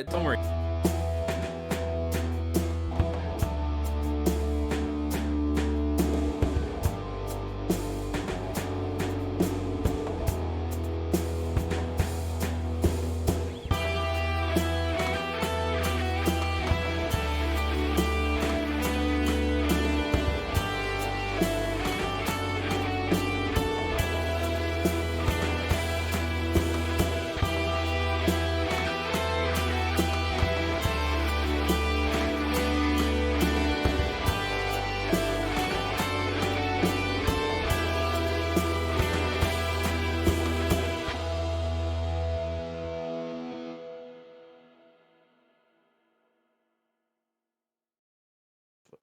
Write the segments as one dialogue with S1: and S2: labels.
S1: Don't worry.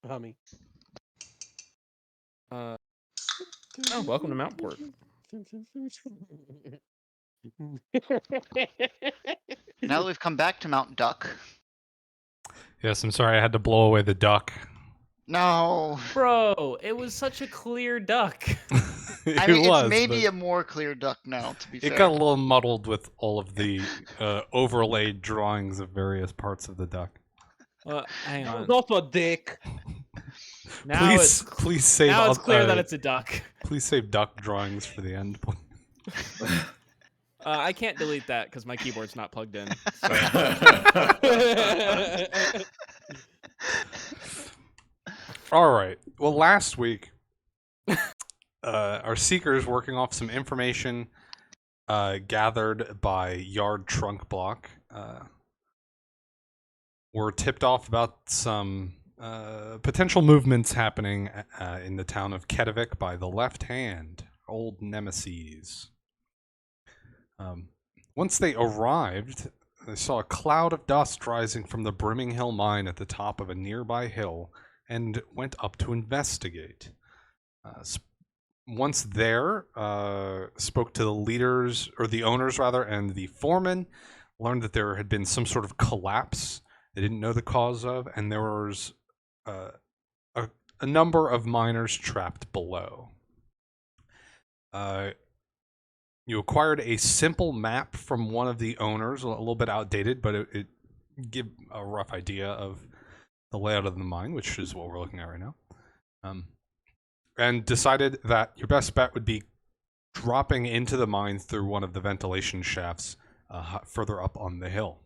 S2: Hummy.
S1: Oh, welcome to Mountport.
S3: Now that we've come back to Mount Duck.
S4: Yes, I'm sorry I had to blow away the duck.
S3: No.
S1: Bro, it was such a clear duck.
S3: I mean,
S4: was,
S3: it's maybe
S4: but
S3: a more clear duck now, to be fair.
S4: it got a little muddled with all of the overlaid drawings of various parts of the duck.
S1: Hang on.
S2: It's also a dick.
S1: Now
S4: Please save.
S1: now it's clear that it's a duck.
S4: Please save duck drawings for the end.
S1: I can't delete that because my keyboard's not plugged in. So.
S4: All right. Well, last week, our seekers working off some information gathered by Yard Trunk Block were tipped off about some potential movements happening in the town of Kedavik by the Left Hand, old nemesis. Once they arrived, they saw a cloud of dust rising from the Brimminghill Mine at the top of a nearby hill and went up to investigate. Once there, spoke to the leaders, or the owners rather, and the foreman, learned that there had been some sort of collapse they didn't know the cause of, and there was a number of miners trapped below. You acquired a simple map from one of the owners, a little bit outdated, but it gave a rough idea of the layout of the mine, which is what we're looking at right now. And decided that your best bet would be dropping into the mine through one of the ventilation shafts further up on the hill.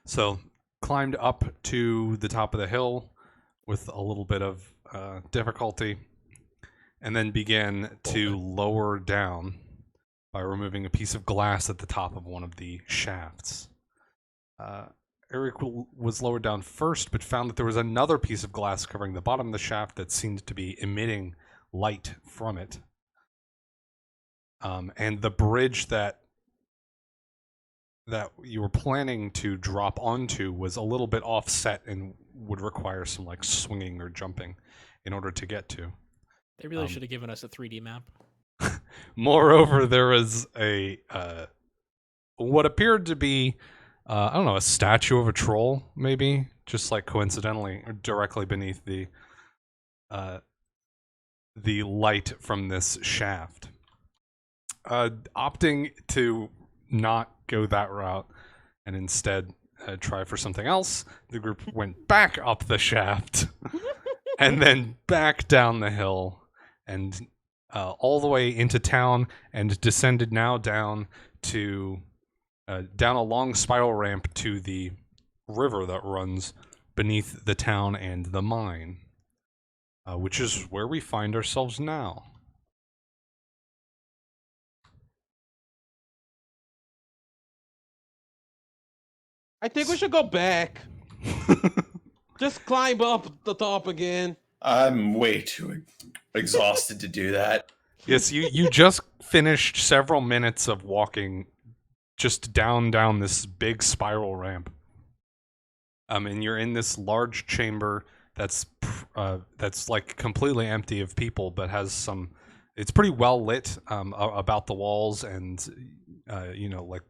S4: So climbed up to the top of the hill with a little bit of difficulty, and then began to lower down by removing a piece of glass at the top of one of the shafts. Eric was lowered down first, but found that there was another piece of glass covering the bottom of the shaft that seemed to be emitting light from it. And the bridge that you were planning to drop onto was a little bit offset and would require some like swinging or jumping in order to get to.
S5: They really should have given us a 3D map.
S4: Moreover, there was a what appeared to be I don't know, a statue of a troll, maybe, just like coincidentally or directly beneath the light from this shaft. Opting to not go that route and instead try for something else, the group went back up the shaft and then back down the hill and all the way into town and descended now down to down a long spiral ramp to the river that runs beneath the town and the mine, which is where we find ourselves now.
S2: I think we should go back. Just climb up the top again.
S6: I'm way too exhausted to do that.
S4: Yes, you just finished several minutes of walking just down this big spiral ramp. And you're in this large chamber that's like completely empty of people, but has some. It's pretty well lit about the walls, and like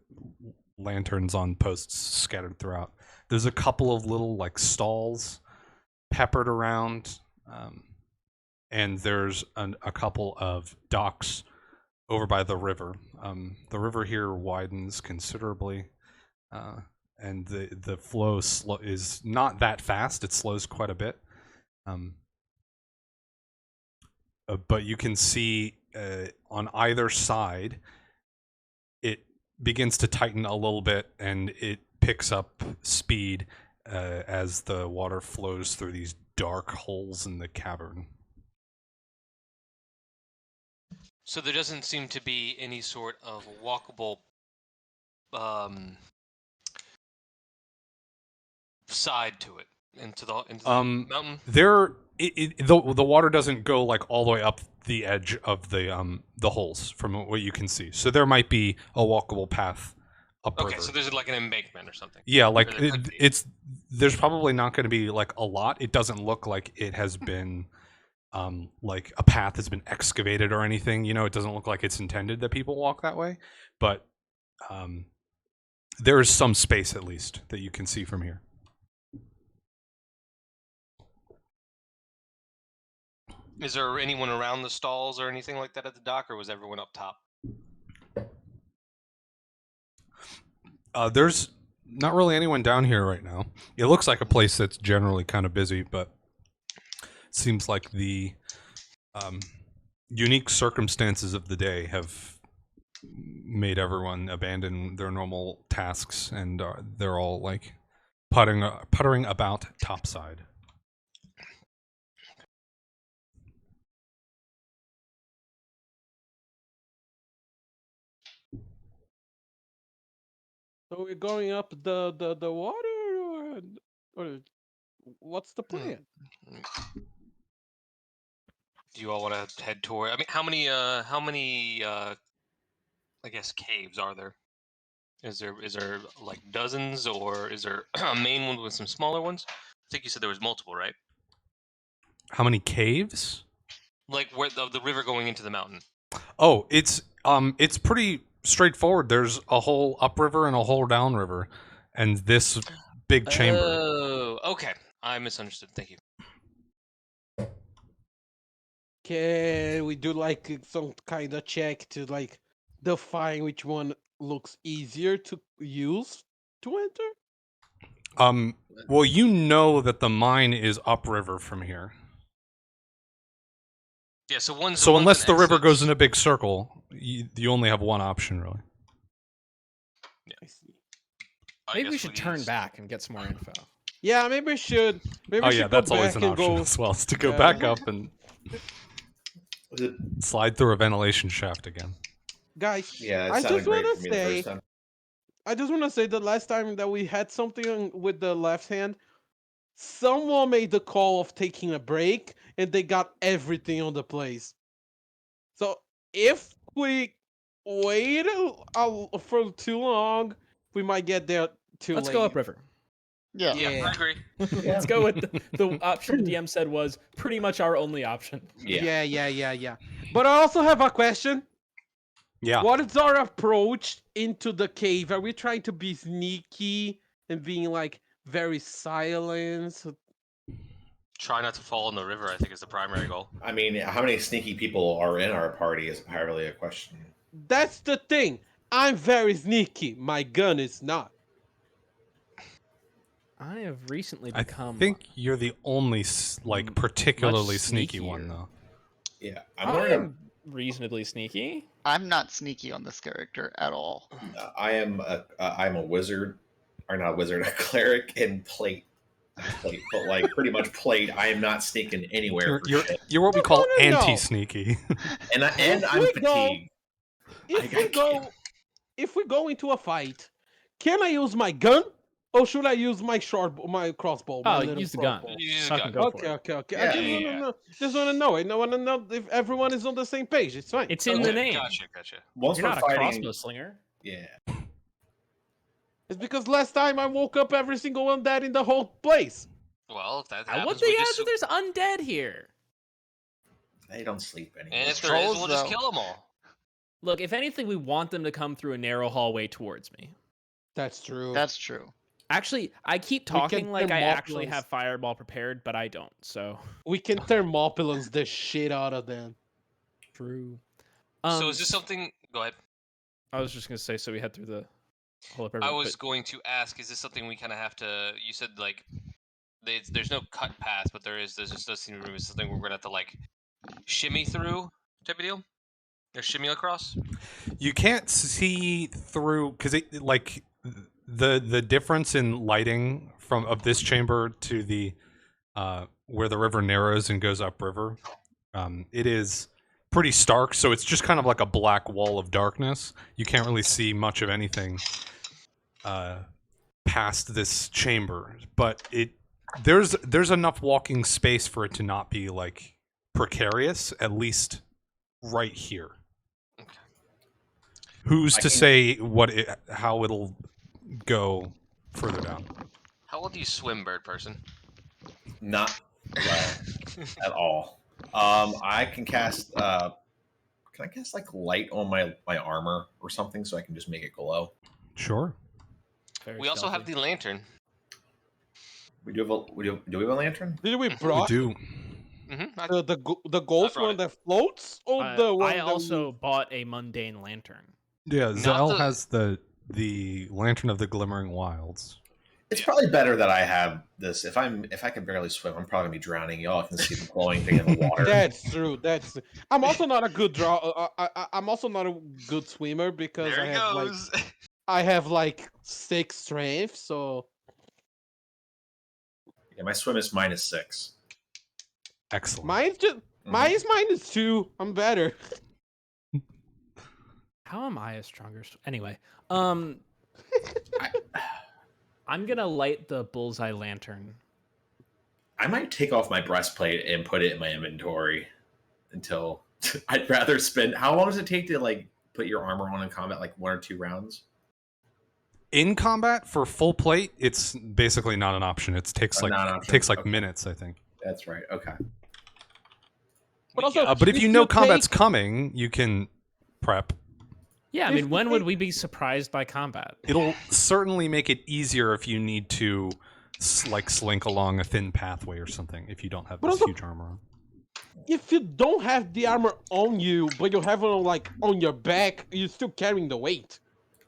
S4: lanterns on posts scattered throughout. There's a couple of little like stalls peppered around, and there's a couple of docks over by the river. The river here widens considerably, and the flow is not that fast. It slows quite a bit. But you can see on either side, it begins to tighten a little bit, and it picks up speed as the water flows through these dark holes in the cavern.
S7: So there doesn't seem to be any sort of walkable side to it into the mountain.
S4: The water doesn't go like all the way up the edge of the holes from what you can see. So there might be a walkable path upriver.
S7: Okay, so there's like an embankment or something.
S4: Yeah, like there's probably not going to be like a lot. It doesn't look like it has been like a path has been excavated or anything. You know, it doesn't look like it's intended that people walk that way. But there is some space at least that you can see from here.
S7: Is there anyone around the stalls or anything like that at the dock, or was everyone up top?
S4: There's not really anyone down here right now. It looks like a place that's generally kind of busy, but it seems like the unique circumstances of the day have made everyone abandon their normal tasks, and they're all like puttering about topside.
S2: So we're going up the water, or what's the plan?
S7: Do you all want to head toward? I mean, how many I guess caves are there? Is there like dozens, or is there a main one with some smaller ones? I think you said there was multiple, right?
S4: How many caves?
S7: Like where the river going into the mountain.
S4: Oh, it's pretty straightforward. There's a whole upriver and a whole downriver, and this big chamber.
S7: Oh, okay. I misunderstood. Thank you.
S2: Can we do like some kind of check to like define which one looks easier to use to enter?
S4: Well, you know that the mine is upriver from here.
S7: Yeah, so one's
S4: So unless the river
S7: exit.
S4: goes in a big circle, you only have one option, really.
S2: I see.
S5: Maybe we should turn back and get some more info.
S2: Yeah, maybe we should. Maybe
S4: Oh
S2: we
S4: yeah,
S2: should
S4: that's
S2: go
S4: always
S2: back
S4: an
S2: and
S4: option
S2: go.
S4: as well, is to go
S2: Yeah.
S4: back up and
S6: Was it?
S4: slide through a ventilation shaft again.
S2: Guys,
S6: Yeah,
S2: I
S6: it sounded
S2: just
S6: great
S2: wanna
S6: for me the
S2: say-
S6: first time.
S2: I just want to say the last time that we had something with the left hand, someone made the call of taking a break, and they got everything on the place. So if we wait for too long, we might get there too
S5: Let's
S2: late.
S5: go upriver.
S3: Yeah.
S7: Yeah, I agree.
S5: Let's go with the option the DM said was pretty much our only option.
S6: Yeah.
S2: Yeah. But I also have a question.
S4: Yeah.
S2: What is our approach into the cave? Are we trying to be sneaky and being like very silent?
S7: Try not to fall in the river, I think, is the primary goal.
S6: I mean, how many sneaky people are in our party is entirely a question.
S2: That's the thing. I'm very sneaky. My gun is not.
S5: I have recently
S4: I
S5: become.
S4: think you're the only like particularly
S5: much
S4: sneaky one,
S5: sneakier.
S4: though.
S6: Yeah, I'm wearing
S5: I'm reasonably sneaky.
S3: I'm not sneaky on this character at all.
S6: I'm a wizard, or not a wizard, a cleric in plate, but like pretty much plate. I am not sneaking anywhere. For shit.
S4: You're what we call
S2: No.
S4: anti-sneaky.
S6: And I'm
S2: we go-
S6: fatigued.
S2: If we go into a fight, can I use my gun or should I use my crossbow? My
S5: Oh,
S2: little
S5: use the gun.
S2: crossbow?
S7: You just
S5: Fucking
S7: got-
S5: go for it.
S2: Okay.
S6: Yeah,
S2: I just want to know. Just want to know. I want to know if everyone is on the same page. It's fine.
S5: It's in the name.
S7: Gotcha.
S6: Once
S5: You're
S6: we're
S5: not a
S6: fighting,
S5: crossbow slinger.
S6: yeah.
S2: It's because last time I woke up every single one dead in the whole place.
S7: Well, if that
S5: What
S7: happens,
S5: the
S7: we
S5: odds
S7: just,
S5: that there's undead here?
S6: They don't sleep anymore.
S7: and if there is,
S3: Trolls,
S7: we'll just
S3: though.
S7: kill them all.
S5: Look, if anything, we want them to come through a narrow hallway towards me.
S2: That's true.
S3: That's true.
S5: Actually, I keep
S2: We can
S5: talking like I actually
S2: thermophiles.
S5: have fireball prepared, but I don't. So
S2: We can thermopilance the shit out of them.
S5: true.
S7: So is this something? Go ahead.
S5: I was just gonna say, so we head through the
S1: Hold up,
S7: I was going to ask, is this something we kind of have to? You said like there's no cut path, but there's just does seem to be something we're gonna have to like shimmy through type of deal, or shimmy across.
S4: You can't see through because like the difference in lighting of this chamber to the where the river narrows and goes upriver. It is pretty stark, so it's just kind of like a black wall of darkness. You can't really see much of anything past this chamber, but there's enough walking space for it to not be like precarious, at least right here.
S7: Okay.
S4: Who's to say how it'll go further down?
S7: How well do you swim, bird person?
S6: Not well at all. I can cast. Can I cast like light on my armor or something so I can just make it glow?
S4: Sure.
S1: Very
S7: We also have
S1: stealthy.
S7: the lantern.
S6: We do have do we have a lantern?
S2: Did we
S4: We
S2: brought
S4: do.
S7: Mm-hmm.
S2: the ghost
S7: brought
S2: one
S7: it.
S2: that floats, or the one
S1: I
S2: that
S1: also bought a mundane lantern.
S4: Yeah,
S7: Not
S4: Zell
S7: the-
S4: has the Lantern of the Glimmering Wilds.
S6: It's probably better that I have this. If I can barely swim, I'm probably gonna be drowning. Y'all can see the glowing thing in the water.
S2: That's true. I'm also not a good I'm also not a good swimmer because
S7: There
S2: I
S7: he
S2: have
S7: goes.
S2: I have like 6 strength, so
S6: Yeah, my swim is -6.
S4: Excellent.
S2: mine's -2. I'm better.
S1: How am I a stronger? Anyway, I'm gonna light the bullseye lantern.
S6: I might take off my breastplate and put it in my inventory until I'd rather spend. How long does it take to like put your armor on in combat? Like 1 or 2 rounds?
S4: In combat for full plate, it's basically not an option. It takes
S6: Oh,
S4: like
S6: not an option.
S4: takes like
S6: Okay.
S4: minutes, I think.
S6: That's right. Okay.
S2: But also,
S4: But if
S2: If
S4: you know
S2: you
S4: combat's
S2: take-
S4: coming, you can prep.
S1: Yeah, I
S2: If
S1: mean,
S2: you
S1: when would
S2: take-
S1: we be surprised by combat?
S4: It'll certainly make it easier if you need to like slink along a thin pathway or something if you don't have
S2: But
S4: this
S2: also-
S4: huge armor on.
S2: if you don't have the armor on you, but you have it on, like on your back, you're still carrying the weight.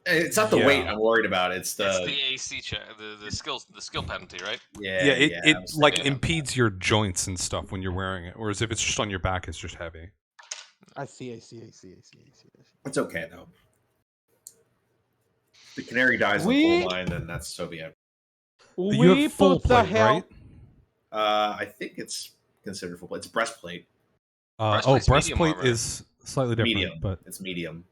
S6: It's not the
S4: Yeah.
S6: weight I'm worried about. It's
S7: It's
S6: the
S7: the AC check, the skill penalty, right?
S6: yeah.
S4: Yeah,
S6: I
S4: it
S6: was
S4: like
S6: thinking.
S4: impedes your joints and stuff when you're wearing it. Whereas if it's just on your back, it's just heavy.
S2: I see.
S6: It's okay though. If the canary dies in the
S2: We-
S6: coal mine, then that's so be it.
S4: You have full
S2: put the
S4: plate,
S2: hell.
S4: right?
S6: I think it's considered full plate. It's breastplate.
S7: Breastplate's medium
S4: breastplate
S7: armor.
S4: is slightly different,
S6: Medium.
S4: but
S6: It's medium.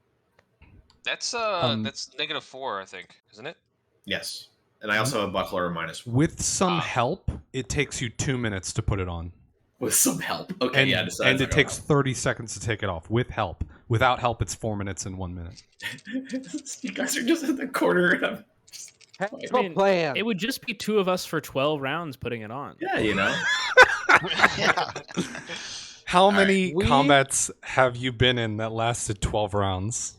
S7: That's -4, I think, isn't it?
S6: Yes. And I also have a buckler -1
S4: with some
S7: Ah.
S4: help, it takes you 2 minutes to put it on.
S6: with some help. Okay,
S4: And,
S6: yeah.
S4: and it takes 30 seconds to take it off with help. Without help, it's 4 minutes and 1 minute.
S6: You guys are just in the corner. And
S2: Have
S1: I
S2: a
S1: mean,
S2: plan.
S1: It would just be 2 of us for 12 rounds putting it on.
S6: yeah, you know.
S3: Yeah.
S4: How
S6: right,
S4: many
S2: we-
S4: combats have you been in that lasted 12 rounds?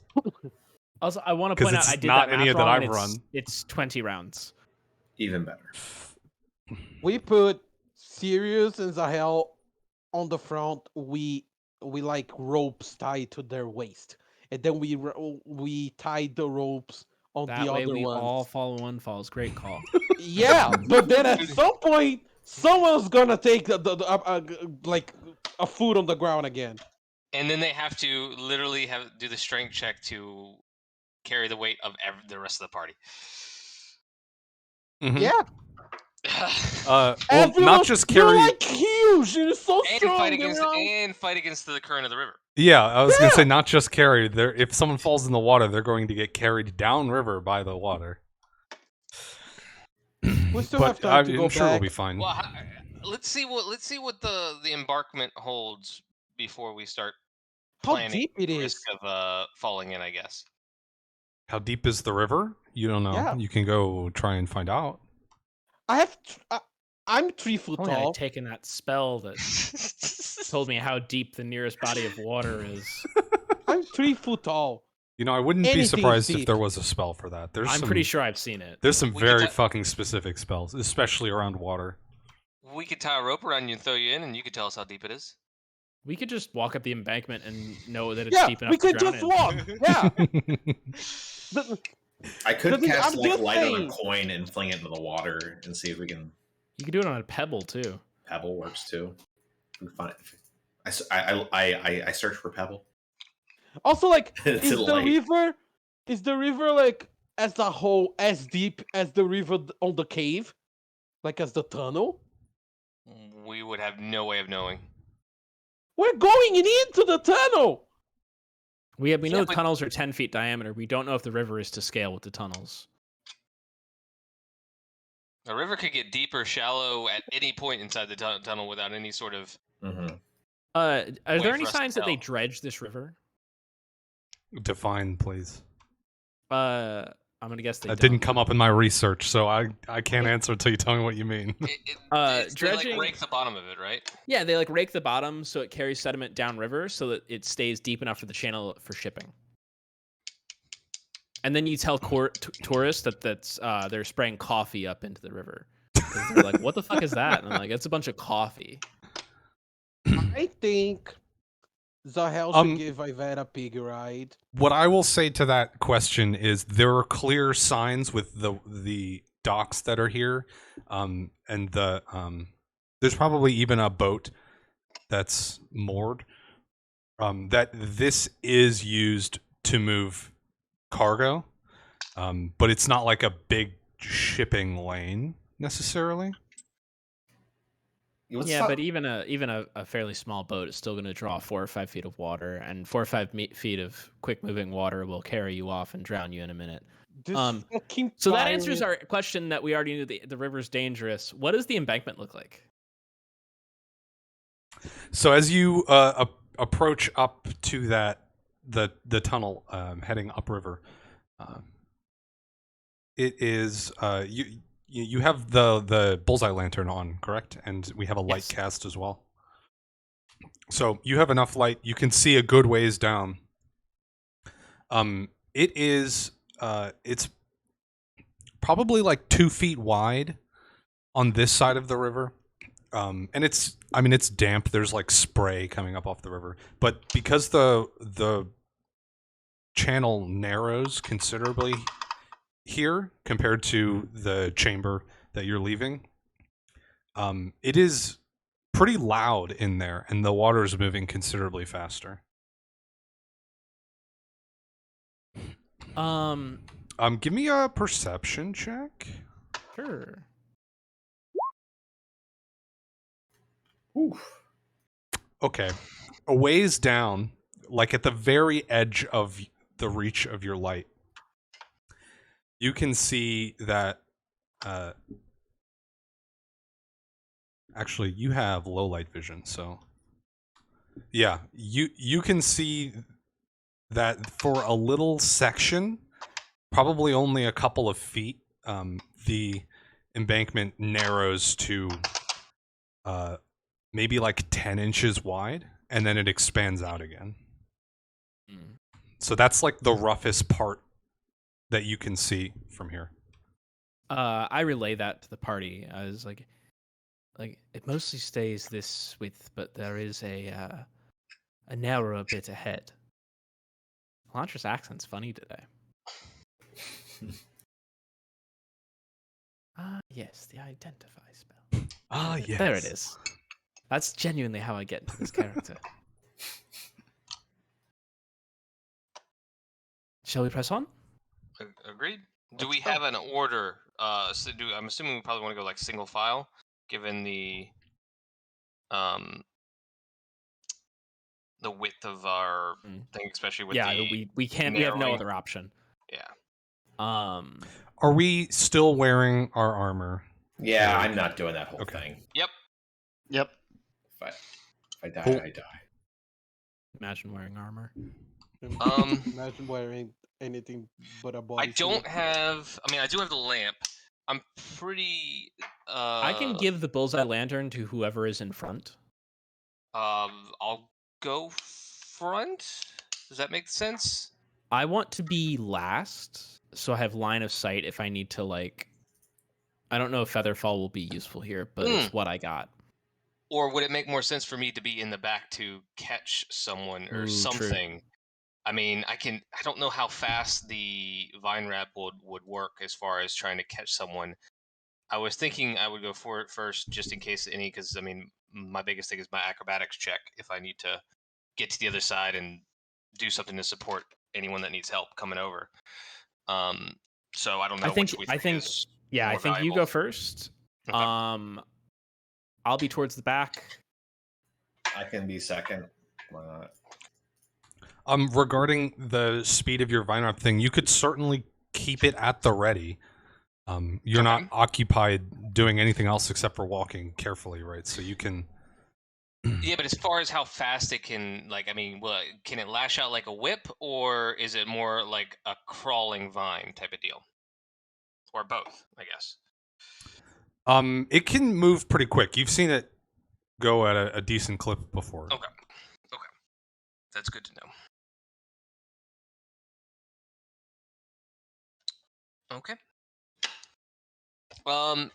S1: Also, I want to
S4: 'Cause
S1: point out
S4: it's
S1: I did
S4: not
S1: that
S4: any
S1: math
S4: of that
S1: wrong,
S4: I've
S1: and
S4: run.
S1: It's 20 rounds.
S6: Even better.
S2: We put Sirius and Zahel on the front. We like ropes tied to their waist, and then we tied the ropes on
S1: That
S2: the
S1: way
S2: other
S1: we
S2: ones.
S1: all follow one falls. Great call.
S2: Yeah, but then at some point, someone's gonna take like a foot on the ground again.
S7: And then they have to literally do the strength check to carry the weight of the rest of the party.
S4: Mhm.
S2: Yeah,
S4: Well,
S2: everyone,
S4: not just
S2: you're
S4: carry.
S2: like huge. You're so
S7: and
S2: strong.
S7: fight
S2: you
S7: against
S2: know?
S7: the current of the river.
S4: Yeah, I was gonna
S2: Yeah.
S4: say not just carry. If someone falls in the water, they're going to get carried downriver by the water.
S2: We still
S4: But
S2: have time to
S4: I'm
S2: go
S4: sure
S2: back.
S4: we'll be fine.
S7: Well, let's see what the embarkment holds before we start
S2: How
S7: planning
S2: deep it
S7: the
S2: is.
S7: risk of falling in, I guess.
S4: How deep is the river? You don't know.
S2: Yeah.
S4: You can go try and find out.
S2: I'm 3 foot
S1: Only I
S2: tall.
S1: had taken that spell that told me how deep the nearest body of water is.
S2: I'm 3 foot tall.
S4: You know, I wouldn't be
S2: Anything's
S4: surprised if
S2: deep.
S4: there was a spell for that.
S1: I'm pretty sure I've seen it.
S4: There's some
S7: We could
S4: very
S7: ta-
S4: fucking specific spells, especially around water.
S7: We could tie a rope around you and throw you in, and you could tell us how deep it is.
S1: We could just walk up the embankment and know that it's
S2: Yeah,
S1: deep enough
S2: we
S1: to
S2: could
S1: drown
S2: just
S1: in.
S2: walk. Yeah.
S6: I could
S2: Because
S6: cast
S2: I'm
S6: like
S2: just
S6: light on a
S2: saying.
S6: coin and fling it into the water and see if we can.
S1: You can do it on a pebble too.
S6: Pebble works too. We find. I search for pebble.
S2: Also, like,
S6: To
S2: is
S6: the
S2: the
S6: light.
S2: river like as a whole as deep as the river on the cave, like as the tunnel?
S7: We would have no way of knowing.
S2: We're going into the tunnel.
S1: We
S7: Yeah,
S1: know
S7: but-
S1: tunnels are 10 feet diameter. We don't know if the river is to scale with the tunnels.
S7: The river could get deep or shallow at any point inside the tunnel without any sort of.
S6: Mm-hmm.
S1: Are
S7: Way
S1: there
S7: for
S1: any
S7: us to
S1: signs that they
S7: tell.
S1: dredge this river?
S4: Define, please.
S1: I'm gonna guess they
S4: That
S1: don't.
S4: didn't come up in my research, so I can't answer until you tell me what you mean.
S7: They
S1: Dredging-
S7: like rake the bottom of it, right?
S1: Yeah, they like rake the bottom so it carries sediment downriver so that it stays deep enough for the channel for shipping. And then you tell tourists that's they're spraying coffee up into the river. 'Cause they're like, what the fuck is that? And I'm like, it's a bunch of coffee.
S2: I think Zahel should give Ivette a pig ride.
S4: What I will say to that question is there are clear signs with the docks that are here, and there's probably even a boat that's moored. That this is used to move cargo, but it's not like a big shipping lane necessarily.
S1: Yeah, but even a fairly small boat is still going to draw 4 or 5 feet of water, and 4 or 5 feet of quick moving water will carry you off and drown you in a minute.
S2: This fucking
S1: So that
S2: pirate-
S1: answers our question that we already knew the river's dangerous. What does the embankment look like?
S4: So as you approach up to the tunnel heading upriver, it is you have the bullseye lantern on, correct? And we have a light
S1: Yes.
S4: cast as well. So you have enough light. You can see a good ways down. It is it's probably like 2 feet wide on this side of the river. And it's damp. There's like spray coming up off the river. But because the channel narrows considerably here compared to the chamber that you're leaving, it is pretty loud in there, and the water is moving considerably faster. Give me a perception check.
S1: Sure.
S6: Oof.
S4: Okay. A ways down, like at the very edge of the reach of your light, you can see that actually you have low light vision, so yeah, you can see that for a little section, probably only a couple of feet, the embankment narrows to maybe like 10 inches wide, and then it expands out again. So that's like the roughest part that you can see from here.
S1: I relay that to the party. I was like it mostly stays this width, but there is a narrower bit ahead. Elantra's accent's funny today. Yes, the identify spell.
S4: Ah, yes.
S1: There it is. That's genuinely how I get into this character. Shall we press on?
S7: Agreed. Do we have an order? I'm assuming we probably want to go like single file, given the width of our thing, especially with
S1: we can't. We have no
S7: narrowing.
S1: other option.
S7: Yeah.
S4: Are we still wearing our armor?
S6: Yeah, I'm not doing that whole
S4: Okay.
S6: thing.
S7: Yep.
S3: Yep.
S6: If I die,
S4: Cool.
S6: I die.
S1: Imagine wearing armor.
S2: Imagine wearing anything but a body.
S7: I don't have. I mean, I do have the lamp. I'm pretty.
S1: I can give the bullseye lantern to whoever is in front.
S7: I'll go front. Does that make sense?
S1: I want to be last, so I have line of sight if I need to, like... I don't know if Featherfall will be useful here, but it's what I got.
S7: Or would it make more sense for me to be in the back to catch someone or
S1: Ooh, true.
S7: something? I mean, I don't know how fast the vine wrap would work as far as trying to catch someone. I was thinking I would go for it first, just in case any, because I mean, my biggest thing is my acrobatics check. If I need to get to the other side and do something to support anyone that needs help coming over. So I don't know which we think is
S5: yeah, I
S7: more
S5: think you
S7: valuable.
S5: go first.
S7: Okay.
S5: I'll be towards the back.
S6: I can be second. Why not?
S4: Regarding the speed of your vine wrap thing, you could certainly keep it at the ready. You're not occupied doing anything else except for walking carefully, right? So you can.
S7: Yeah, but as far as how fast it can, like, I mean, can it lash out like a whip, or is it more like a crawling vine type of deal, or both? I guess.
S4: It can move pretty quick. You've seen it go at a decent clip before.
S7: Okay. That's good to know. Okay. Well,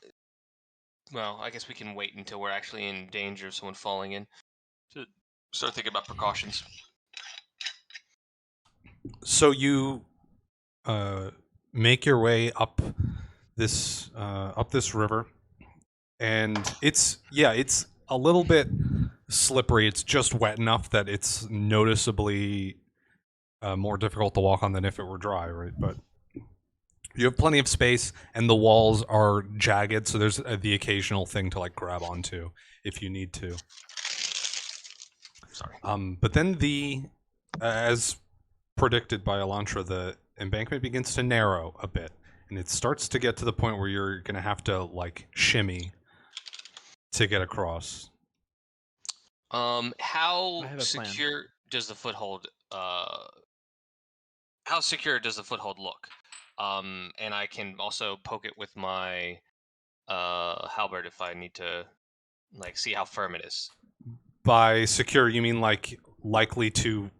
S7: I guess we can wait until we're actually in danger of someone falling in to start thinking about precautions.
S4: So you make your way up this river, and it's a little bit slippery. It's just wet enough that it's noticeably more difficult to walk on than if it were dry, right? But you have plenty of space, and the walls are jagged, so there's the occasional thing to like grab onto if you need to.
S7: Sorry.
S4: But then as predicted by Elantra, the embankment begins to narrow a bit, and it starts to get to the point where you're going to have to like shimmy to get across.
S7: How
S5: I have a plan.
S7: secure does the foothold? How secure does the foothold look? And I can also poke it with my halberd if I need to, like, see how firm it is.
S4: By secure, you mean like likely to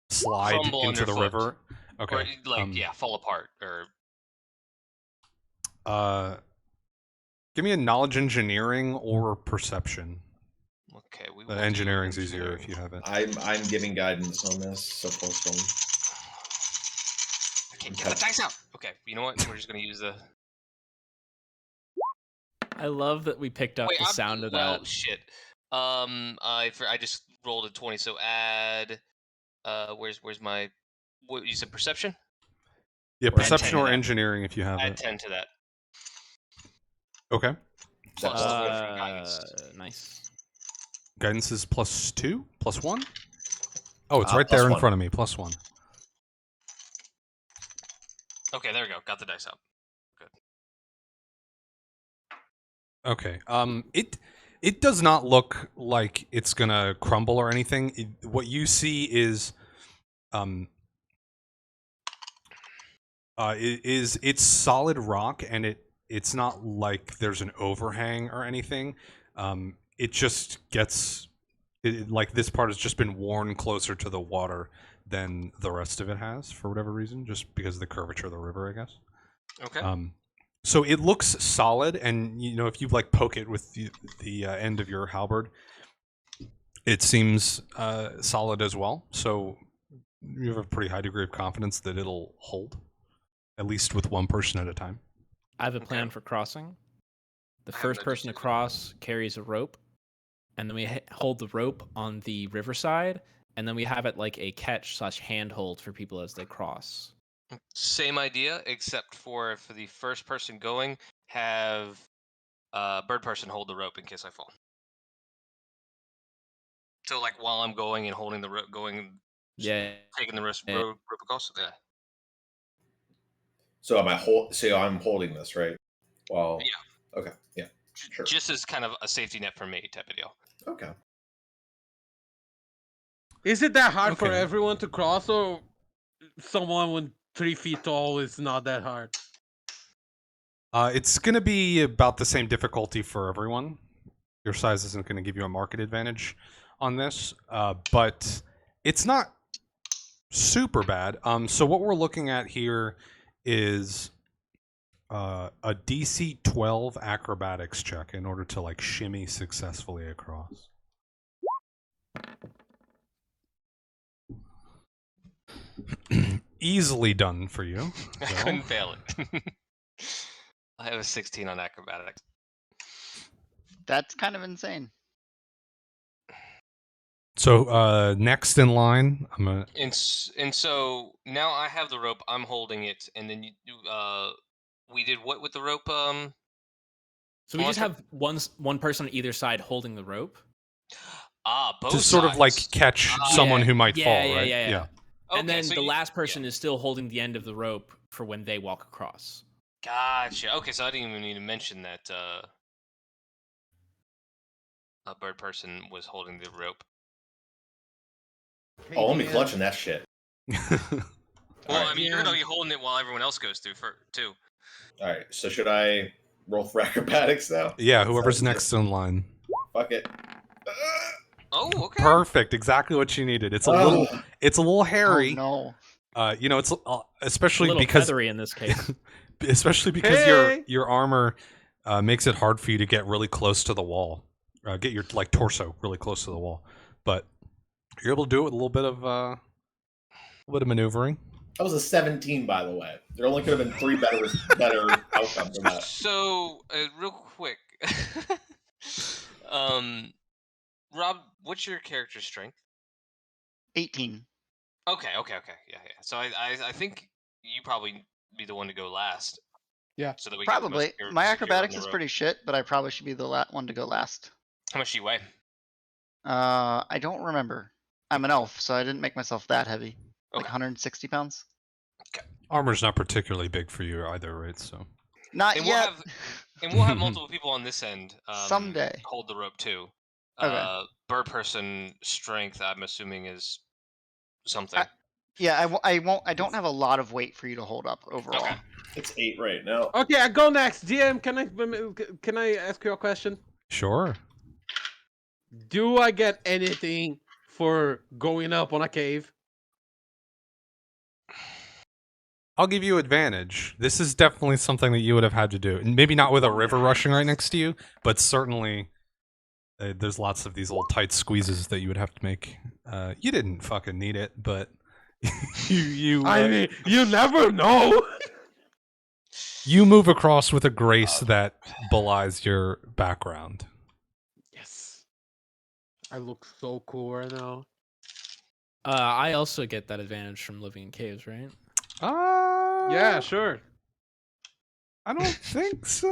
S4: slide
S7: Crumble
S4: into the
S7: underfoot.
S4: river? Okay.
S7: Or like fall apart or.
S4: Give me a knowledge engineering or perception.
S7: Okay, we will do
S4: Engineering's
S7: engineering.
S4: easier if you have it.
S6: I'm giving guidance on this, so plus one.
S7: I can't get the dice out. Okay, you know what? We're just gonna use the.
S5: I love that we picked up the sound of that.
S7: Shit. I just rolled a 20, so add. Where's my? What you said? Perception.
S4: Yeah,
S7: Or add
S4: perception
S7: 10 to
S4: or
S7: that.
S4: engineering if you have
S7: Add
S4: it.
S7: 10 to that.
S4: Okay.
S7: Plus whatever from guidance.
S5: Nice.
S4: Guidance is +2, +1. Oh, it's right
S6: Plus
S4: there in
S6: one.
S4: front of me. +1.
S7: Okay, there we go. Got the dice out. Good.
S4: Okay. It does not look like it's gonna crumble or anything. What you see is, it's solid rock, and it's not like there's an overhang or anything. It just gets like this part has just been worn closer to the water than the rest of it has for whatever reason, just because of the curvature of the river, I guess.
S7: Okay.
S4: So it looks solid, and if you like poke it with the end of your halberd, it seems solid as well. So you have a pretty high degree of confidence that it'll hold, at least with one person at a time.
S5: I have a plan for crossing. The
S7: I have
S5: first
S7: no
S5: person to
S7: decision.
S5: cross carries a rope, and then we hold the rope on the riverside, and then we have it like a catch/handhold for people as they cross.
S7: Same idea, except for the first person going, have bird person hold the rope in case I fall. So like while I'm going and holding the rope,
S5: Yeah.
S7: taking the rope across. Yeah.
S6: So I'm holding this, right? Well,
S7: Yeah.
S6: Okay. Yeah. Sure.
S7: Just as kind of a safety net for me type of deal.
S6: Okay.
S2: Is it that hard for
S4: Okay.
S2: everyone to cross, or someone with 3 feet tall is not that hard?
S4: It's going to be about the same difficulty for everyone. Your size isn't going to give you a market advantage on this, but it's not super bad. So what we're looking at here is a DC 12 acrobatics check in order to like shimmy successfully across. Easily done for you.
S7: I
S4: Well,
S7: couldn't fail it. I have a 16 on acrobatics.
S8: That's kind of insane.
S4: so next in line, I'm gonna.
S7: And so now I have the rope. I'm holding it, and then we did what with the rope?
S5: So we just
S7: Launcher?
S5: have one person on either side holding the rope.
S7: Both
S4: To sort of like
S7: sides.
S4: catch someone
S5: Yeah,
S4: who might
S5: yeah,
S4: fall,
S5: yeah,
S4: right?
S5: yeah, yeah.
S7: Okay,
S5: And then
S7: so
S5: the
S7: you-
S5: last person is still holding the end of the rope for when they walk across.
S7: Gotcha. Okay, so I didn't even need to mention that a bird person was holding the rope.
S6: Oh, let me clutching that shit.
S7: Well,
S6: Alright.
S7: I mean, you're gonna be holding it while everyone else goes through too.
S6: All right. So should I roll for acrobatics now?
S4: Yeah, whoever's
S6: Sounds
S4: next in line.
S6: Fuck it.
S7: Oh, okay.
S4: Perfect, exactly what you needed. It's a little
S8: Oh
S4: hairy.
S8: no.
S4: You know, it's
S5: A
S4: especially
S5: little
S4: because
S5: feathery in this case.
S4: especially because
S2: Hey!
S4: your armor makes it hard for you to get really close to the wall. Get your like torso really close to the wall, but you're able to do it with a little bit of maneuvering.
S6: That was a 17, by the way. There only could have been 3 better outcomes than that.
S7: So, real quick, Rob, what's your character's strength?
S8: 18.
S7: Okay, yeah. So I think you probably be the one to go last.
S2: Yeah.
S7: So that we get the most
S8: Probably.
S7: secure-
S8: My
S7: secure on
S8: acrobatics
S7: the
S8: is
S7: rope.
S8: pretty shit, but I probably should be the one to go last.
S7: How much do you weigh?
S8: I don't remember. I'm an elf, so I didn't make myself that heavy. Like
S7: Okay.
S8: 160 pounds.
S4: Armor's not particularly big for you either, right? So
S8: Not
S7: And
S8: yet.
S7: we'll have multiple people on this end.
S8: Someday.
S7: Hold the rope too.
S8: Okay.
S7: Bird person strength, I'm assuming, is something.
S8: Yeah, I don't have a lot of weight for you to hold up overall.
S7: Okay.
S6: It's 8 right now.
S2: Okay, I go next. GM, can I ask you a question?
S4: sure.
S2: Do I get anything for going up on a cave?
S4: I'll give you advantage. This is definitely something that you would have had to do. And maybe not with a river rushing right next to you, but certainly there's lots of these little tight squeezes that you would have to make. You didn't fucking need it, but you
S2: I mean, you never know.
S4: you move across with a grace that belies your background.
S2: Yes. I look so cool right now.
S5: I also get that advantage from living in caves, right?
S2: Yeah, sure.
S4: I don't think so.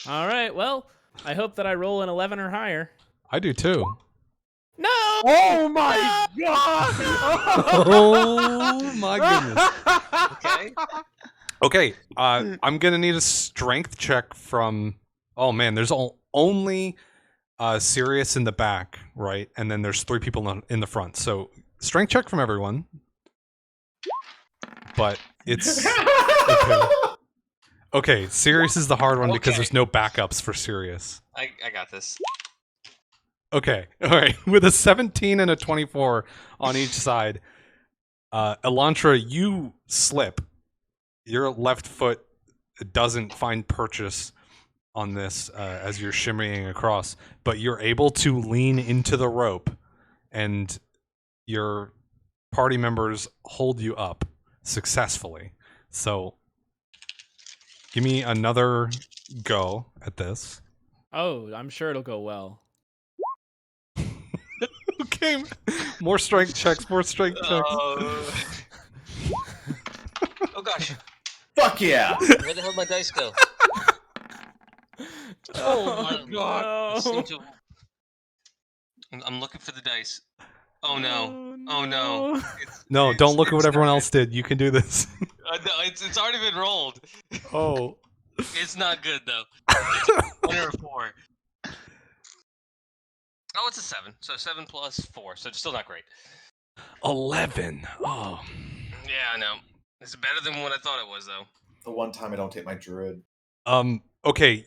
S5: All right. Well, I hope that I roll an 11 or higher.
S4: I do too.
S5: No.
S2: Oh my god!
S4: Oh my goodness.
S7: Okay.
S4: Okay, I'm gonna need a strength check from. Oh man, there's only Sirius in the back, right? And then there's 3 people in the front. So strength check from everyone. But it's okay. Okay, Sirius is the hard one because
S7: Okay.
S4: there's no backups for Sirius.
S7: I got this.
S4: Okay, all right. With a 17 and a 24 on each side, Elantra, you slip. Your left foot doesn't find purchase on this as you're shimmying across, but you're able to lean into the rope, and your party members hold you up successfully. So, give me another go at this.
S5: Oh, I'm sure it'll go well.
S4: Okay, more strength checks, more strength checks.
S7: Oh gosh,
S6: Fuck yeah!
S7: where the hell did my dice go?
S2: Oh my god!
S7: I seem to- I'm looking for the dice. Oh no! Oh no!
S4: No, don't look at what
S7: it's
S4: everyone
S7: not
S4: else did. You can do this.
S7: No, it's already been rolled.
S4: Oh.
S7: It's not good though. It's 1 or a 4. Oh, it's a 7. So 7 plus 4. So it's still not great.
S4: 11. Oh.
S7: Yeah, I know. It's better than what I thought it was though.
S6: The one time I don't take my druid.
S4: Okay,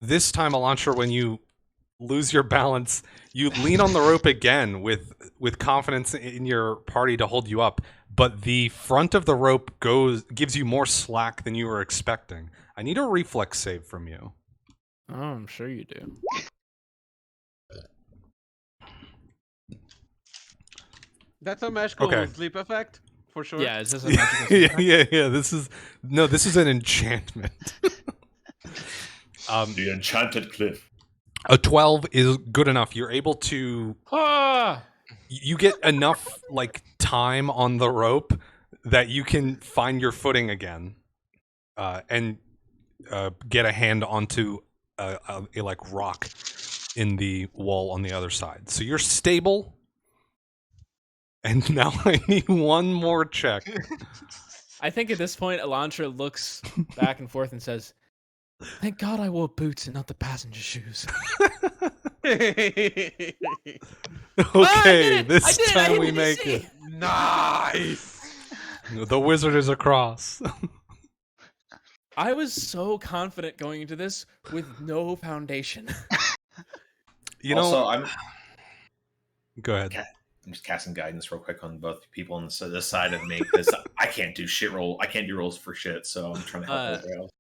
S4: this time, Elantra, when you lose your balance, you lean on the rope again with confidence in your party to hold you up, but the front of the rope gives you more slack than you were expecting. I need a reflex save from you.
S5: Oh, I'm sure you do.
S2: That's a magical
S4: Okay.
S2: sleep effect for sure.
S1: Yeah, is this a magical sleep effect?
S4: yeah. This is an enchantment.
S6: The enchanted cliff.
S4: A 12 is good enough. You're able to.
S1: Ah!
S4: You get enough like time on the rope that you can find your footing again, and get a hand onto a like rock in the wall on the other side. So you're stable. And now I need one more check.
S1: I think at this point, Elantra looks back and forth and says, "Thank God I wore boots and not the passenger shoes."
S4: Okay,
S1: I
S4: this
S1: did it! I
S4: time
S1: hit
S4: we
S1: the
S4: make
S1: DC!
S4: it.
S2: Nice.
S4: The wizard is across.
S1: I was so confident going into this with no foundation.
S4: You
S6: Also,
S4: know. Go ahead.
S6: I'm just casting guidance real quick on both people on this side of me because I can't do I can't do rolls for shit, so I'm trying to help everybody else.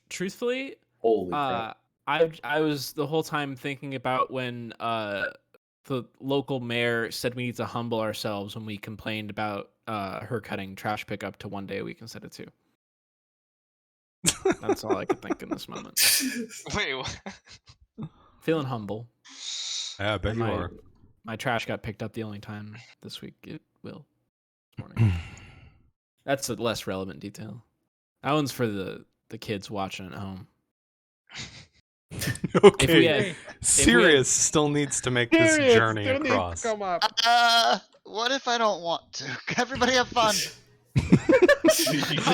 S1: Truthfully,
S6: Holy crap!
S1: I was the whole time thinking about when the local mayor said we need to humble ourselves when we complained about her cutting trash pickup to 1 day a week instead of 2. That's all I could think in this moment.
S7: Wait, what?
S1: Feeling humble.
S4: Yeah, I bet
S1: And
S4: you are.
S1: My trash got picked up the only time this week it will. This morning. That's a less relevant detail. That one's for the kids watching at home.
S4: Okay.
S1: If
S4: Sirius still needs to make this
S2: Period.
S4: journey
S2: Still needs to
S4: across.
S2: come up.
S8: What if I don't want to? Everybody have fun.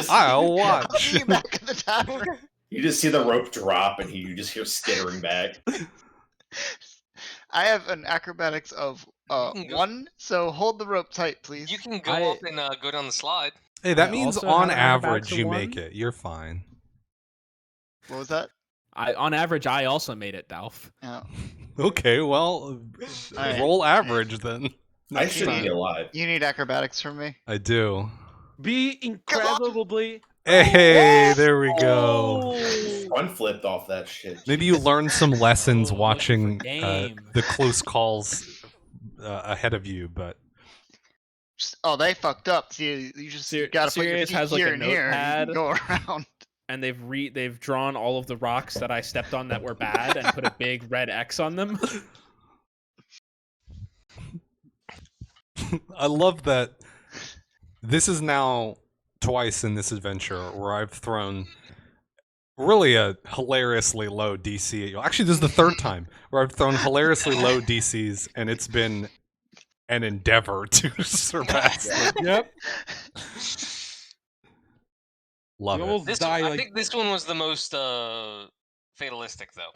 S4: I'll
S8: I'll
S4: watch.
S8: see you back at the tavern.
S6: You just see the rope drop, and you just hear skittering back.
S8: I have an acrobatics of
S7: can go-
S8: 1, so hold the rope tight, please.
S7: You can go up and go down the slide.
S4: Hey, that
S1: I
S4: means
S1: also
S4: on
S1: have an acrobatics
S4: average
S1: of
S4: you
S1: 1.
S4: make it. You're fine.
S8: What was that?
S1: On average, I also made it, Dolph.
S8: Oh.
S4: Okay, well,
S8: Alright.
S4: roll average then.
S6: I should
S8: time.
S6: be alive.
S8: You need acrobatics from me?
S4: I do.
S2: Be incredibly.
S4: Hey, there we go.
S6: One flipped off that shit.
S4: Maybe you learned some lessons
S1: Oh,
S4: watching
S1: game.
S4: the close calls ahead of you, but
S8: Oh, they fucked up. See, you just gotta put your
S1: Sirius
S8: feet
S1: has, like,
S8: here
S1: a
S8: and here and you
S1: notepad.
S8: can go around.
S1: And they've drawn all of the rocks that I stepped on that were bad and put a big red X on them.
S4: I love that this is now twice in this adventure where I've thrown really a hilariously low DC at you. Actually, this is the third time where I've thrown hilariously low DCs, and it's been an endeavor to surpass them.
S2: Yep.
S4: Love
S2: You
S4: it.
S2: almost die
S7: I
S2: like.
S7: think this one was the most fatalistic, though.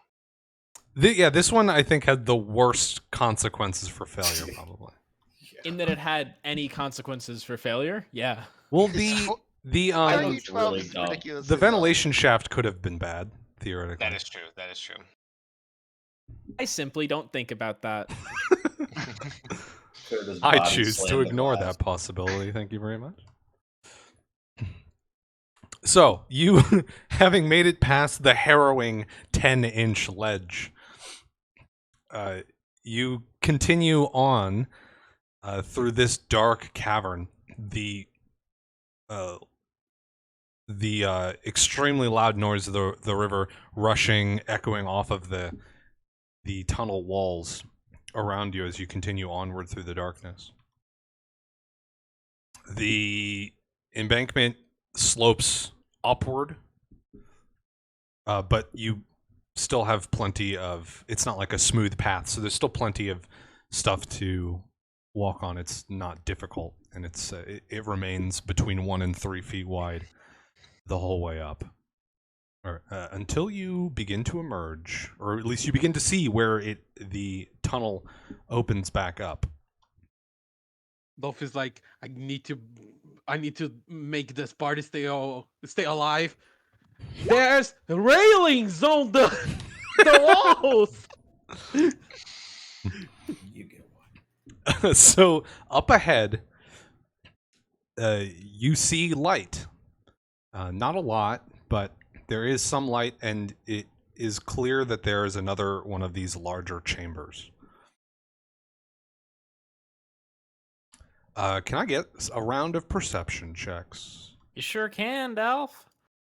S4: Yeah, this one I think had the worst consequences for failure, probably.
S1: In that it had any consequences for failure. Yeah.
S4: Well,
S8: I
S4: the
S8: know
S6: was
S8: you 12
S6: really
S8: is
S6: dumb.
S8: ridiculous.
S4: the ventilation shaft could have been bad, theoretically.
S7: That is true. That is true.
S1: I simply don't think about that.
S6: His
S4: I
S6: body
S4: choose
S6: slammed
S4: to
S6: the
S4: ignore
S6: glass.
S4: that possibility. Thank you very much. So, you, having made it past the harrowing 10-inch ledge, you continue on through this dark cavern. The extremely loud noise of the river rushing, echoing off of the tunnel walls around you as you continue onward through the darkness. The embankment slopes upward, but you still have plenty of. It's not like a smooth path, so there's still plenty of stuff to walk on. It's not difficult, and it remains between 1 and 3 feet wide the whole way up. Or, until you begin to emerge, or at least you begin to see where the tunnel opens back up.
S2: Dolph is like, I need to make this party stay alive. There's railings on the walls.
S6: You get one.
S4: So up ahead, you see light. Not a lot, but there is some light, and it is clear that there is another one of these larger chambers. Can I get a round of perception checks?
S5: You sure can, Delph.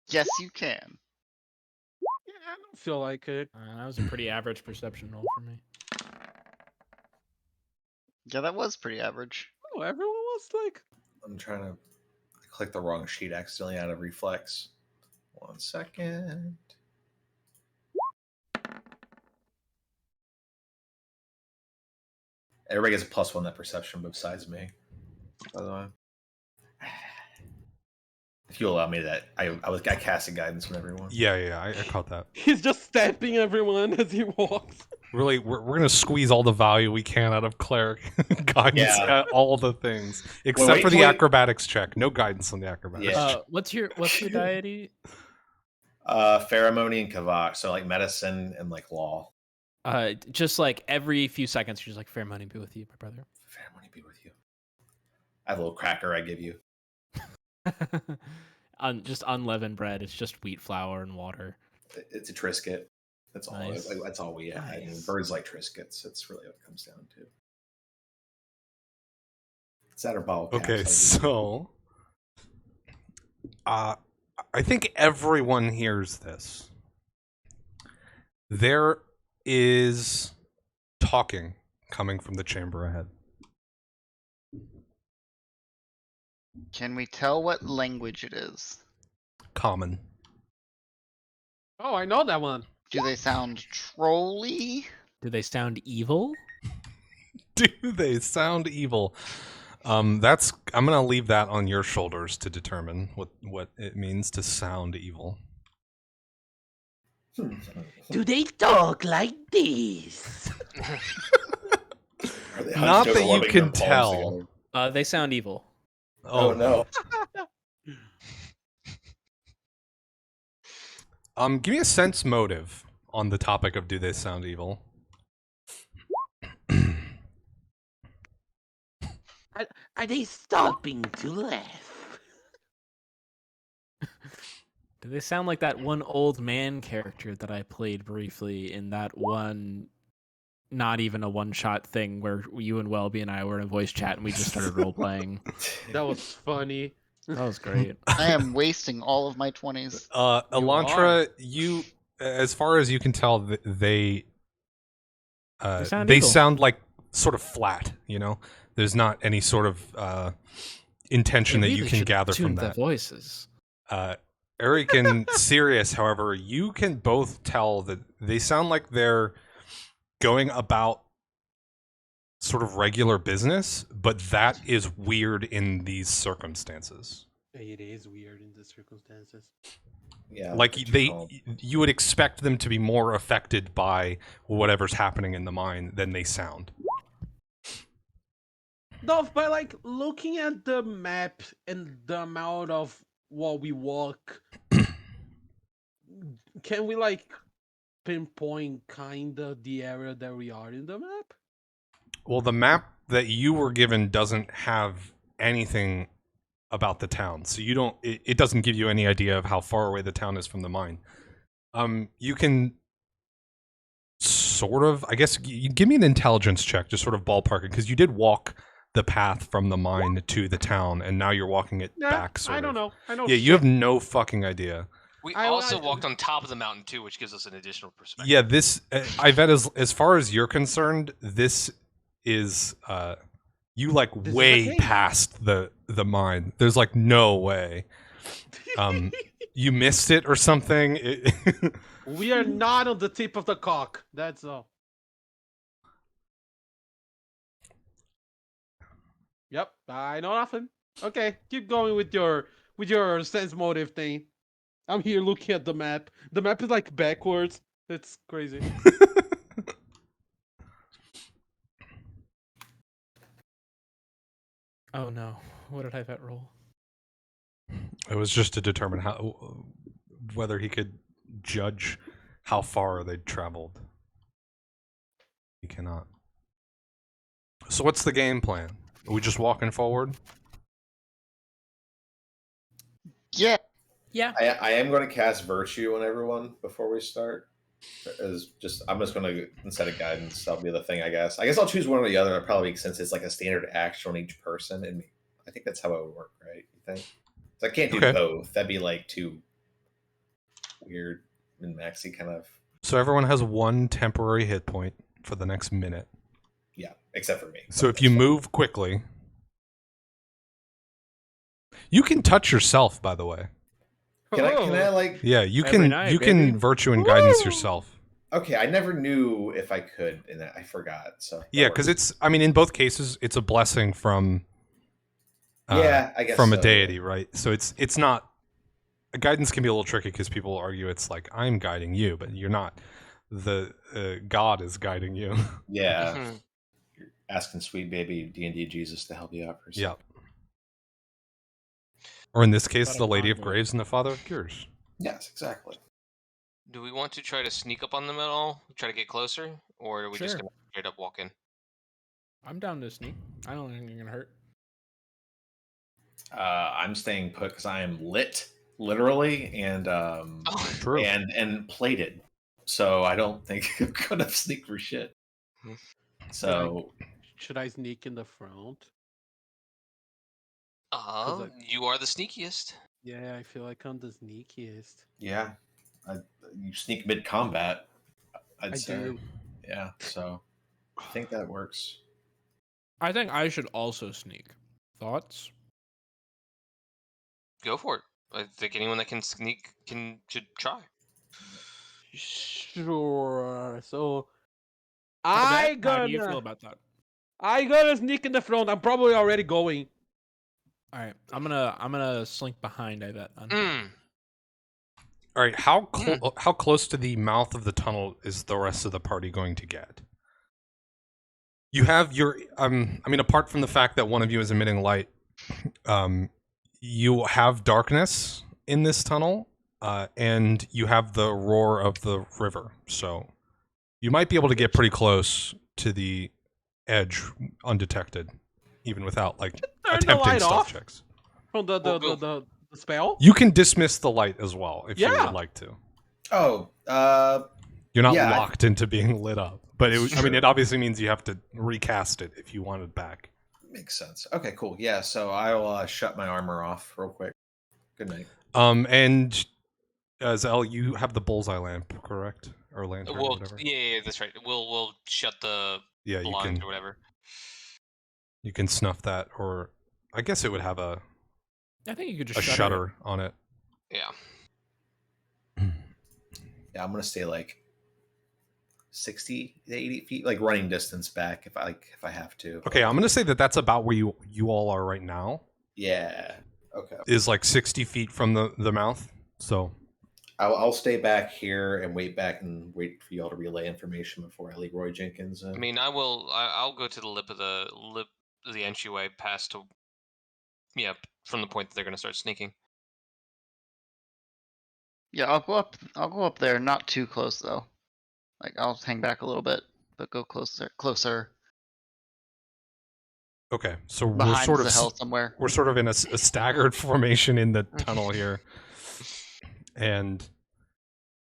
S8: Yes, you can.
S2: Yeah, I don't feel like it.
S5: That was a pretty average perception roll for me.
S8: Yeah, that was pretty average.
S2: Oh, everyone was like,
S6: I'm trying to click the wrong sheet accidentally out of reflex. 1 second. Everybody gets a +1 that perception besides me. By the way. If you allow me that, I casted guidance on everyone.
S4: Yeah, I caught that.
S2: he's just stamping everyone as he walks.
S4: Really, we're gonna squeeze all the value we can out of cleric guidance
S6: Yeah.
S4: at all the things, except
S6: wait
S4: for the
S6: till we-
S4: acrobatics check. No guidance on the acrobatics.
S6: Yeah.
S4: check.
S5: What's your deity?
S6: Pheromone and Kavach, so like medicine and like law.
S5: Just like every few seconds, you're just like, "Fair money be with you, my brother."
S6: Pheromone be with you. I have a little cracker I give you.
S5: Just unleavened bread. It's just wheat flour and water.
S6: It's a Triscuit. That's all.
S5: Nice.
S6: That's all we have. I mean,
S5: Nice.
S6: birds like Triscuits. That's really what it comes down to. It's that or bottle caps.
S4: Okay, so I think everyone hears this. There is talking coming from the chamber ahead.
S8: Can we tell what language it is?
S4: Common.
S2: Oh, I know that one.
S8: Do they sound trolly?
S5: Do they sound evil?
S4: Do they sound evil? I'm gonna leave that on your shoulders to determine what it means to sound evil.
S2: Do they talk like this?
S6: Are they
S4: Not
S6: hunched
S4: that
S6: over
S4: you
S6: rubbing
S4: can
S6: their palms
S4: tell.
S6: together?
S5: They sound evil.
S6: Oh no.
S4: Give me a sense motive on the topic of do they sound evil.
S2: Are they stopping to laugh?
S5: Do they sound like that one old man character that I played briefly in that one, not even a one-shot thing where you and Welby and I were in a voice chat and we just started role-playing?
S2: That was funny.
S5: That was great.
S8: I am wasting all of my 20s.
S4: Elantra, you, as far as you can tell, they
S5: sound
S4: they
S5: evil.
S4: sound like sort of flat. You know, there's not any sort of intention that you can gather from
S5: their
S4: that.
S5: voices.
S4: Eric and Sirius, however, you can both tell that they sound like they're going about sort of regular business, but that is weird in these circumstances.
S2: It is weird in the circumstances.
S6: Yeah.
S4: Like
S6: that's
S4: they,
S6: called-
S4: you would expect them to be more affected by whatever's happening in the mine than they sound.
S2: No, but like looking at the map and the amount of what we walk, can we like pinpoint kinda the area that we are in the map?
S4: Well, the map that you were given doesn't have anything about the town, so you don't. It doesn't give you any idea of how far away the town is from the mine. You can sort of, I guess, you give me an intelligence check, just sort of ballparking, because you did walk the path from the mine to the town, and now you're walking it back. Sort
S2: I don't
S4: of.
S2: know. I know.
S4: Yeah, you have no fucking idea.
S7: We
S2: I-
S7: also
S2: I-
S7: walked on top of the mountain too, which gives us an additional perspective.
S4: Yeah, this Ivet, as far as you're concerned, this is you like
S2: This is a
S4: way
S2: cave.
S4: past the mine. There's like no way. You missed it or something.
S2: We are not on the tip of the cock. That's all. Yep, I know nothing. Okay, keep going with your sense motive thing. I'm here looking at the map. The map is like backwards. It's crazy.
S5: Oh no. What did I bet roll?
S4: It was just to determine whether he could judge how far they'd traveled. He cannot. So what's the game plan? Are we just walking forward?
S8: Yeah.
S5: Yeah.
S6: I am going to cast Virtue on everyone before we start. I'm just gonna, instead of guidance, that'll be the thing. I guess I'll choose one or the other. It probably makes sense. It's like a standard action on each person, and I think that's how it would work, right? You think? So I can't do
S4: Okay.
S6: both. That'd be like too weird and maxi kind of.
S4: So everyone has 1 temporary hit point for the next minute.
S6: Yeah, except for me.
S4: So if you move quickly, you can touch yourself. By the way,
S6: can I like?
S4: yeah, you
S5: Every
S4: can.
S5: night,
S4: You can
S5: baby.
S4: virtue and guidance yourself.
S6: Okay, I never knew if I could, and I forgot. So that
S4: Yeah,
S6: works.
S4: because it's. I mean, in both cases, it's a blessing from.
S6: Yeah, I guess
S4: from a
S6: so,
S4: deity,
S6: yeah.
S4: right? So it's not. Guidance can be a little tricky because people argue it's like I'm guiding you, but you're not. The God is guiding you.
S6: Yeah,
S7: Mhm.
S6: you're asking sweet baby D&D Jesus to help you out for a
S4: Yeah.
S6: second.
S4: Or in this case,
S5: What a
S4: the Lady of
S5: convoy.
S4: Graves and the Father of Cures.
S6: Yes, exactly.
S7: Do we want to try to sneak up on them at all? Try to get closer, or are we just
S5: Sure.
S7: gonna straight up walk in?
S5: I'm down to sneak. I don't think you're gonna hurt.
S6: I'm staying put because I am lit, literally, and
S7: Oh,
S4: True.
S6: and plated. So I don't think I'm gonna sneak for shit.
S7: Hmm.
S6: So
S2: Should I sneak in the front? 'Cause
S7: you are the sneakiest.
S2: Yeah, I feel like I'm the sneakiest.
S6: yeah, you sneak mid combat. I'd
S2: I
S6: say.
S2: do.
S6: Yeah, so I think that works.
S5: I think I should also sneak. Thoughts?
S7: Go for it. I think anyone that can sneak should try.
S2: Sure. So
S5: Yvette, how do you feel about that?
S2: I gonna sneak in the front. I'm probably already going.
S5: All right, I'm gonna slink behind Yvette. Then.
S7: Mm.
S4: All right, how close to the mouth of the tunnel is the rest of the party going to get? You have your I mean, apart from the fact that one of you is emitting light, you have darkness in this tunnel, and you have the roar of the river. So you might be able to get pretty close to the edge undetected, even without like
S2: Turn the
S4: attempting
S2: light
S4: stealth
S2: off
S4: checks.
S2: from the spell.
S4: You can dismiss the light as well if you
S2: Yeah.
S4: would like to.
S6: Oh,
S4: You're not
S6: Yeah,
S4: locked into being lit up, but
S6: It's
S4: I mean,
S6: true.
S4: it obviously means you have to recast it if you want it back.
S6: makes sense. Okay, cool. Yeah, so I'll shut my armor off real quick. Good night.
S4: And Zell, you have the bullseye lamp, correct? Or lantern, or
S7: Well,
S4: whatever.
S7: yeah, that's right. We'll shut the
S4: Yeah, you
S7: blinds
S4: can
S7: or whatever.
S4: snuff that, or I guess it would have a
S5: I think you could just
S4: a
S5: shutter it.
S4: shutter on it.
S7: Yeah.
S6: Yeah, I'm gonna stay like 60 to 80 feet, like running distance back if I have to.
S4: Okay, I'm gonna say that that's about where you all are right now.
S6: Yeah. Okay.
S4: Is like 60 feet from the mouth. So
S6: I'll stay back here and wait for y'all to relay information before I leave Roy Jenkins in.
S7: I mean, I'll go to the lip of the entryway past to, yeah, from the point that they're gonna start sneaking.
S8: Yeah, I'll go up there, not too close though. Like I'll hang back a little bit, but go closer.
S4: okay, so
S8: Behind the hill somewhere.
S4: we're sort of in a staggered formation in the tunnel here, and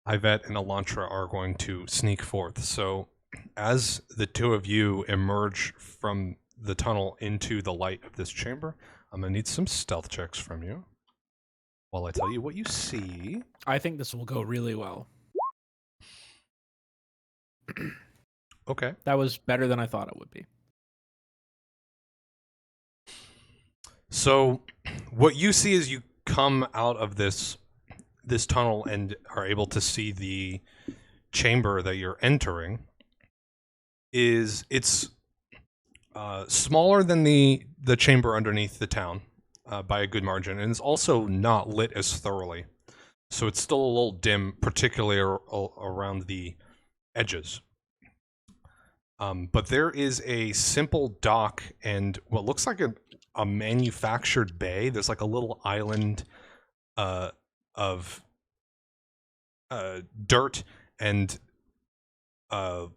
S4: Yvette and Elantra are going to sneak forth. So as the two of you emerge from the tunnel into the light of this chamber, I'm gonna need some stealth checks from you while I tell you what you see.
S5: I think this will go really well.
S4: Okay.
S5: That was better than I thought it would be.
S4: So what you see as you come out of this tunnel and are able to see the chamber that you're entering is it's smaller than the chamber underneath the town by a good margin, and it's also not lit as thoroughly. So it's still a little dim, particularly around the edges. But there is a simple dock and what looks like a manufactured bay. There's like a little island of dirt and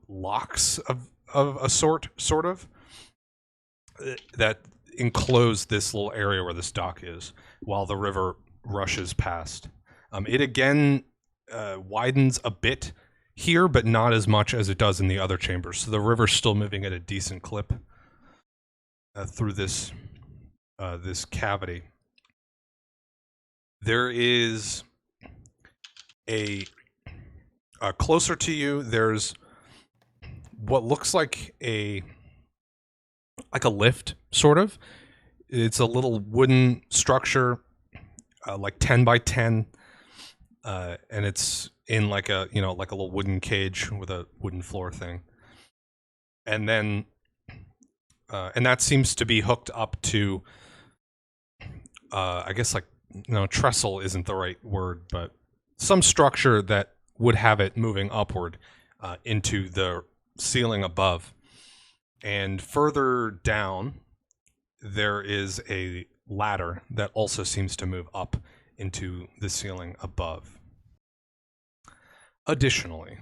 S4: locks of a sort of that enclose this little area where this dock is, while the river rushes past. It again widens a bit here, but not as much as it does in the other chambers. So the river's still moving at a decent clip through this this cavity. There is a closer to you. There's what looks like a lift, sort of. It's a little wooden structure, like 10 by 10, and it's in like a little wooden cage with a wooden floor thing. And then, and that seems to be hooked up to, I guess trestle isn't the right word, but some structure that would have it moving upward into the ceiling above. And further down, there is a ladder that also seems to move up into the ceiling above. Additionally,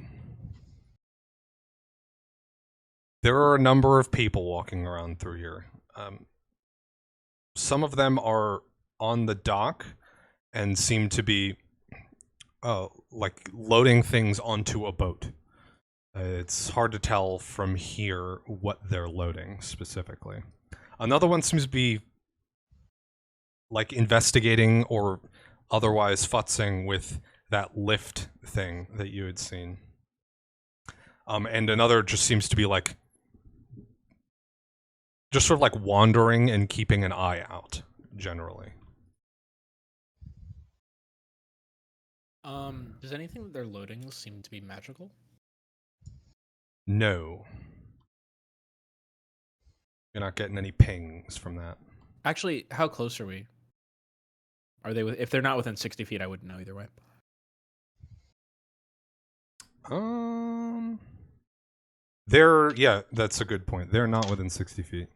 S4: there are a number of people walking around through here. Some of them are on the dock and seem to be loading things onto a boat. It's hard to tell from here what they're loading specifically. Another one seems to be investigating or otherwise futzing with that lift thing that you had seen. And another just seems to be just sort of wandering and keeping an eye out, generally.
S5: Does anything that they're loading seem to be magical?
S4: No. You're not getting any pings from that.
S5: Actually, how close are we? Are they? If they're not within 60 feet, I wouldn't know either way.
S4: Yeah, that's a good point. They're not within 60 feet.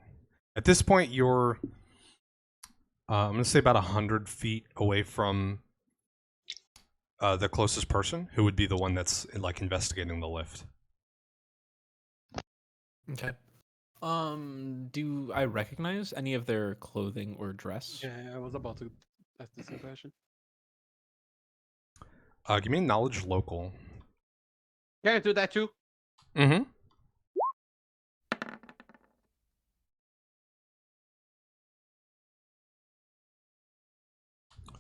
S4: At this point, you're, I'm going to say about 100 feet away from the closest person, who would be the one that's investigating the lift.
S5: Okay. Do I recognize any of their clothing or dress?
S2: Yeah, I was about to ask the same question.
S4: Give me knowledge local.
S2: Can I do that too?
S4: Mm-hmm.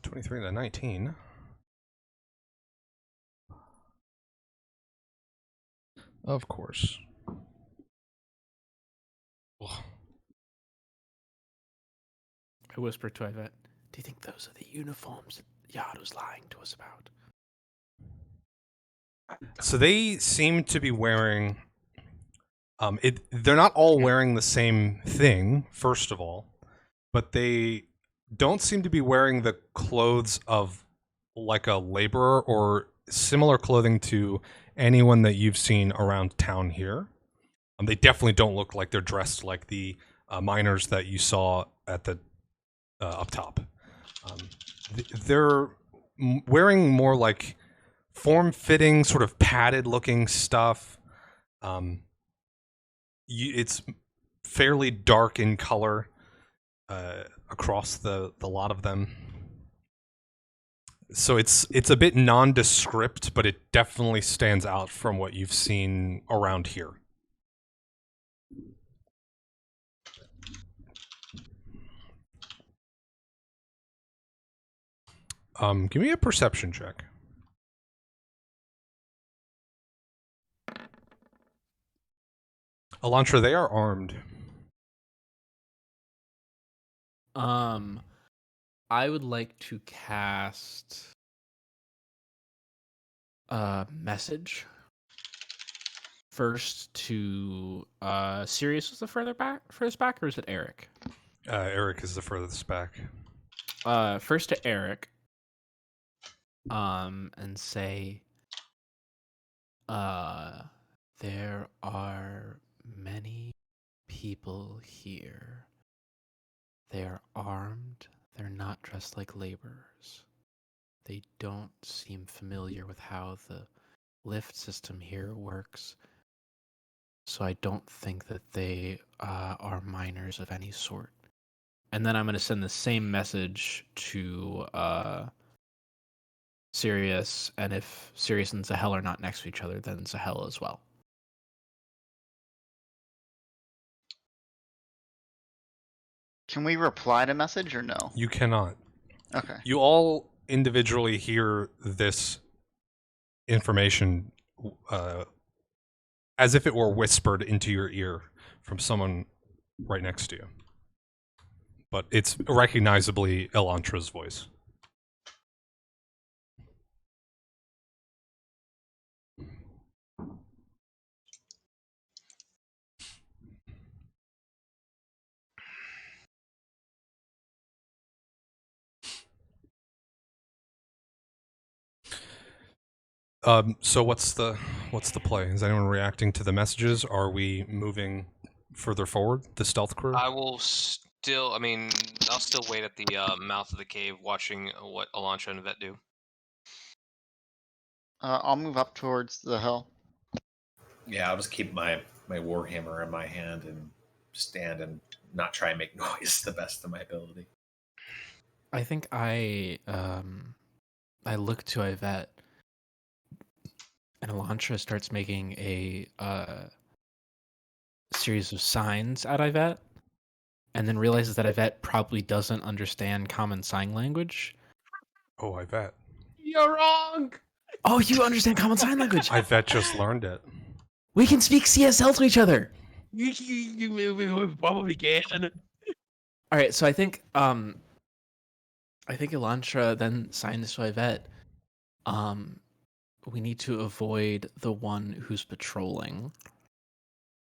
S4: $23 to 19. Of course. Ugh.
S5: I whisper to Yvette, do you think those are the uniforms that Yard was lying to us about?
S4: So they seem to be wearing... they're not all wearing the same thing, first of all, but they don't seem to be wearing the clothes of a laborer or similar clothing to anyone that you've seen around town here. They definitely don't look like they're dressed like the miners that you saw at the up top. They're wearing more form-fitting, sort of padded-looking stuff. It's fairly dark in color across the lot of them. So it's a bit nondescript, but it definitely stands out from what you've seen around here. Give me a perception check. Elantra, they are armed.
S5: I would like to cast a message first to Sirius was the furthest back, or is it Eric?
S4: Eric is the furthest back.
S5: First to Eric. And say, there are many people here. They are armed. They're not dressed like laborers. They don't seem familiar with how the lift system here works. So I don't think that they are miners of any sort. And then I'm going to send the same message to
S1: Sirius, and if Sirius and Zahel are not next to each other, then Zahel as well.
S8: Can we reply to message or no?
S4: You cannot.
S8: Okay.
S4: You all individually hear this information as if it were whispered into your ear from someone right next to you. But it's recognizably Elantra's voice. So what's the play? Is anyone reacting to the messages? Are we moving further forward, the stealth crew?
S7: I will still. I mean, I'll still wait at the mouth of the cave, watching what Elantra and Vet do.
S8: I'll move up towards the hill.
S6: Yeah, I'll just keep my warhammer in my hand and stand and not try and make noise to the best of my ability.
S1: I think I look to Yvette, and Elantra starts making a series of signs at Yvette, and then realizes that Yvette probably doesn't understand common sign language.
S4: Oh, I bet.
S2: You're wrong.
S1: Oh, you understand common sign language?
S4: I bet just learned it.
S1: We can speak CSL to each other.
S2: You probably can.
S1: All right, so I think Elantra then signs to Yvette. We need to avoid the one who's patrolling.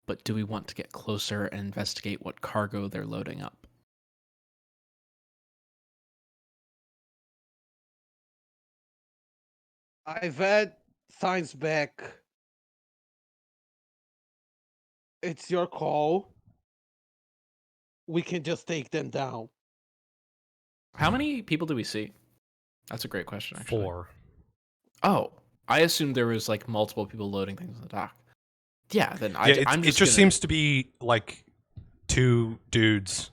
S1: But do we want to get closer and investigate what cargo they're loading up?
S2: Yvette signs back. It's your call. We can just take them down.
S1: How many people do we see? That's a great question, actually.
S4: 4.
S1: Oh, I assumed there was like multiple people loading things on the dock. Yeah, then
S4: It just seems to be like 2 dudes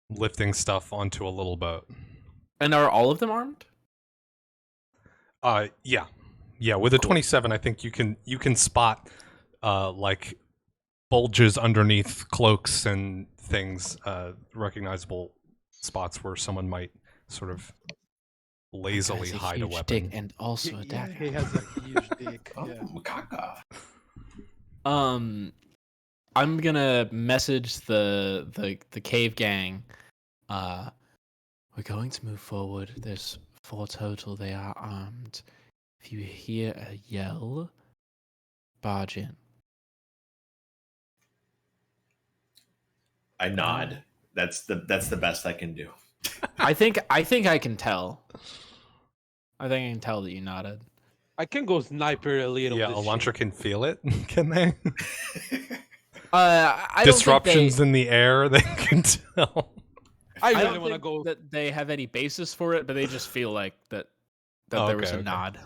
S4: lifting stuff onto a little boat.
S1: And are all of them armed?
S4: Yeah. With a 27, I think you can spot like bulges underneath cloaks and things, recognizable spots where someone might sort of lazily hide a weapon.
S1: Dick and also a dagger.
S2: He has a huge dick.
S6: Oh,
S2: Yeah.
S6: macaca.
S1: I'm gonna message the cave gang. We're going to move forward. There's 4 total. They are armed. If you hear a yell, barge in.
S6: I nod. That's the best I can do.
S1: I think I can tell. I think I can tell that you nodded.
S2: I can go sniper a little.
S4: Yeah,
S2: this
S4: Elantra
S2: shit.
S4: can feel it. Can they?
S1: I don't think
S4: Disruptions in the air. They can tell.
S2: I
S1: I
S2: really
S1: don't
S2: want to
S1: think
S2: go.
S1: that they have any basis for it, but they just feel like that there was a
S4: Okay.
S1: nod.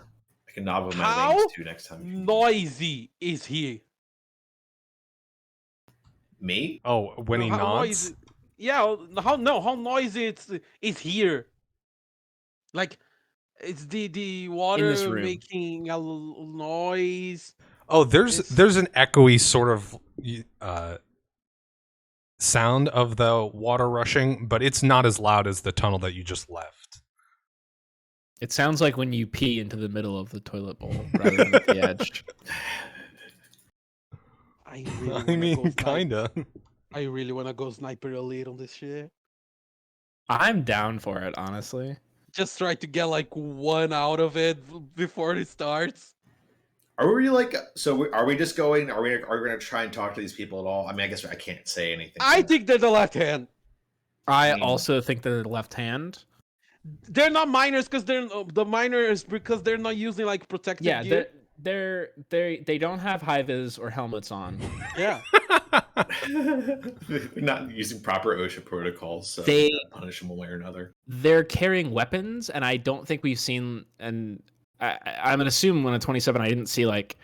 S6: I can nod with my
S2: How
S6: wings too next time.
S2: noisy is he?
S6: Me?
S4: Oh, when he
S2: How
S4: nods.
S2: noisy- Yeah. How noisy is here? Like, it's the water
S1: room.
S2: making a noise.
S4: Oh, there's an echoey sort of sound of the water rushing, but it's not as loud as the tunnel that you just left.
S1: It sounds like when you pee into the middle of the toilet bowl rather than at the edge.
S2: I really
S4: I
S2: wanna go
S4: mean,
S2: sniper.
S4: kinda.
S2: I really want to go sniper elite on this shit.
S1: I'm down for it, honestly.
S2: Just try to get like 1 out of it before it starts.
S6: Are we like? So are we just going? Are we going to try and talk to these people at all? I mean, I guess I can't say anything.
S2: I think they're the left hand.
S1: I
S6: mean-
S1: also think they're left hand.
S2: They're not miners because they're the miners because they're not using like protective
S1: Yeah,
S2: gear.
S1: they don't have high vis or helmets on.
S2: Yeah.
S6: They're not using proper OSHA protocols, so
S1: They-
S6: we gotta punish them one way or another.
S1: They're carrying weapons, and I don't think we've seen. And I'm gonna assume when a 27, I didn't see like.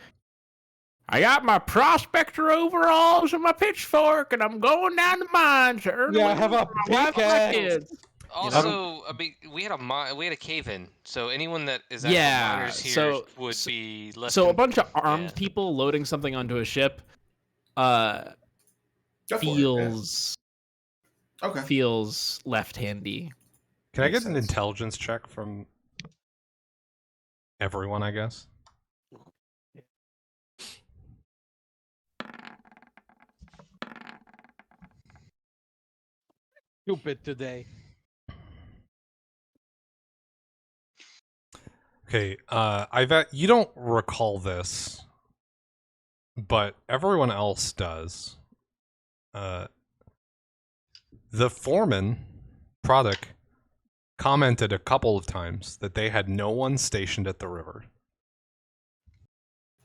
S1: I got my prospector overalls and my pitchfork, and I'm going down the mine to earn.
S2: Yeah, I
S1: a
S2: have a
S1: living for my wife and my
S2: pickaxe.
S1: kids.
S7: Also, I mean, we had a cave in, so anyone that is actual
S5: Yeah,
S7: miners here
S5: so-
S7: would
S5: so-
S7: be less.
S5: So a bunch of armed
S7: yeah.
S5: people loading something onto a ship
S6: Go for it,
S5: feels
S6: yeah. Okay.
S5: feels left-handy.
S4: Can I
S6: Makes
S4: get an
S6: sense.
S4: intelligence check from everyone, I guess?
S2: Stupid today.
S4: Okay, I bet you don't recall this, but everyone else does. The foreman, Product, commented a couple of times that they had no one stationed at the river.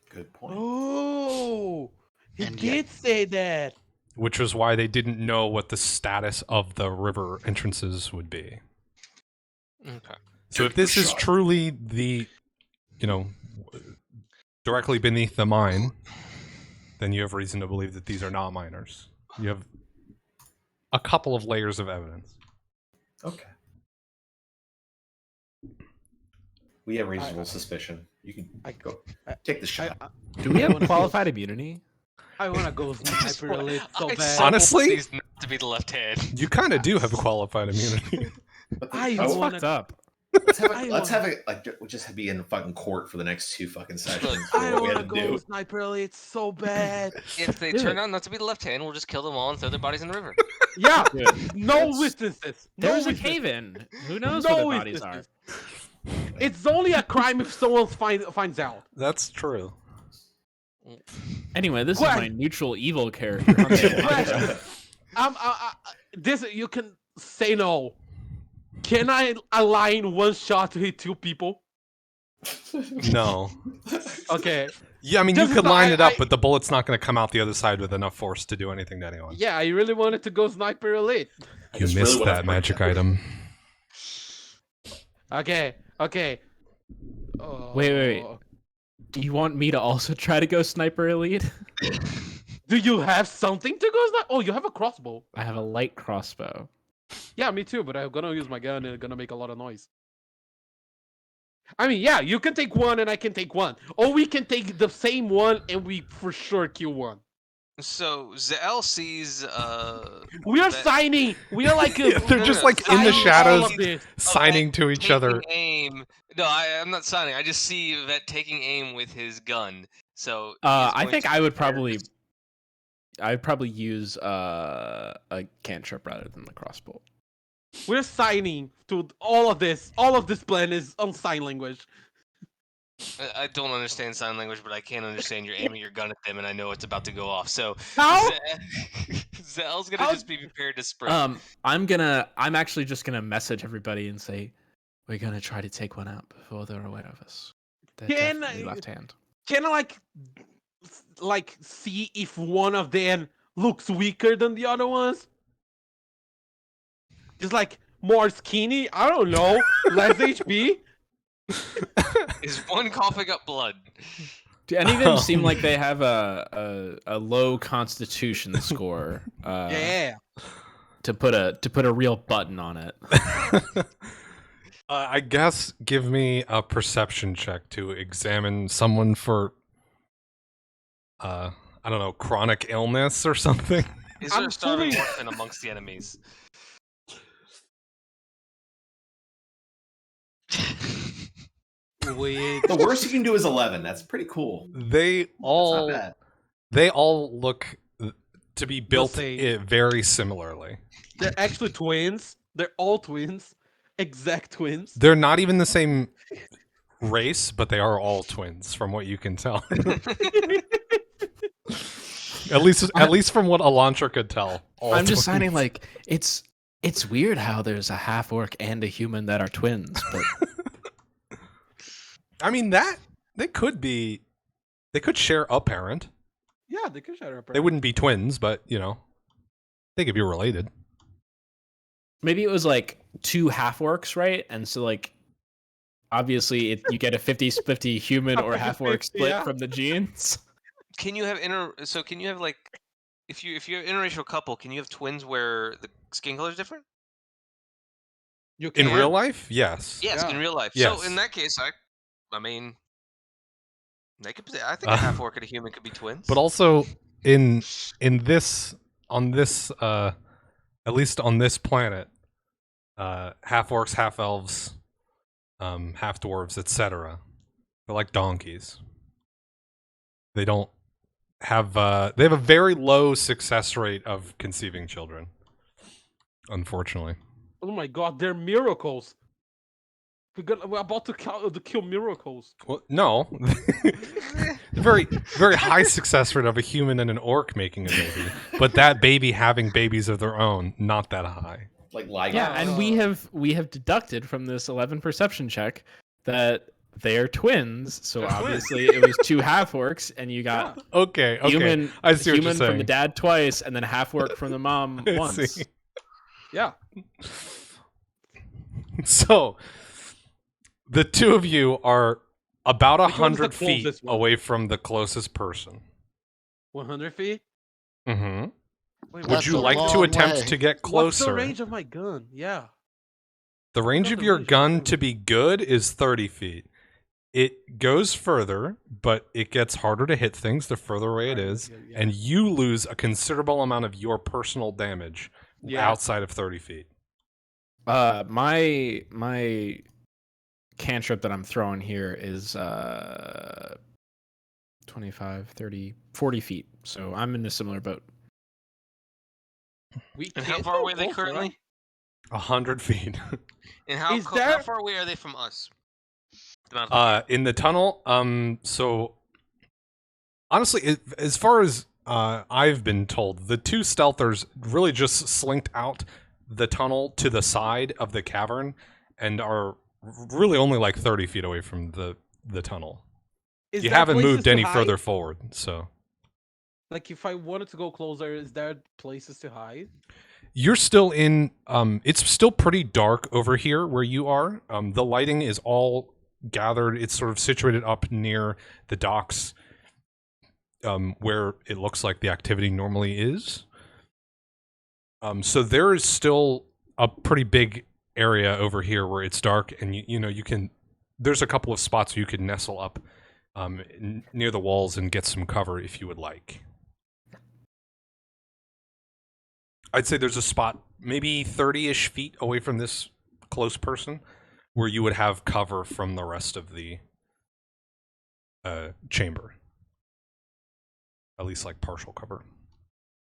S6: Good point.
S2: Oh, he
S8: And
S2: did
S8: yet-
S2: say that.
S4: Which was why they didn't know what the status of the river entrances would be.
S7: Okay.
S4: So if this is truly the, directly beneath the mine, then you have reason to believe that these are not miners. You have a couple of layers of evidence.
S6: Okay. We have reasonable suspicion. You can go take the shot.
S5: Do we have
S2: wanna go-
S5: qualified immunity?
S2: I want to go sniper elite so
S7: I
S2: bad.
S7: so
S4: Honestly?
S7: want these not to be the left hand.
S4: You kind of do have a qualified immunity.
S6: But
S2: I
S5: That's
S2: wanna-
S5: fucked up.
S6: let's have
S2: I
S6: it like we'll just be in the fucking court for the next 2 fucking sessions. for
S2: I
S6: what we
S2: want
S6: had
S2: to
S6: to
S2: go
S6: do.
S2: sniper elite so bad.
S7: If they
S5: Do
S7: turn
S5: it.
S7: out not to be the left hand, we'll just kill them all and throw their bodies in the river.
S2: Yeah,
S5: Good.
S2: no witnesses. No
S5: There's a
S2: witnesses.
S5: cave in. Who knows
S2: No
S5: where the bodies are?
S2: witnesses. It's only a crime if someone finds out.
S4: That's true.
S5: Anyway, this
S2: Gwen.
S5: is my neutral evil character.
S2: Question. This you can say no. Can I align one shot to hit 2 people?
S4: No.
S2: Okay.
S4: Yeah, I mean, you
S2: Just
S4: could
S2: as
S4: line it up,
S2: I-
S4: but the bullet's not going to come out the other side with enough force to do anything to anyone.
S2: Yeah, I really wanted to go sniper elite.
S6: I
S4: You
S6: just
S4: missed
S6: really wanna
S4: that
S6: find
S4: magic
S6: out.
S4: item.
S2: Okay.
S5: Wait. Do you want me to also try to go sniper elite?
S2: Do you have something to go sniper? Oh, you have a crossbow.
S5: I have a light crossbow.
S2: Yeah, me too, but I'm gonna use my gun and it's gonna make a lot of noise. I mean, yeah, you can take one and I can take one. Or we can take the same one and we for sure kill one.
S7: So Zael sees.
S2: We are
S7: that-
S2: signing. We are like
S4: Yeah, they're
S7: no,
S4: just
S7: no,
S4: like in the
S7: signing
S4: shadows,
S2: all of this.
S4: signing to each
S7: taking
S4: other.
S7: Aim. No, I'm not signing. I just see Vet taking aim with his gun. So. he's
S5: I
S7: going
S5: think
S7: to
S5: I would
S7: prepare
S5: probably.
S7: to-
S5: I'd probably use a cantrip rather than the crossbow.
S2: We're signing to all of this. All of this plan is on sign language.
S7: I don't understand sign language, but I can understand you're aiming your gun at them, and I know it's about to go off. So.
S2: How?
S7: Zael's gonna
S2: How-
S7: just be prepared to sprint.
S5: I'm actually just gonna message everybody and say, we're gonna try to take one out before they're aware of us. They're
S2: Can
S5: definitely
S2: I-
S5: left hand.
S2: Can I like see if one of them looks weaker than the other ones? Just like more skinny? I don't know. Less HP?
S7: Is one coughing up blood?
S5: Do any of them seem like they have a low constitution score?
S2: Yeah.
S5: To put a real button on it.
S4: I guess give me a perception check to examine someone for, I don't know, chronic illness or something.
S7: Is there
S2: I'm
S7: a starving
S2: fully-
S7: orphan amongst the enemies?
S2: Wait.
S6: The worst you can do is 11. That's pretty cool.
S4: They
S6: That's
S4: all
S6: not bad.
S4: they all look to be built
S2: same.
S4: very similarly.
S2: They're actually twins. They're all twins. Exact twins.
S4: They're not even the same race, but they are all twins, from what you can tell. at least from what Elantra could tell. all
S5: I'm just
S4: twins.
S5: signing like it's weird how there's a half orc and a human that are twins, but
S4: I mean that they could share a parent.
S2: Yeah, they could share a
S4: They wouldn't be twins, but they could be related.
S5: maybe it was like 2 half orcs, right? And so like obviously you get a 50-50 human or half orc
S2: 50-50,
S5: split
S2: yeah.
S5: from the genes.
S7: Can you have can you have like if you have interracial couple, can you have twins where the skin color is different?
S2: You
S4: In
S2: can.
S4: real life, yes.
S7: Yes, in
S2: Yeah.
S7: real life.
S4: Yes.
S7: So in that case, I mean, they could. I think
S4: Uh,
S7: a half orc and a human could be twins.
S4: But also in this on this at least on this planet, half orcs, half elves, half dwarves, etc. They're like donkeys. They don't have they have a very low success rate of conceiving children. Unfortunately.
S2: Oh my god, they're miracles. We're about to kill miracles.
S4: Well, no. very very high success rate of a human and an orc making a baby, but that baby having babies of their own, not that high.
S6: Like Liger.
S5: Yeah, and we have deducted from this 11 perception check that they're twins. So obviously it was 2 half orcs, and you got
S4: Okay,
S5: human,
S4: I see what you're
S5: human from the
S4: saying.
S5: dad twice, and then half orc from the mom
S4: I
S5: once.
S4: see.
S2: Yeah.
S4: So the two of you are about
S2: Which one's the
S4: 100 feet
S2: closest one?
S4: away from the closest person.
S2: 100 feet?
S4: Mm-hmm.
S2: Wait,
S4: Would
S8: That's
S4: you
S8: a
S4: like to
S8: long
S4: attempt
S8: way.
S4: to get
S2: what's the
S4: closer?
S2: range of my gun? Yeah.
S4: The range
S2: What's
S4: of
S2: the
S4: your
S2: range of
S4: gun
S2: my
S4: to be good is 30 feet. It goes further, but it gets harder to hit things the further away it
S2: Right,
S4: is,
S2: yeah.
S4: and you lose a considerable amount of your personal damage
S2: Yeah.
S4: outside of 30 feet.
S5: My cantrip that I'm throwing here is 25, 30, 40 feet. So I'm in a similar boat.
S7: And how far away are they currently?
S4: 100 feet.
S7: And how
S2: Is
S7: how
S2: there-
S7: far away are they from us? The amount of
S4: In the tunnel, so honestly, as far as I've been told, the two stealthers really just slinked out the tunnel to the side of the cavern and are really only like 30 feet away from the tunnel.
S2: Is
S4: You
S2: there
S4: haven't
S2: places
S4: moved
S2: to
S4: any
S2: hide?
S4: further forward, so
S2: Like, if I wanted to go closer, is there places to hide?
S4: you're still in. It's still pretty dark over here where you are. The lighting is all gathered. It's sort of situated up near the docks, where it looks like the activity normally is. So there is still a pretty big area over here where it's dark, and you know you can. There's a couple of spots where you could nestle up near the walls and get some cover if you would like. I'd say there's a spot maybe 30-ish feet away from this close person where you would have cover from the rest of the chamber. At least like partial cover.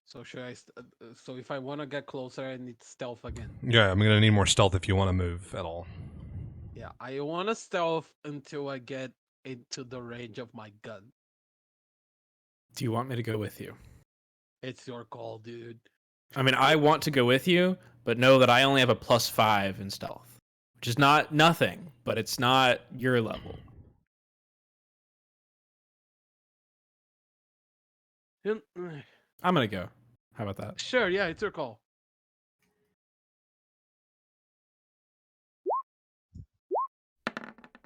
S2: So should I? So if I want to get closer, I need stealth again.
S4: Yeah, I'm gonna need more stealth if you want to move at all.
S2: Yeah, I want to stealth until I get into the range of my gun.
S5: Do you want me to go with you?
S2: It's your call, dude.
S5: I mean, I want to go with you, but know that I only have a +5 in stealth, which is not nothing, but it's not your level. I'm gonna go. How about that?
S2: Sure, yeah, it's your call.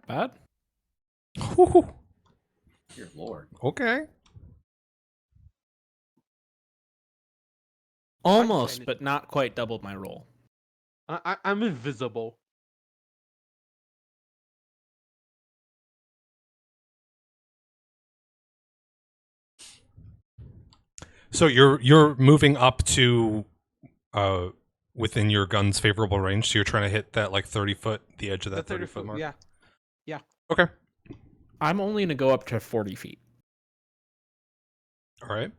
S5: Bad?
S4: Whew.
S6: Dear Lord.
S4: Okay.
S5: Almost,
S2: kinda-
S5: but not quite doubled my roll.
S2: I'm invisible.
S4: So you're moving up to within your gun's favorable range. So you're trying to hit that like 30 foot, the edge of that
S2: The
S4: 30 foot mark.
S2: Yeah.
S4: Okay.
S5: I'm only gonna go up to 40 feet.
S4: All right.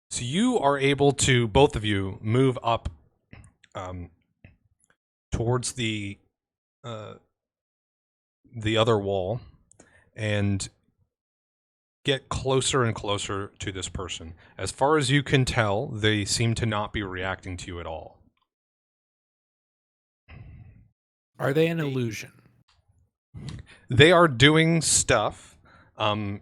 S4: So you are able to, both of you, move up towards the other wall and get closer and closer to this person. As far as you can tell, they seem to not be reacting to you at all.
S5: Are they an illusion?
S4: They are doing stuff.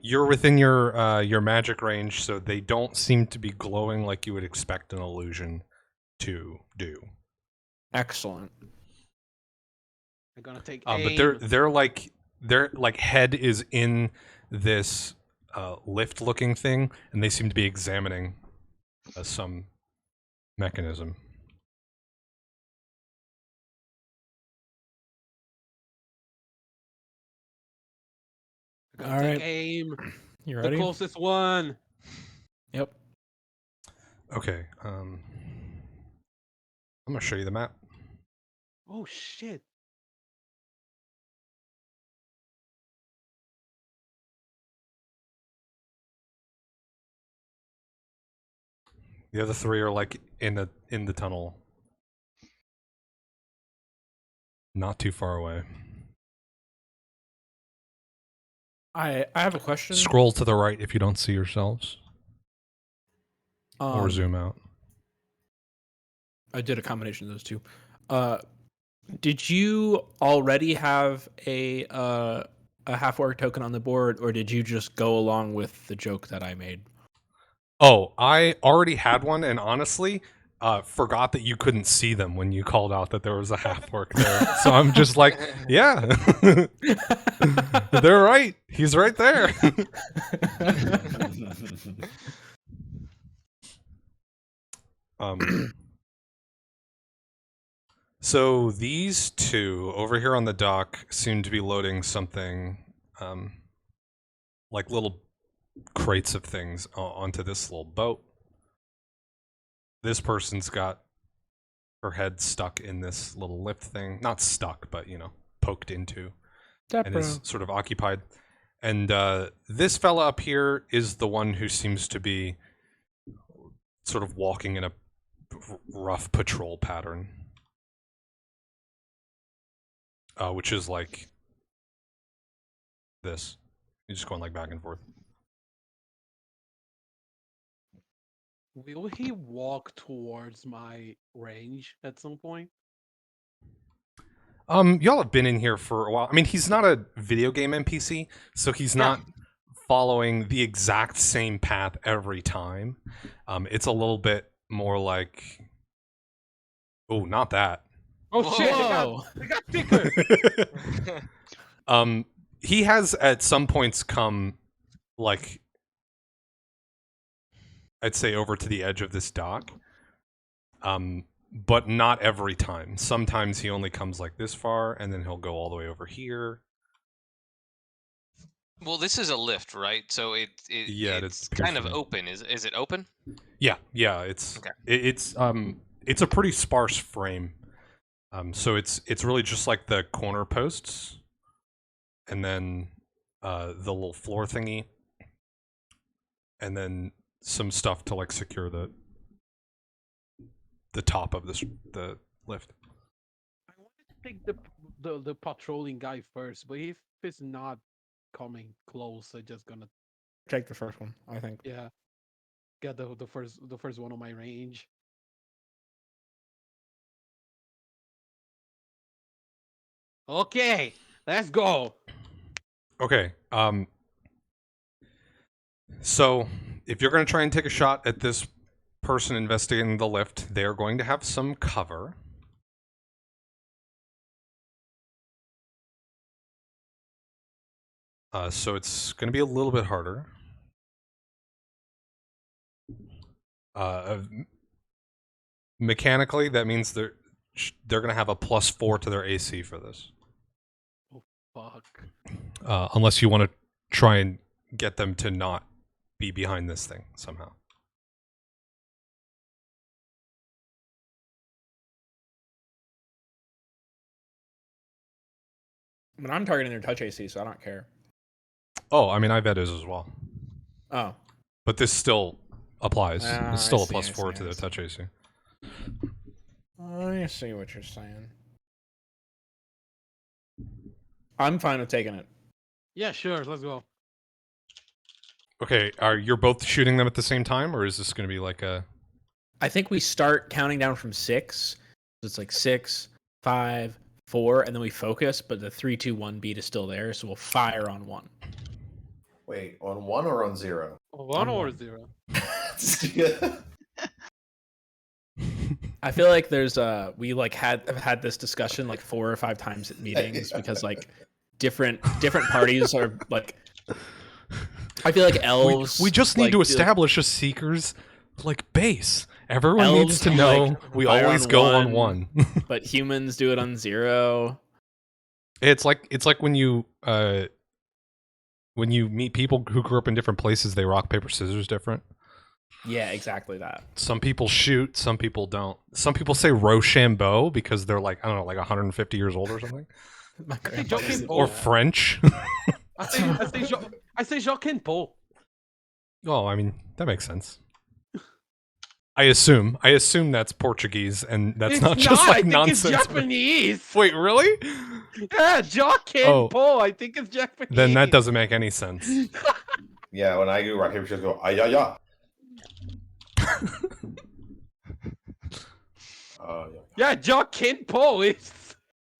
S4: You're within your magic range, so they don't seem to be glowing like you would expect an illusion to do.
S5: Excellent.
S2: I'm gonna take
S4: But
S2: aim.
S4: their head is in this lift looking thing, and they seem to be examining some mechanism.
S2: Gotta
S5: All
S2: take
S5: right.
S2: aim.
S5: You
S2: The
S5: ready?
S2: closest one.
S5: Yep.
S4: Okay. I'm gonna show you the map.
S2: Oh shit.
S4: The other three are like in the tunnel, not too far away.
S5: I have a question.
S4: Scroll to the right if you don't see yourselves, or zoom out.
S5: I did a combination of those two. Did you already have a half orc token on the board, or did you just go along with the joke that I made?
S4: Oh, I already had one, and honestly, forgot that you couldn't see them when you called out that there was a half orc there. So I'm just like, yeah, they're right. He's right there. So these two over here on the dock seem to be loading something, like little crates of things onto this little boat. This person's got her head stuck in this little lift thing. Not stuck, but, you know, poked into. And is sort of occupied. And this fella up here is the one who seems to be sort of walking in a rough patrol pattern. Which is like this. You're just going like back and forth.
S2: Will he walk towards my range at some point?
S4: Y'all have been in here for a while. I mean, he's not a video game NPC, so he's not following the exact same path every time. It's a little bit more like, oh, not that.
S2: Oh shit! They got thicker.
S4: He has at some points come, like, I'd say over to the edge of this dock. But not every time. Sometimes he only comes like this far, and then he'll go all the way over here.
S7: Well, this is a lift, right? So it's kind of open. Is it open?
S4: Yeah, it's
S7: okay.
S4: It's a pretty sparse frame. So it's really just like the corner posts, and then the little floor thingy, and then some stuff to like secure the top of the lift.
S2: I wanted to take the patrolling guy first, but if it's not coming close, I'm just gonna
S5: take the first one. I think.
S2: Yeah, get the first one on my range. Okay, let's go.
S4: Okay. So if you're going to try and take a shot at this person investigating the lift, they are going to have some cover. So it's going to be a little bit harder. Mechanically, that means they're going to have a +4 to their AC for this.
S2: Oh fuck!
S4: Unless you want to try and get them to not be behind this thing somehow.
S5: I mean, I'm targeting their touch AC, so I don't care.
S4: Oh, I mean, I've had as well.
S5: Oh.
S4: But this still applies. It's still a +4 to their touch AC.
S5: I see what you're saying. I'm fine with taking it.
S2: Yeah, sure. Let's go.
S4: Okay, you're both shooting them at the same time, or is this going to be like a...
S5: I think we start counting down from 6. So it's like 6, 5, 4, and then we focus, but the 3, 2, 1 beat is still there, so we'll fire on 1.
S6: Wait, on 1 or on 0?
S2: 1 or 0?
S5: I feel like there's we like have had this discussion like 4 or 5 times at meetings because like different parties are like. I feel like elves.
S4: We just need to establish a seeker's Like base. Everyone
S5: Elves
S4: needs to
S5: can,
S4: know
S5: like,
S4: we
S5: fire
S4: always
S5: on
S4: go on
S5: one.
S4: one.
S5: But humans do it on 0.
S4: It's like when you meet people who grew up in different places, they rock paper scissors different.
S5: Yeah, exactly that.
S4: Some people shoot, some people don't. Some people say Rochambeau because they're like, I don't know, like 150 years old or something.
S5: My
S2: I say
S5: grandpa
S2: Joaquin
S5: used to do
S2: Paul.
S4: Or
S5: that.
S4: French.
S2: I say Joaquin Paul.
S4: Oh, I mean, that makes sense. I assume that's Portuguese, and that's
S2: It's
S4: not just
S2: I
S4: like
S2: think
S4: nonsense.
S2: it's Japanese.
S4: Wait, really?
S2: Yeah, Joaquin
S4: Oh.
S2: Paul. I think it's Japanese.
S4: Then that doesn't make any sense.
S6: Yeah, when I do rock paper scissors, go ah yeah yeah.
S2: Yeah, Joaquin Paul is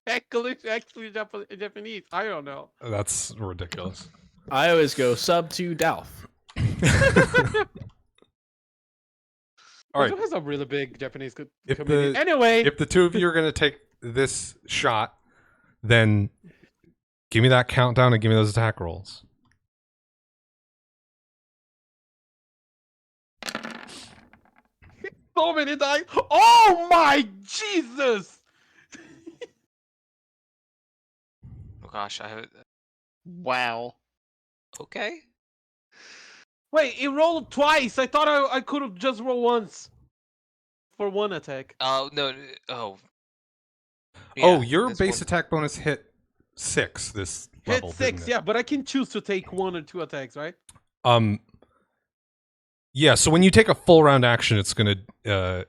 S2: actually Japanese. I don't know.
S4: That's ridiculous.
S5: I always go sub to Dalf.
S4: All right.
S2: Portugal has a really big Japanese
S4: If
S2: community.
S4: the-
S2: Anyway,
S4: If the two of you are going to take this shot, then give me that countdown and give me those attack rolls.
S2: so many dice. Oh my Jesus!
S7: Oh gosh,
S8: Wow.
S7: okay.
S2: Wait, he rolled twice. I thought I could have just rolled once for one attack.
S7: Oh no. Oh.
S4: Oh,
S7: Yeah,
S4: your
S7: this
S4: base
S7: one-
S4: attack bonus hit 6 this
S2: Hit
S4: level.
S2: 6,
S4: didn't it?
S2: yeah, but I can choose to take 1 or 2 attacks, right?
S4: Yeah, so when you take a full round action, it's going to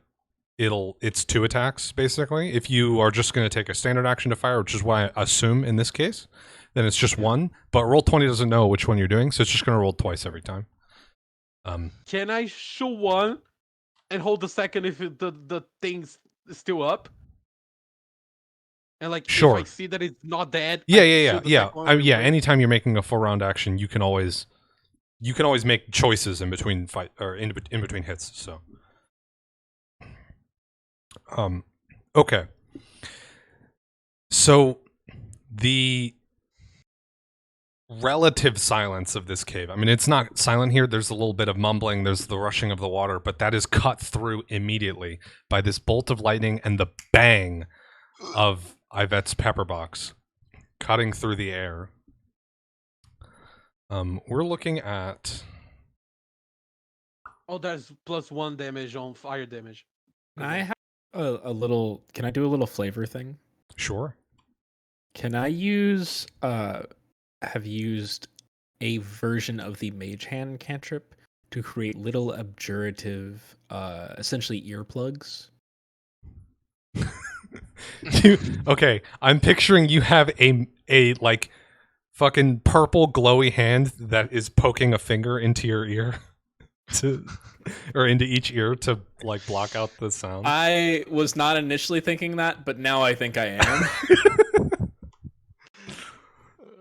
S4: it's 2 attacks basically. If you are just going to take a standard action to fire, which is why I assume in this case, then it's just 1, but Roll20 doesn't know which one you're doing, so it's just going to roll twice every time.
S2: Can I shoot 1 and hold the second if the thing's still up? And like,
S4: Sure.
S2: if I see that it's not dead,
S4: Yeah,
S2: I
S4: yeah.
S2: shoot the second one real
S4: Yeah,
S2: quick?
S4: anytime you're making a full round action, you can always make choices in between fight or in between hits, so okay. So the relative silence of this cave. I mean, it's not silent here. There's a little bit of mumbling, there's the rushing of the water, but that is cut through immediately by this bolt of lightning and the bang of Ivette's pepper box cutting through the air. We're looking at
S2: Oh, there's +1 damage on fire damage.
S5: Can I have a little? Can I do a little flavor thing?
S4: sure.
S5: Can I use have used a version of the Mage Hand cantrip to create little abjurative, essentially earplugs?
S4: Okay, I'm picturing you have a like fucking purple glowy hand that is poking a finger into your ear or into each ear to like block out the sound.
S5: I was not initially thinking that, but now I think I am.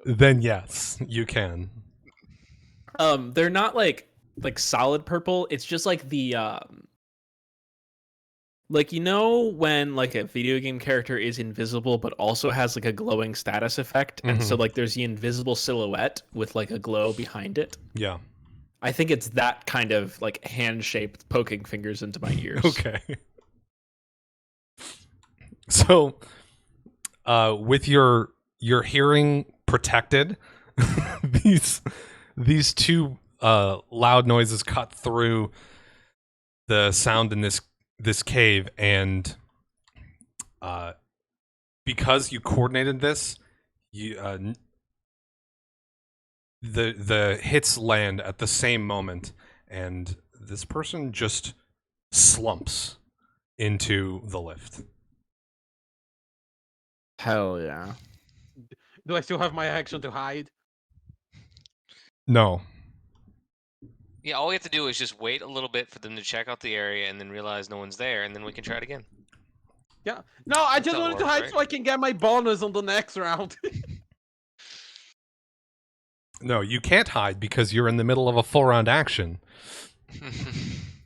S4: Then yes, you can.
S5: They're not like solid purple. It's just like the like, you know, when like a video game character is invisible but also has like a glowing status effect, and so
S4: Mhm.
S5: like there's the invisible silhouette with like a glow behind it.
S4: Yeah.
S5: I think it's that kind of like hand-shaped poking fingers into my ears.
S4: Okay. So, with your hearing protected, these two loud noises cut through the sound in this cave, and because you coordinated this, you the hits land at the same moment, and this person just slumps into the lift.
S5: Hell yeah.
S2: Do I still have my action to hide?
S4: No.
S7: Yeah, all we have to do is just wait a little bit for them to check out the area and then realize no one's there, and then we can try it again.
S2: Yeah. No, I
S7: That's
S2: just
S7: how it
S2: wanted to
S7: works,
S2: hide
S7: right?
S2: so I can get my bonus on the next round.
S4: No, you can't hide because you're in the middle of a full round action.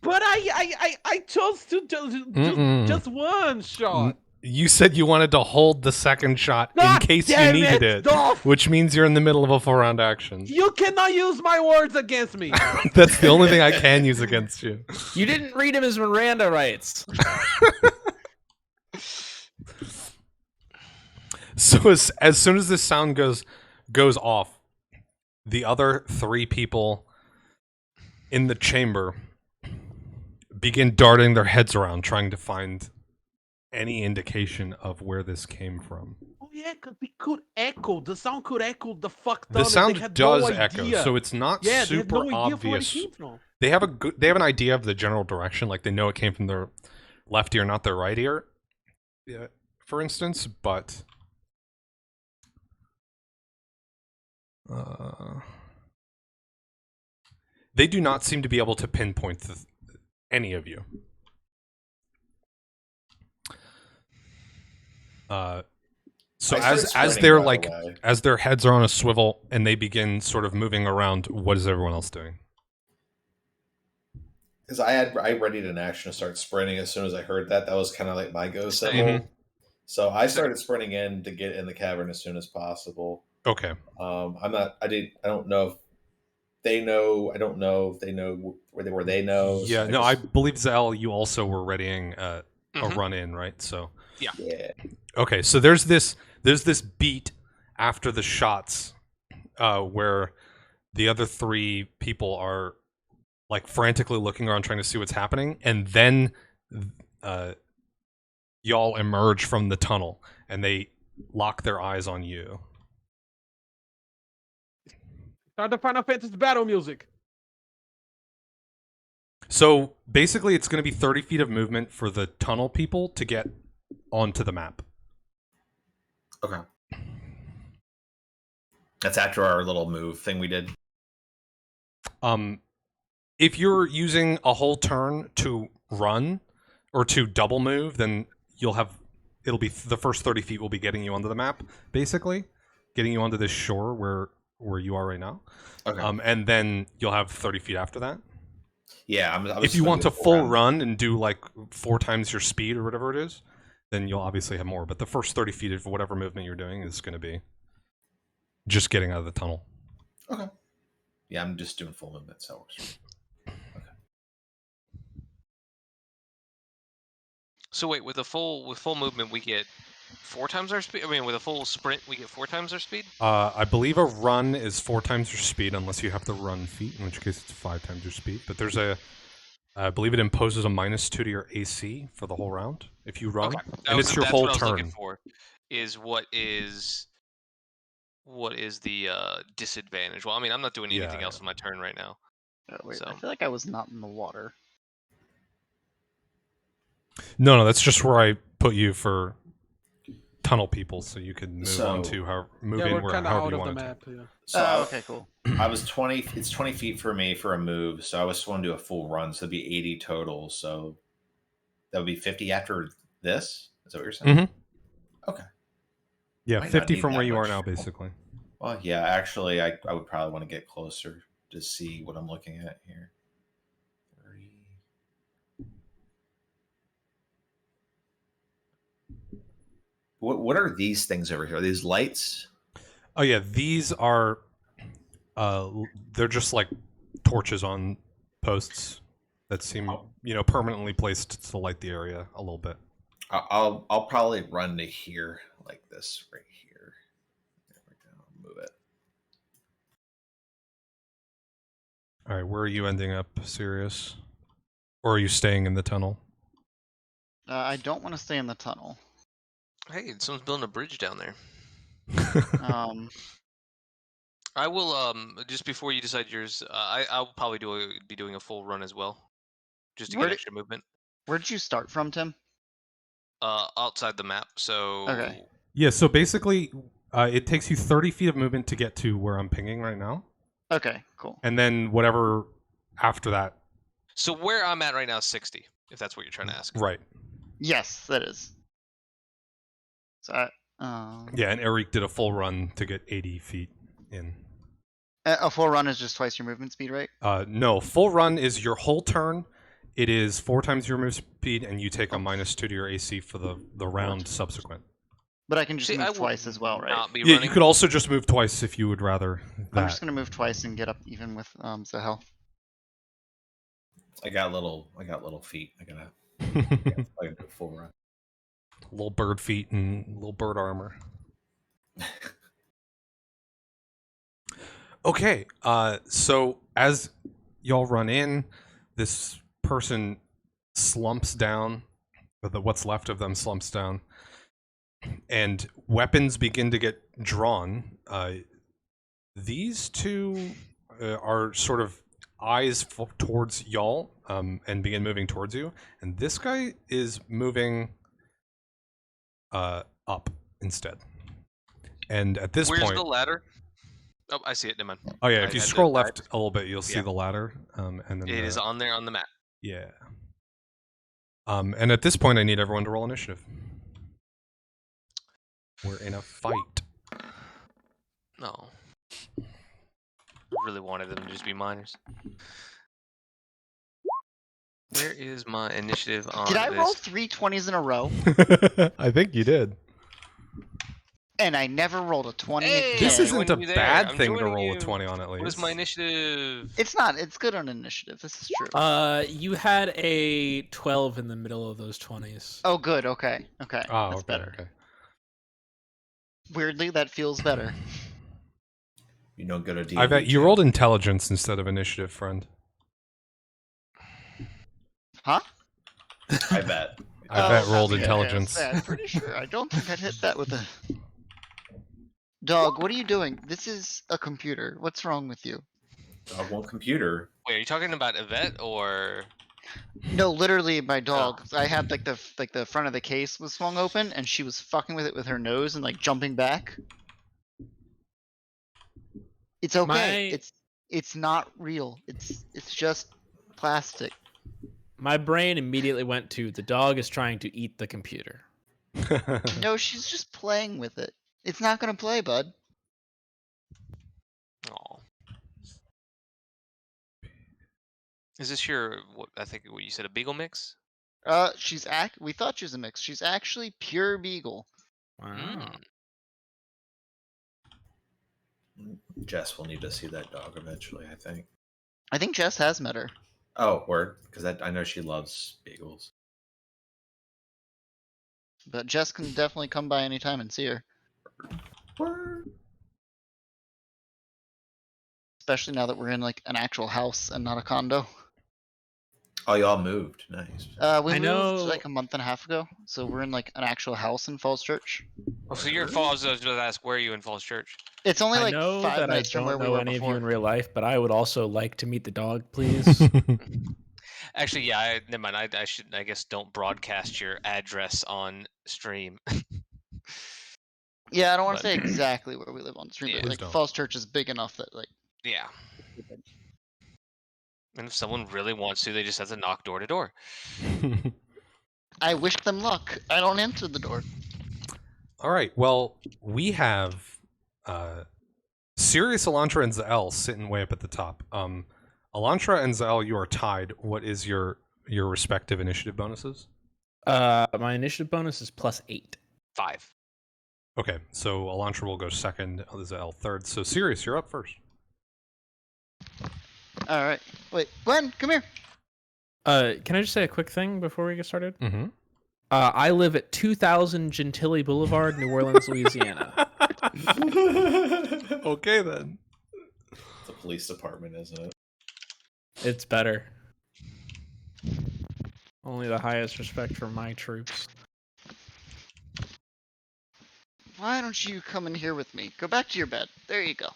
S2: But I chose to
S4: Mm-mm.
S2: just one shot.
S4: You said you wanted to hold the second shot in
S2: God
S4: case you
S2: damn
S4: needed
S2: it,
S4: it,
S2: Dolph!
S4: which means you're in the middle of a 4-round action.
S2: You cannot use my words against me.
S4: That's the only thing I can use against you.
S5: You didn't read him his Miranda rights.
S4: So as soon as this sound goes off, the other 3 people in the chamber begin darting their heads around, trying to find any indication of where this came from.
S2: Oh yeah, because we could echo. The sound could echo the fuck
S4: The
S2: down.
S4: sound
S2: they had
S4: does
S2: no
S4: echo,
S2: idea.
S4: so it's not
S2: Yeah, they have
S4: super
S2: no idea from where it
S4: obvious.
S2: came from.
S4: They have an idea of the general direction, like they know it came from their left ear, not their right ear, for instance. But they do not seem to be able to pinpoint any of you. So
S6: I started
S4: as
S6: sprinting,
S4: they're
S6: by the
S4: like
S6: way.
S4: as their heads are on a swivel and they begin sort of moving around, what is everyone else doing?
S6: Because I readied an action to start sprinting as soon as I heard that. That was kind of like my go
S7: Same.
S6: symbol. So I started sprinting in to get in the cavern as soon as possible.
S4: Okay.
S6: I'm not. I don't know if they know. I don't know if they know where they know.
S4: Yeah.
S6: So
S4: No, I believe Zell, you also were readying a
S7: Mhm.
S4: run in, right? So
S6: yeah.
S4: okay. So there's this beat after the shots, where the other 3 people are like frantically looking around trying to see what's happening, and then y'all emerge from the tunnel and they lock their eyes on you.
S2: Start the Final Fantasy battle music.
S4: So basically it's going to be 30 feet of movement for the tunnel people to get onto the map.
S6: Okay. That's after our little move thing we did.
S4: If you're using a whole turn to run or to double move, then it'll be the first 30 feet will be getting you onto the map, basically getting you onto this shore where you are right now.
S6: Okay.
S4: And then you'll have 30 feet after that.
S6: Yeah. I was
S4: If you want to
S6: gonna do
S4: full
S6: round.
S4: run and do like 4 times your speed or whatever it is, then you'll obviously have more. But the first 30 feet of whatever movement you're doing is going to be just getting out of the tunnel.
S6: Okay. Yeah, I'm just doing full movement, so it works.
S7: So wait, with full movement, we get 4 times our speed. I mean, with a full sprint, we get 4 times our speed.
S4: I believe a run is 4 times your speed, unless you have the run feat, in which case it's 5 times your speed. But there's I believe it imposes a -2 to your AC for the whole round if you run,
S7: Okay,
S4: and it's your
S7: that's
S4: whole
S7: what I was looking
S4: turn.
S7: for. Is what is the disadvantage? Well, I mean, I'm not doing anything
S4: Yeah,
S7: else on my turn right now.
S8: Oh, wait,
S7: So-
S8: I feel like I was not in the water.
S4: No, that's just where I put you for tunnel people, so you could move
S6: So-
S4: on to move
S2: Yeah,
S4: in
S2: we're kind of
S4: however
S2: out
S4: you
S2: of the
S4: wanted to.
S2: map. Yeah.
S6: So I-
S8: okay, cool.
S6: I was 20. It's 20 feet for me for a move, so I was want to do a full run, so it'd be 80 total. So that would be 50 after this. Is that what you're saying?
S4: Mm-hmm.
S6: Okay.
S4: Yeah,
S6: Might not
S4: 50
S6: need
S4: from
S6: that
S4: where you are
S6: much.
S4: now, basically.
S6: Well, yeah. Actually, I would probably want to get closer to see what I'm looking at here. 30. What are these things over here? Are these lights?
S4: Oh yeah, these are they're just like torches on posts that seem permanently placed to light the area a little bit.
S6: I'll probably run to here like this right here. There we go. Move it.
S4: All right, where are you ending up, Sirius? Or are you staying in the tunnel?
S8: I don't want to stay in the tunnel.
S7: Hey, someone's building a bridge down there.
S8: Um,
S7: I will just before you decide yours, I'll probably be doing a full run as well, just to
S8: Where
S7: get
S8: did-
S7: extra movement.
S8: where'd you start from, Tim?
S7: Outside the map. So
S8: Okay.
S4: Yeah, so basically it takes you 30 feet of movement to get to where I'm pinging right now.
S8: Okay, cool.
S4: And then whatever after that.
S7: So where I'm at right now is 60, if that's what you're trying to ask.
S4: Right.
S8: Yes, that is. So,
S4: Yeah, and Eric did a full run to get 80 feet in.
S8: a full run is just twice your movement speed, right?
S4: No, full run is your whole turn It is 4 times your move speed, and you take a -2 to your AC for the round subsequent.
S8: But I can just
S7: See, I
S8: move
S7: would
S8: twice as well, right?
S7: not be
S4: Yeah,
S7: running.
S4: you could also just move twice if you would rather that.
S8: I'm just gonna move twice and get up even with Zahel.
S6: I got little feet. I gotta do a full run.
S4: Little bird feet and little bird armor. Okay, so as y'all run in, this person slumps down, or what's left of them slumps down, and weapons begin to get drawn. These two are sort of eyes towards y'all and begin moving towards you, and this guy is moving up instead. And at this
S7: Where's
S4: point,
S7: the ladder? Oh, I see it. Never mind.
S4: oh yeah,
S7: I
S4: if you
S7: had to
S4: scroll
S7: buy
S4: left a little bit, you'll see
S7: Yeah.
S4: the ladder, and then
S7: It is on there on the map.
S4: Yeah. And at this point, I need everyone to roll initiative. We're in a fight.
S7: No. I really wanted them to just be minors. Where is my initiative on
S8: Did I
S7: this?
S8: roll 3 20s in a row?
S4: I think you did.
S8: And I never rolled a 20
S7: Hey,
S8: again.
S4: This
S7: I'm
S4: isn't a
S7: joining you there.
S4: bad
S7: I'm
S4: thing to
S7: joining
S4: roll a
S7: you.
S4: 20 on at least.
S7: What is my initiative?
S8: It's not. It's good on initiative. This is true.
S5: You had a 12 in the middle of those 20s.
S8: Oh, good. Okay. Okay.
S4: Oh,
S8: That's
S4: okay,
S8: better.
S4: okay.
S8: Weirdly, that feels better.
S6: You know, good at
S4: I bet you rolled intelligence instead of initiative, friend.
S8: Huh?
S6: I bet.
S4: I bet
S8: Oh,
S4: rolled
S8: yeah,
S4: intelligence.
S8: yeah, I'm pretty sure. I don't think I'd hit that with a... Dog, what are you doing? This is a computer. What's wrong with you?
S6: Dog won't computer.
S7: Wait, are you talking about Yvette or?
S8: No, literally my dog. I had like the front of the case was swung open, and she was fucking with it with her nose and like jumping back. It's okay.
S5: My-
S8: It's not real. It's just plastic.
S5: My brain immediately went to the dog is trying to eat the computer.
S8: No, she's just playing with it. It's not gonna play, bud.
S7: Oh. Is this your? What I think what you said, a beagle mix?
S8: We thought she was a mix. She's actually pure beagle.
S5: Wow.
S6: Jess will need to see that dog eventually, I think.
S8: I think Jess has met her.
S6: Oh, word. Because I know she loves beagles.
S8: But Jess can definitely come by anytime and see her.
S6: Word.
S8: Especially now that we're in like an actual house and not a condo.
S6: Oh, y'all moved. Nice.
S8: We
S5: I
S8: moved
S5: know-
S8: like a month and a half ago, so we're in like an actual house in Falls Church.
S7: Oh, so you're in Falls. I was going to ask, where are you in Falls Church?
S8: It's only
S5: I
S8: like
S5: know
S8: 5
S5: that I
S8: minutes from where
S5: don't
S8: we
S5: know
S8: were
S5: any of you
S8: before.
S5: in real life, but I would also like to meet the dog, please.
S7: Actually, yeah. Never mind. I should. I guess don't broadcast your address on stream.
S8: Yeah, I don't want
S7: But-
S8: to say exactly where we live on the street,
S7: Yeah.
S8: but
S4: Please
S8: like
S4: don't.
S8: Falls Church is big enough that like
S7: Yeah. And if someone really wants to, they just have to knock door to door.
S8: I wish them luck. I don't answer the door.
S4: All right. Well, we have Sirius, Elantra, and Zael sitting way up at the top. Elantra and Zael, you are tied. What is your respective initiative bonuses?
S5: My initiative bonus is +8.
S7: 5.
S4: Okay, so Elantra will go second, Zael third. So Sirius, you're up first.
S8: All right. Wait, Glenn, come here.
S5: Can I just say a quick thing before we get started?
S4: Mm-hmm.
S5: I live at 2000 Gentilly Boulevard, New Orleans, Louisiana.
S4: Okay then.
S6: It's a police department, isn't it?
S5: It's better. Only the highest respect for my troops.
S8: Why don't you come in here with me? Go back to your bed. There you go.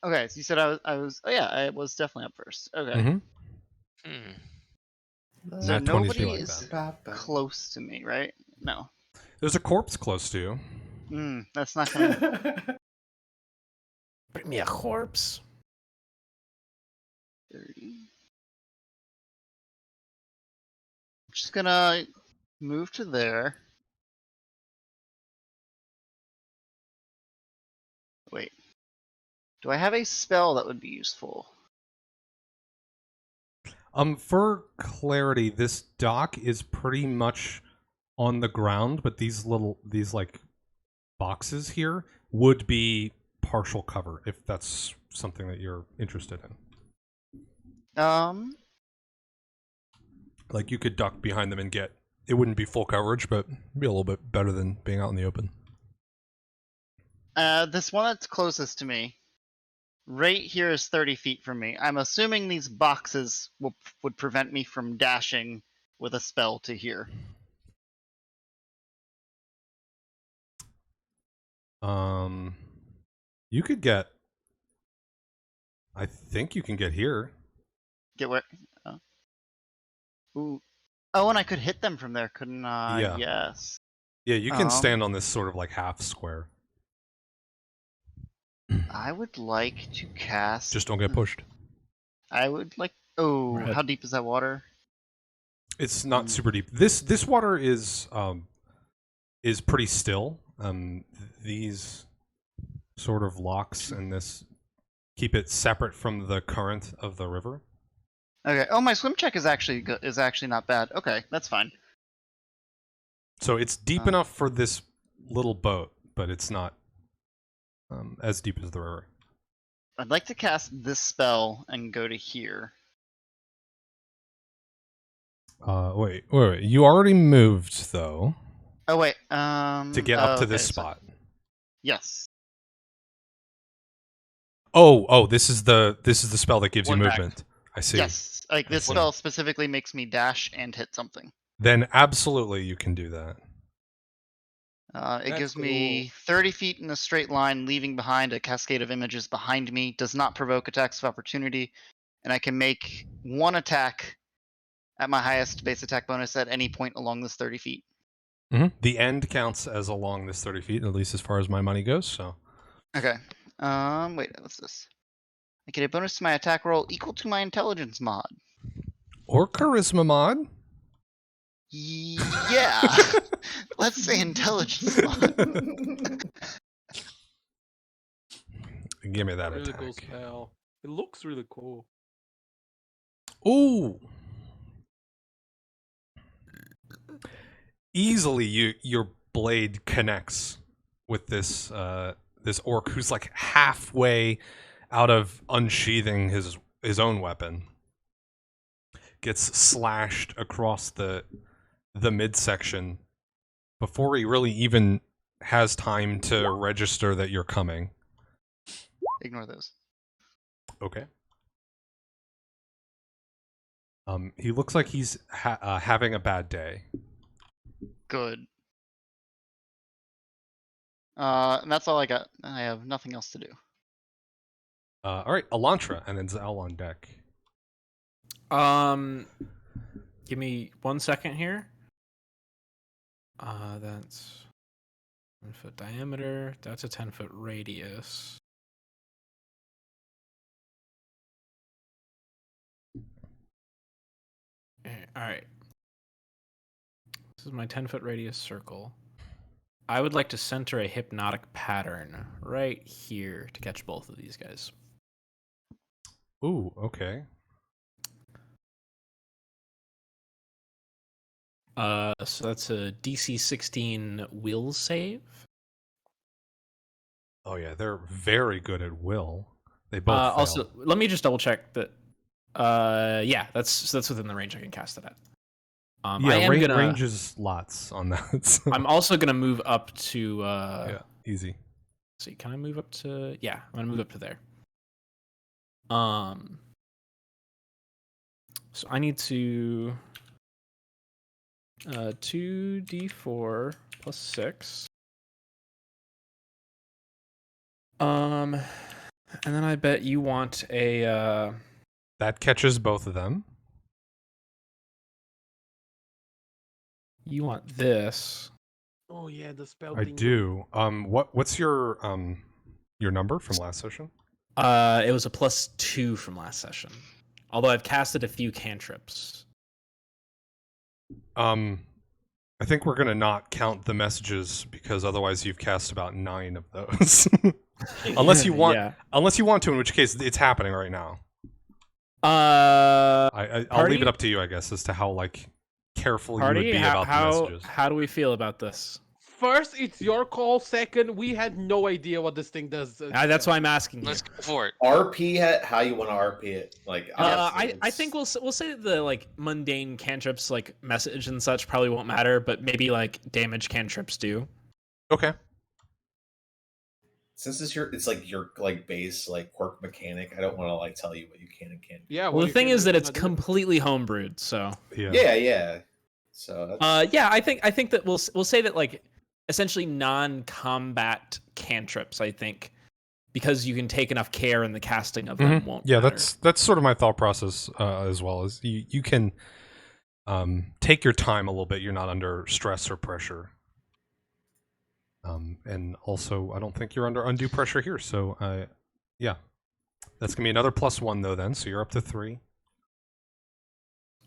S8: Okay, so you said I was oh yeah, I was definitely up first. Okay.
S4: Mm-hmm.
S7: Hmm.
S8: So
S4: Nat 20s
S8: nobody
S4: feel like
S8: is
S4: that.
S8: close to me, right? No.
S4: There's a corpse close to you.
S8: That's not gonna
S5: Bring me a corpse.
S8: 30. Just gonna move to there. Wait. Do I have a spell that would be useful?
S4: For clarity, this dock is pretty much on the ground, but these like boxes here would be partial cover if that's something that you're interested in. Like you could duck behind them and get. It wouldn't be full coverage, but it'd be a little bit better than being out in the open.
S8: This one that's closest to me, right here, is 30 feet from me. I'm assuming these boxes would prevent me from dashing with a spell to here.
S4: You could get. I think you can get here.
S8: Get where? Ooh. Oh, and I could hit them from there, couldn't I?
S4: Yeah.
S8: Yes.
S4: Yeah, you can stand on this sort of like half square.
S8: I would like to cast.
S4: Just don't get pushed.
S8: I would like. Oh,
S5: Right.
S8: how deep is that water?
S4: It's not super deep. This water is pretty still. These sort of locks and this keep it separate from the current of the river.
S8: Okay. Oh, my swim check is actually good. Is actually not bad. Okay, that's fine.
S4: So it's deep enough for this little boat, but it's not as deep as the river.
S8: I'd like to cast this spell and go to here.
S4: Wait. You already moved though
S8: Oh wait.
S4: to get up to this
S8: okay, so-
S4: spot.
S8: Yes.
S4: Oh, this is the spell that gives
S7: One
S4: you
S7: back.
S4: movement. I see.
S8: Yes. Like this
S4: One-
S8: spell specifically makes me dash and hit something.
S4: Then absolutely you can do that.
S8: It
S2: That's
S8: gives me 30 feet in a straight line, leaving behind a cascade of images behind me. Does not provoke attacks of opportunity, and I can make one attack at my highest base attack bonus at any point along this 30 feet.
S4: The end counts as along this 30 feet, at least as far as my money goes. So
S8: Okay. Wait, what's this? I get a bonus to my attack roll equal to my intelligence mod.
S4: or charisma mod.
S8: Yeah. Let's say intelligence mod.
S4: Give me that
S2: Really
S4: attack.
S2: cool spell. It looks really cool.
S4: Ooh. Easily, your blade connects with this this orc who's like halfway out of unsheathing his own weapon. Gets slashed across the midsection before he really even has time to register that you're coming.
S8: Ignore those.
S4: Okay. He looks like he's having a bad day.
S8: Good. And that's all I got. I have nothing else to do.
S4: All right, Elantra, and then Zal on deck.
S5: Give me 1 second here. That's 10-foot diameter. That's a 10-foot radius. All right. This is my 10-foot radius circle. I would like to center a hypnotic pattern right here to catch both of these guys.
S4: Ooh, okay.
S5: So that's a DC 16 will save.
S4: Oh yeah, they're very good at will. They both fail.
S5: Also, let me just double check that. Yeah, that's within the range I can cast it at. I am gonna.
S4: range is lots on that. So.
S5: I'm also gonna move up to.
S4: Yeah, easy.
S5: See, can I move up to? Yeah, I'm gonna move up to there. So I need to. 2d4 plus 6. And then I bet you want a.
S4: That catches both of them.
S5: You want this.
S2: Oh yeah, the spell.
S4: I
S2: thing.
S4: do. What's your number from last session?
S5: It was a +2 from last session. Although I've casted a few cantrips.
S4: I think we're gonna not count the messages because otherwise you've cast about 9 of those. Unless you want,
S5: Yeah.
S4: unless you want to, in which case it's happening right now.
S5: Uh,
S4: I'll leave
S5: Party?
S4: it up to you, I guess, as to how like careful you would
S5: Party,
S4: be about the messages.
S5: how do we feel about this?
S2: First, it's your call. Second, we had no idea what this thing does.
S5: That's why I'm asking you.
S7: Let's go for it.
S6: RP it how you want to RP it. Like honestly,
S5: I think we'll say that the like mundane cantrips like message and such probably won't matter, but maybe like damage cantrips do.
S4: Okay.
S6: since it's like your like base like quirk mechanic. I don't want to like tell you what you can and can't.
S2: Yeah.
S5: Well,
S2: what
S5: the
S2: you
S5: thing
S2: can
S5: is
S2: and
S5: that it's
S2: cannot do.
S5: completely homebrewed, so.
S4: Yeah.
S6: Yeah. So that's,
S5: Yeah, I think that we'll say that like essentially non-combat cantrips. I think because you can take enough care in the casting of them won't.
S4: Yeah,
S5: matter.
S4: that's sort of my thought process as well. As you can take your time a little bit. You're not under stress or pressure. And also, I don't think you're under undue pressure here. So, yeah, that's gonna be another +1 though. Then, so you're up to 3.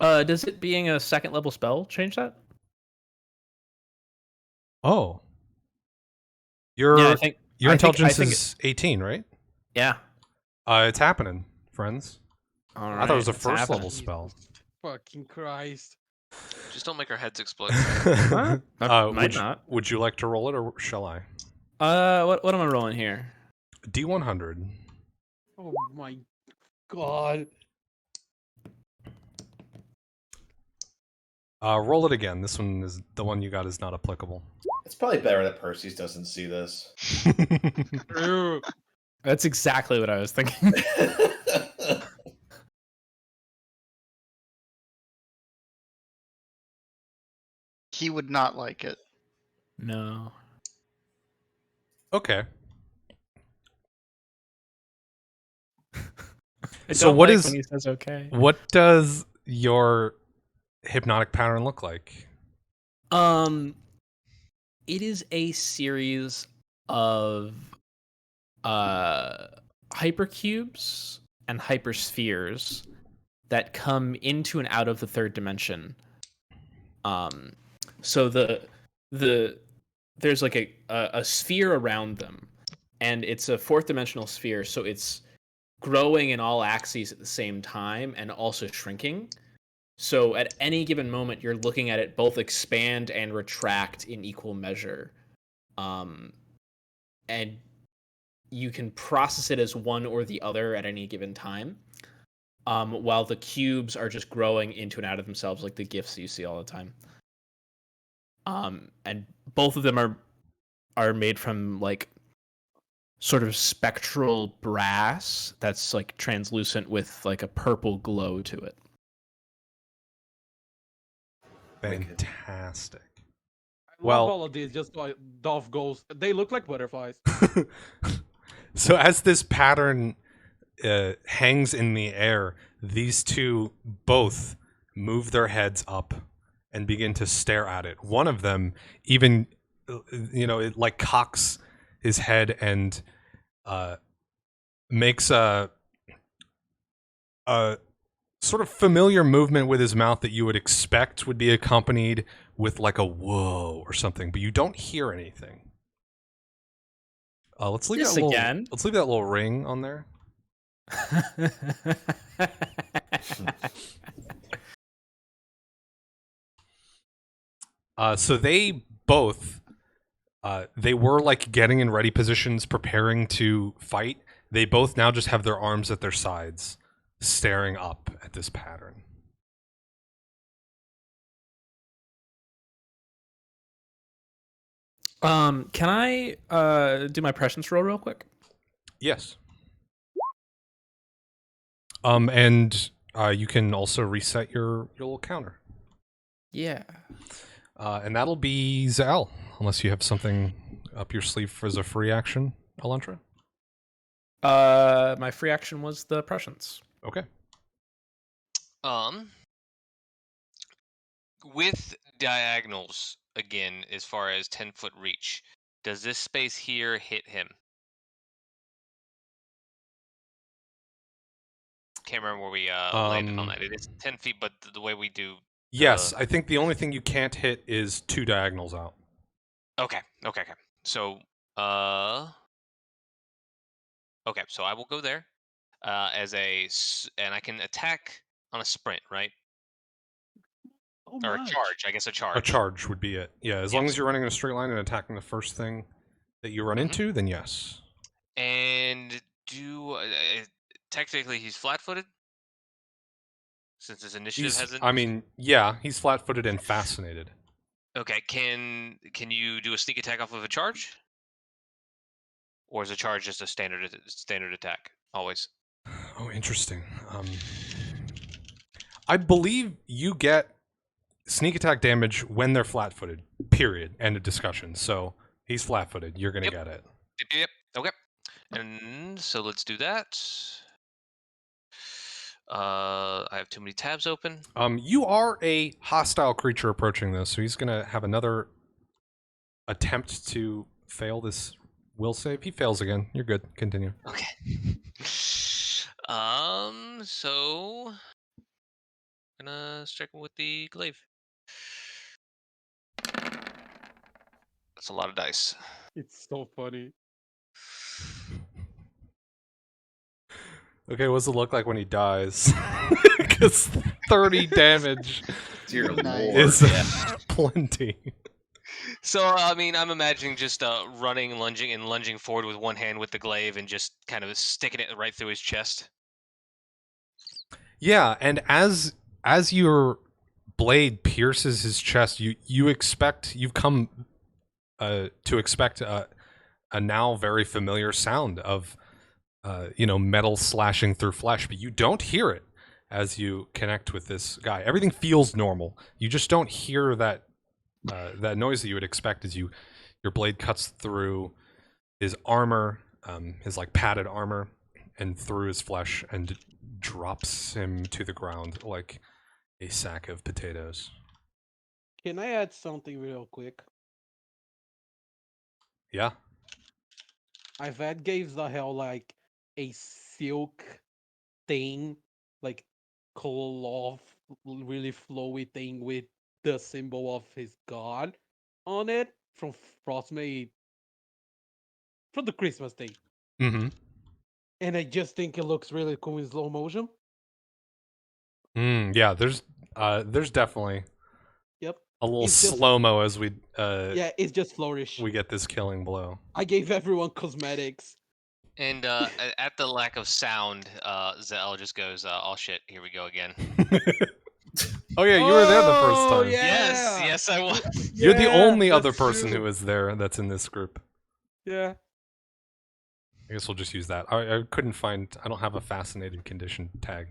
S5: Does it being a second level spell change that?
S4: Oh, your
S5: Yeah, I think
S4: your
S5: I think-
S4: intelligence is 18, right?
S5: Yeah.
S4: It's happening, friends.
S5: All
S4: I thought it was a
S5: it's
S4: first
S5: happening.
S4: level spell.
S2: Fucking Christ.
S7: Just don't make our heads explode.
S5: Huh? Might
S4: would,
S5: not.
S4: would you like to roll it, or shall I?
S5: What am I rolling here?
S4: D100.
S2: Oh my God.
S4: Roll it again. This one is the one you got is not applicable.
S6: it's probably better that Perseus doesn't see this.
S2: Ew.
S5: That's exactly what I was thinking.
S8: He would not like it.
S5: No.
S4: Okay.
S5: I
S4: So
S5: don't
S4: what
S5: like
S4: is-
S5: when he says okay?
S4: What does your hypnotic pattern look like?
S5: It is a series of hypercubes and hyperspheres that come into and out of the third dimension. So there's like a sphere around them, and it's a fourth dimensional sphere, so it's growing in all axes at the same time and also shrinking. So at any given moment, you're looking at it both expand and retract in equal measure. And you can process it as one or the other at any given time. While the cubes are just growing into and out of themselves, like the GIFs you see all the time. And both of them are made from like sort of spectral brass that's like translucent with like a purple glow to it.
S4: Fantastic.
S2: I
S4: Well-
S2: love all of these. Just like Dolph goes, they look like butterflies.
S4: So as this pattern hangs in the air, these two both move their heads up and begin to stare at it. One of them even, it like cocks his head and makes a sort of familiar movement with his mouth that you would expect would be accompanied with like a whoa or something, but you don't hear anything. Let's leave
S5: This
S4: that little,
S5: again?
S4: Let's leave that little ring on there. So they both, they were like getting in ready positions, preparing to fight. They both now just have their arms at their sides, staring up at this pattern.
S5: Can I do my prescience roll real quick?
S4: Yes. And you can also reset your little counter.
S5: Yeah.
S4: And that'll be Zal, unless you have something up your sleeve as a free action, Elantra.
S5: My free action was the prescience.
S4: Okay.
S7: With diagonals again, as far as 10-foot reach, does this space here hit him? Can't remember where we landed on that. It is 10 feet, but the way we do.
S4: Yes, I think the only thing you can't hit is 2 diagonals out.
S7: Okay. So, Okay, so I will go there and I can attack on a sprint, right?
S2: Oh,
S7: Or a
S2: much.
S7: charge. I guess a
S4: A
S7: charge.
S4: charge would be it. Yeah, as long
S7: Yes.
S4: as you're running in a straight line and attacking the first thing that you run
S7: Mhm.
S4: into, then yes.
S7: And technically he's flat-footed since his initiative hasn't.
S4: I mean, yeah, he's flat-footed and fascinated.
S7: Okay, can you do a sneak attack off of a charge? Or is a charge just a standard attack always?
S4: Oh, interesting. I believe you get sneak attack damage when they're flat-footed. Period. End of discussion. So he's flat-footed. You're gonna
S7: Yep.
S4: get it.
S7: Yep. Okay. And so let's do that. I have too many tabs open.
S4: You are a hostile creature approaching this, so he's gonna have another attempt to fail this will save. He fails again. You're good. Continue.
S7: Okay. So gonna strike him with the glaive. That's a lot of dice.
S2: It's so funny.
S4: Okay, what's it look like when he dies? Because 30 damage
S6: Dear
S8: Nice.
S6: lord.
S4: is
S6: Yeah.
S4: plenty.
S7: So I mean, I'm imagining just lunging forward with one hand with the glaive and just kind of sticking it right through his chest.
S4: Yeah, and as your blade pierces his chest, you've come to expect a now very familiar sound of metal slashing through flesh, but you don't hear it as you connect with this guy. Everything feels normal. You just don't hear that noise that you would expect as your blade cuts through his armor, his like padded armor, and through his flesh and drops him to the ground like a sack of potatoes.
S2: Can I add something real quick?
S4: Yeah.
S2: I've gave the hell like a silk thing, like cloth, really flowy thing with the symbol of his god on it from Frostmade from the Christmas thing.
S4: Mm-hmm.
S2: And I just think it looks really cool in slow motion.
S4: Yeah, there's definitely
S2: Yep.
S4: a little
S2: It's just-
S4: slow-mo as we
S2: Yeah, it's just flourish.
S4: we get this killing blow.
S2: I gave everyone cosmetics.
S7: And at the lack of sound, Zell just goes, "Oh shit, here we go again."
S4: Oh yeah, you were there the first
S2: Oh,
S4: time.
S2: yeah.
S7: Yes, I was.
S4: You're the
S2: Yeah,
S4: only other
S2: that's
S4: person
S2: true.
S4: who is there that's in this group.
S2: Yeah.
S4: I guess we'll just use that. I don't have a fascinated condition tag.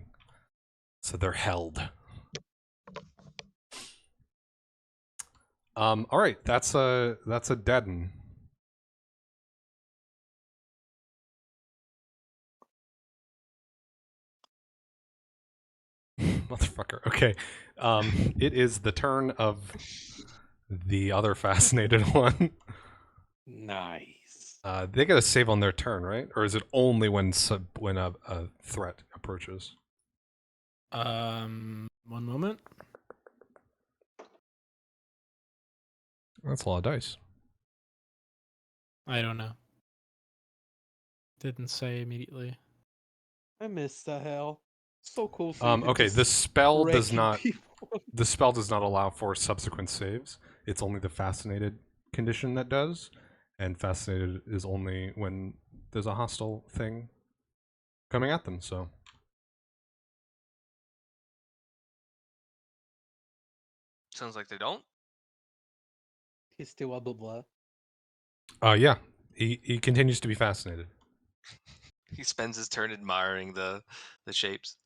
S4: So they're held. Alright, that's a deaden. Motherfucker. Okay. It is the turn of the other fascinated one.
S2: Nice.
S4: They get a save on their turn, right? Or is it only when a threat approaches?
S5: One moment.
S4: That's a lot of dice.
S5: I don't know. Didn't say immediately.
S2: I miss the hell. So cool. seeing it
S4: Okay,
S2: just
S4: the spell does
S2: wrecking
S4: not
S2: people.
S4: the spell does not allow for subsequent saves. It's only the fascinated condition that does, and fascinated is only when there's a hostile thing coming at them. So
S7: Sounds like they don't.
S2: He's still a blah blah.
S4: yeah, he continues to be fascinated.
S7: He spends his turn admiring the shapes.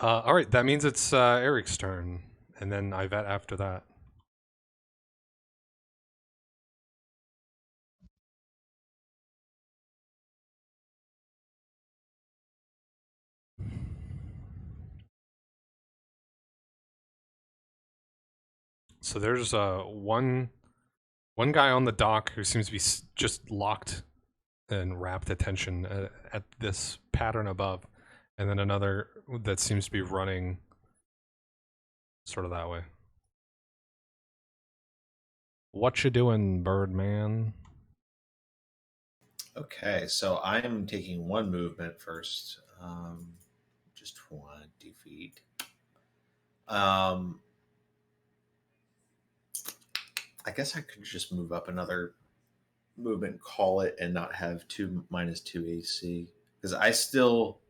S4: All right, that means it's Eric's turn, and then Yvette after that. So there's one guy on the dock who seems to be just locked and rapt attention at this pattern above, and then another that seems to be running sort of that way. What you doing, Birdman?
S6: Okay, so I'm taking one movement first. Just 20 feet. I guess I could just move up another movement, call it, and not have -2 AC because I'm still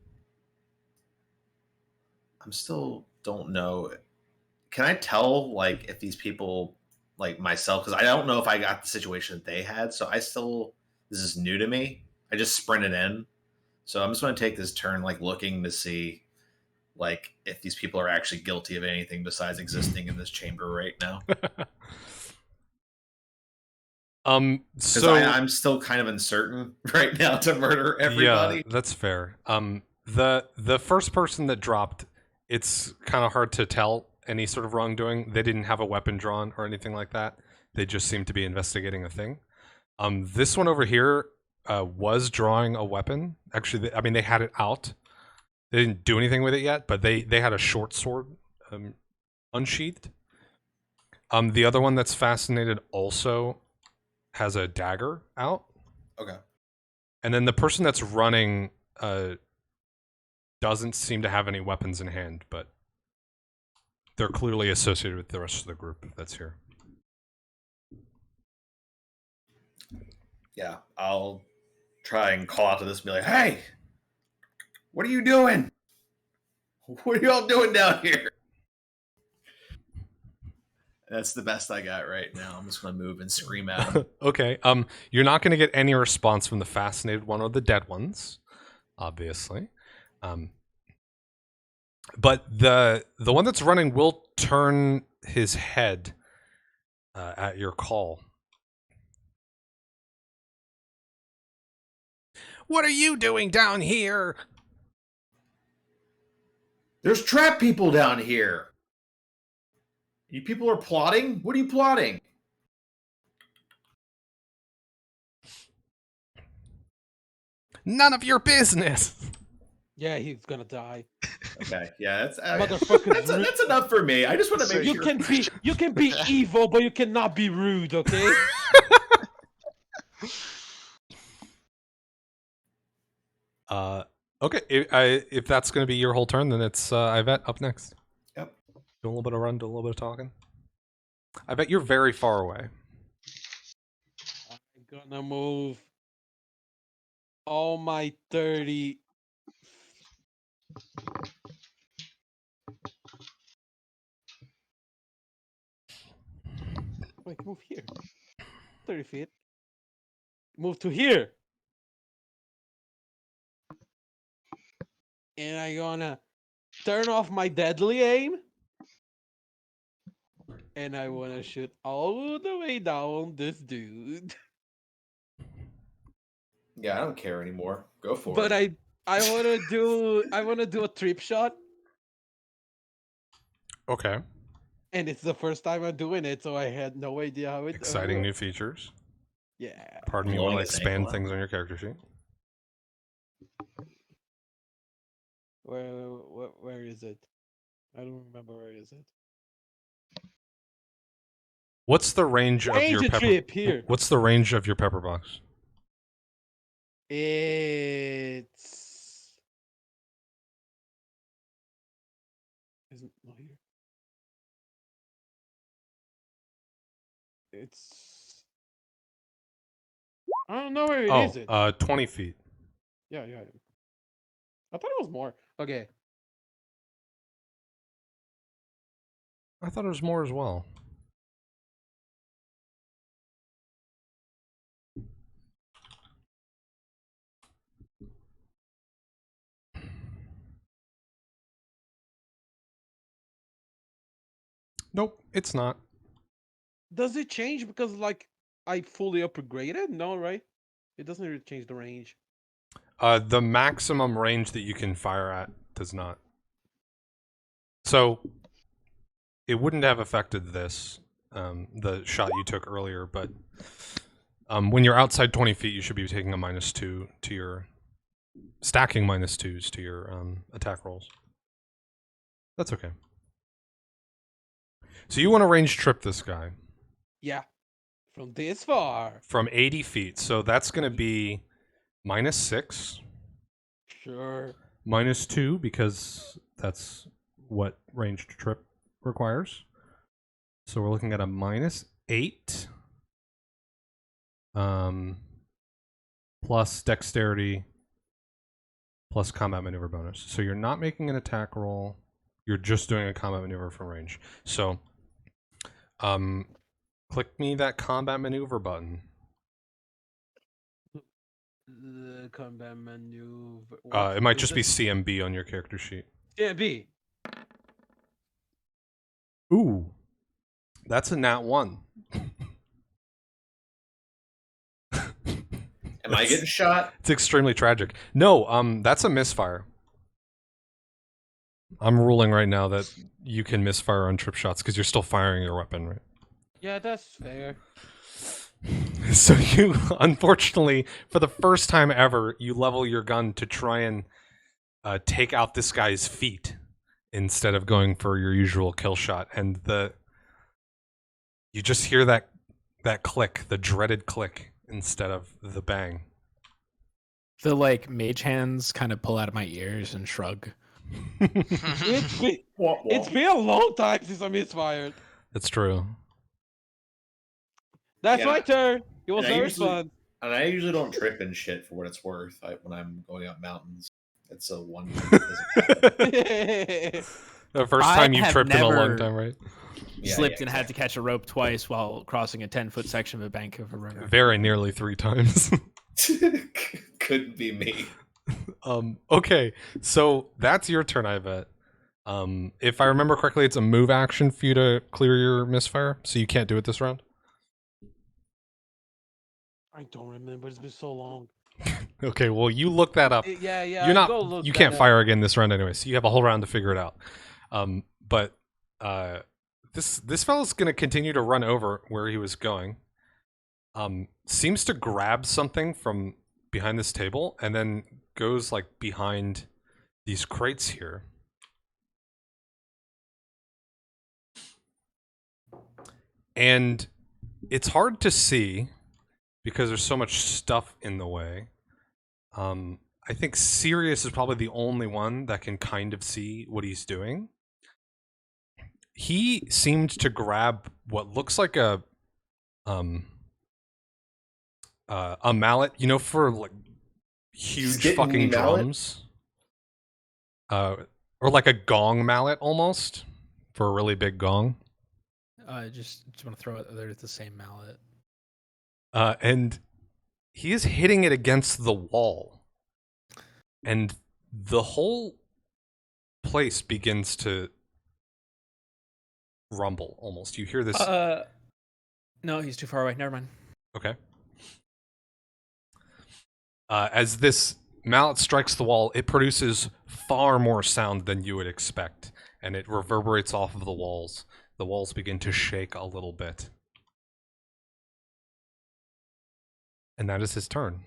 S6: don't know. Can I tell like if these people like myself? Because I don't know if I got the situation that they had. So this is new to me. I just sprinted in, so I'm just going to take this turn like looking to see like if these people are actually guilty of anything besides existing in this chamber right now. Because
S4: So
S6: I'm still kind of uncertain right now to murder everybody.
S4: yeah, that's fair. The first person that dropped, it's kind of hard to tell any sort of wrongdoing. They didn't have a weapon drawn or anything like that. They just seemed to be investigating a thing. This one over here was drawing a weapon. Actually, I mean, they had it out. They didn't do anything with it yet, but they had a short sword unsheathed. The other one that's fascinated also has a dagger out.
S6: Okay.
S4: And then the person that's running doesn't seem to have any weapons in hand, but they're clearly associated with the rest of the group that's here.
S6: Yeah, I'll try and call out to this and be like, hey, what are you doing? What are y'all doing down here? That's the best I got right now. I'm just going to move and scream at him.
S4: Okay. You're not going to get any response from the fascinated one or the dead ones, obviously. But the one that's running will turn his head at your call. What are you doing down here?
S6: There's trap people down here. You people are plotting? What are you plotting?
S4: None of your business.
S2: Yeah, he's gonna die.
S6: Okay, yeah, that's enough for me. I just want to make sure.
S2: You can be evil, but you cannot be rude, okay?
S4: Okay. If that's going to be your whole turn, then it's Yvette up next.
S6: Yep.
S4: Do a little bit of run, do a little bit of talking. I bet you're very far away.
S2: I'm gonna move all my 30. Wait, move here. 30 feet. Move to here. And I'm gonna turn off my deadly aim. And I wanna shoot all the way down this dude.
S6: Yeah, I don't care anymore. Go for
S2: But
S6: it.
S2: I wanna do a trip shot.
S4: Okay.
S2: And it's the first time I'm doing it, so I had no idea how it
S4: Exciting new features.
S2: Yeah.
S4: Pardon me
S6: Blowing
S4: while I
S6: his
S4: expand
S6: ankle out.
S4: things on your character sheet.
S2: Where is it? I don't remember where is it.
S4: What's the range of your
S2: Change a
S4: pepper?
S2: trip here.
S4: What's the range of your pepper box?
S2: It's isn't not here. It's I don't know where it is.
S4: 20 feet.
S2: Yeah. I thought it was more. Okay.
S4: I thought it was more as well. Nope, it's not.
S2: Does it change because like I fully upgraded? No, right? It doesn't really change the range.
S4: The maximum range that you can fire at does not. So it wouldn't have affected this, the shot you took earlier, but when you're outside 20 feet, you should be taking a -2 to your stacking -2s to your attack rolls. That's okay. So you want to range trip this guy?
S2: Yeah. From this far.
S4: from 80 feet. So that's going to be -6,
S2: Sure.
S4: -2 because that's what ranged trip requires. So we're looking at a -8. Plus dexterity plus combat maneuver bonus. So you're not making an attack roll. You're just doing a combat maneuver from range. So click me that combat maneuver button.
S2: The combat maneuver.
S4: It might just be CMB on your character sheet.
S2: CMB.
S4: Ooh. That's a nat 1.
S6: Am I getting shot?
S4: It's extremely tragic. No, that's a misfire. I'm ruling right now that you can misfire on trip shots because you're still firing your weapon, right?
S2: Yeah, that's fair.
S4: So you, unfortunately, for the first time ever, you level your gun to try and take out this guy's feet instead of going for your usual kill shot, and you just hear that click, the dreaded click, instead of the bang.
S5: The like mage hands kind of pull out of my ears and shrug.
S2: It's been a long time since I misfired.
S4: That's true.
S2: That's
S6: Yeah.
S2: my turn. It was
S6: And I
S2: very
S6: usually-
S2: fun.
S6: And I usually don't trip and shit for what it's worth when I'm going up mountains. It's a one thing that doesn't happen.
S4: The first
S5: I
S4: time you've
S5: have
S4: tripped in a long
S5: never-
S4: time, right?
S6: Yeah,
S5: Slipped
S6: yeah,
S5: and had to catch a rope twice while crossing a 10-foot section of a bank of a river.
S4: Very nearly 3 times.
S6: Couldn't be me.
S4: Okay, so that's your turn, I bet. If I remember correctly, it's a move action for you to clear your misfire, so you can't do it this round.
S2: I don't remember. It's been so long.
S4: Okay, well, you look that up.
S2: Yeah.
S4: You're
S2: I'll
S4: not.
S2: go look
S4: You
S2: that
S4: can't
S2: up.
S4: fire again this round anyway, so you have a whole round to figure it out. But this fellow's gonna continue to run over where he was going. Seems to grab something from behind this table and then goes like behind these crates here. And it's hard to see because there's so much stuff in the way. I think Sirius is probably the only one that can kind of see what he's doing. He seemed to grab what looks like a mallet, you know, for like huge
S6: Skitting
S4: fucking
S6: mallet?
S4: drums. Or like a gong mallet almost for a really big gong.
S5: I just want to throw it there at the same mallet.
S4: And he is hitting it against the wall. And the whole place begins to rumble almost. You hear this.
S5: No, he's too far away. Never mind.
S4: Okay. As this mallet strikes the wall, it produces far more sound than you would expect, and it reverberates off of the walls. The walls begin to shake a little bit. And that is his turn.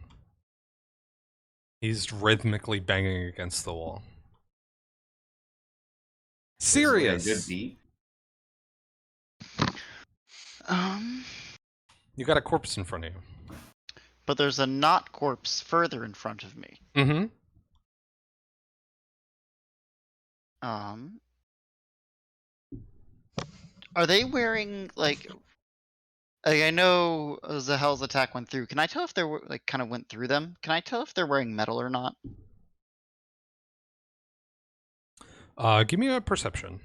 S4: He's rhythmically banging against the wall. Serious.
S6: Good beat.
S4: You got a corpse in front of you.
S8: But there's a not corpse further in front of me.
S4: Mm-hmm.
S8: Are they wearing like I know Zahel's attack went through. Can I tell if they're like kind of went through them? Can I tell if they're wearing metal or not?
S4: Give me a perception.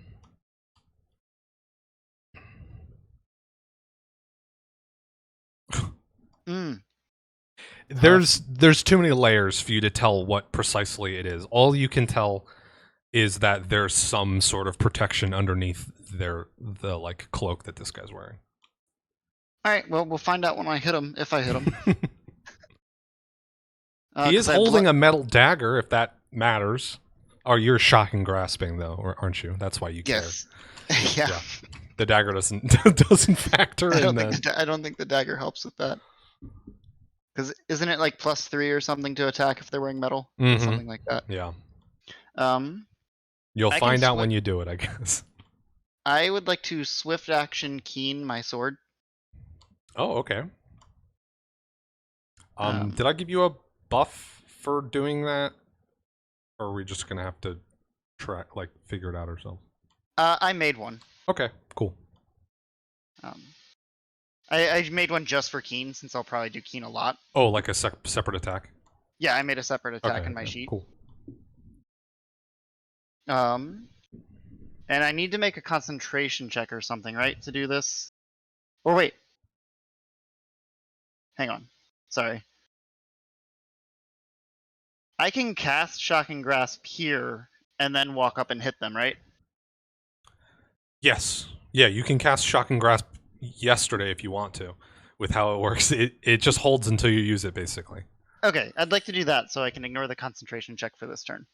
S4: There's too many layers for you to tell what precisely it is. All you can tell is that there's some sort of protection underneath the like cloak that this guy's wearing.
S8: All right. Well, we'll find out when I hit him. If I hit him.
S4: He is holding a metal dagger, if that matters. Oh, you're shocking grasping though, aren't you? That's why you care.
S8: Yes. Yeah.
S4: The dagger doesn't factor in that.
S8: I don't think the dagger helps with that. Because isn't it like +3 or something to attack if they're wearing metal?
S4: Mhm.
S8: Something like that.
S4: Yeah.
S8: I
S4: You'll
S8: can
S4: find out when you do it, I guess.
S8: I would like to swift action keen my sword.
S4: Oh, okay. Did I give you a buff for doing that? Or are we just gonna have to figure it out ourselves?
S8: I made one.
S4: Okay, cool.
S8: I made one just for Keen, since I'll probably do Keen a lot.
S4: Oh, like a separate attack?
S8: Yeah, I made a separate attack
S4: Okay,
S8: in my
S4: okay,
S8: sheet.
S4: cool.
S8: And I need to make a concentration check or something, right, to do this? Or wait. Hang on. Sorry. I can cast Shocking Grasp here and then walk up and hit them, right?
S4: Yes. Yeah, you can cast Shocking Grasp yesterday if you want to. With how it works, it just holds until you use it, basically.
S8: Okay, I'd like to do that so I can ignore the concentration check for this turn.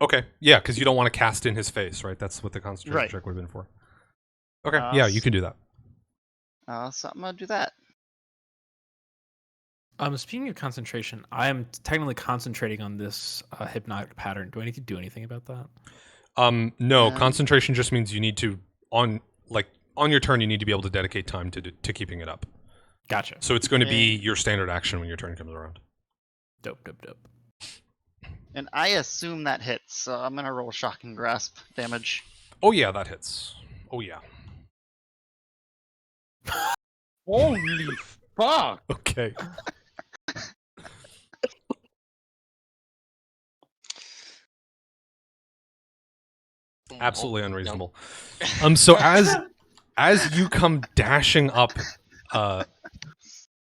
S4: Okay, yeah, because you don't want to cast in his face, right? That's what the concentration check would have been for. Okay, yeah, you can do that.
S8: So I'm gonna do that.
S1: Speaking of concentration, I am technically concentrating on this hypnotic pattern. Do I need to do anything about that?
S4: No, concentration just means you need to on your turn you need to be able to dedicate time to keeping it up.
S1: Gotcha.
S4: So it's going to be your standard action when your turn comes around.
S1: Dope.
S8: And I assume that hits, so I'm gonna roll Shocking Grasp damage.
S4: Oh yeah, that hits. Oh yeah.
S2: Holy fuck!
S4: Okay. Absolutely unreasonable. So as you come dashing up,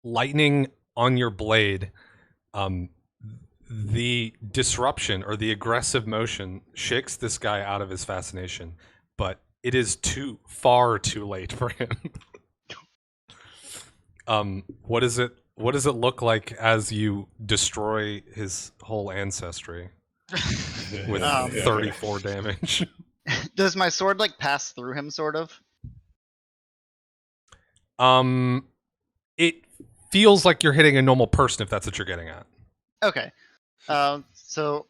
S4: lightning on your blade, the disruption or the aggressive motion shakes this guy out of his fascination, but it is far too late for him. What does it look like as you destroy his whole ancestry with 34 damage?
S8: Does my sword like pass through him, sort of?
S4: It feels like you're hitting a normal person if that's what you're getting at.
S8: Okay. So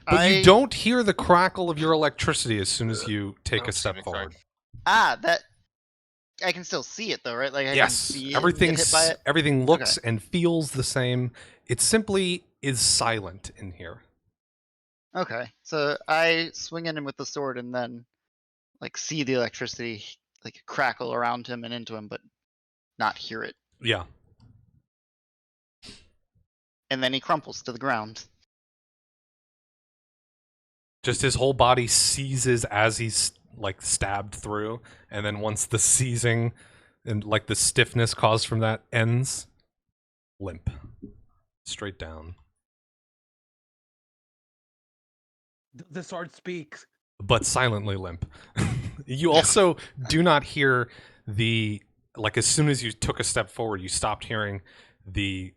S4: But you don't hear the crackle of your electricity as soon as you take a step forward.
S8: That I can still see it though, right? Like I can see it,
S4: everything
S8: get hit by it.
S4: everything looks and feels the same. It simply is silent in here.
S8: Okay, so I swing at him with the sword and then like see the electricity like crackle around him and into him, but not hear it.
S4: Yeah.
S8: And then he crumples to the ground.
S4: Just his whole body seizes as he's like stabbed through, and then once the seizing and like the stiffness caused from that ends, limp. Straight down.
S2: The sword speaks.
S4: But silently limp. You also do not hear as soon as you took a step forward, you stopped hearing the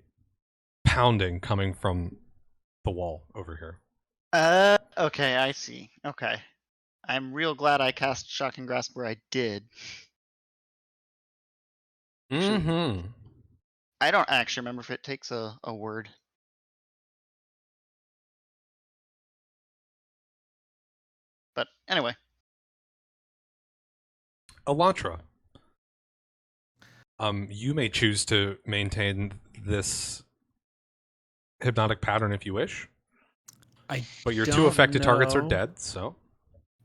S4: pounding coming from the wall over here.
S8: Okay, I see. Okay. I'm real glad I cast Shocking Grasp where I did.
S4: Mm-hmm.
S8: I don't actually remember if it takes a word. But anyway.
S4: Elantra. You may choose to maintain this hypnotic pattern if you wish. But your two affected targets are dead, so.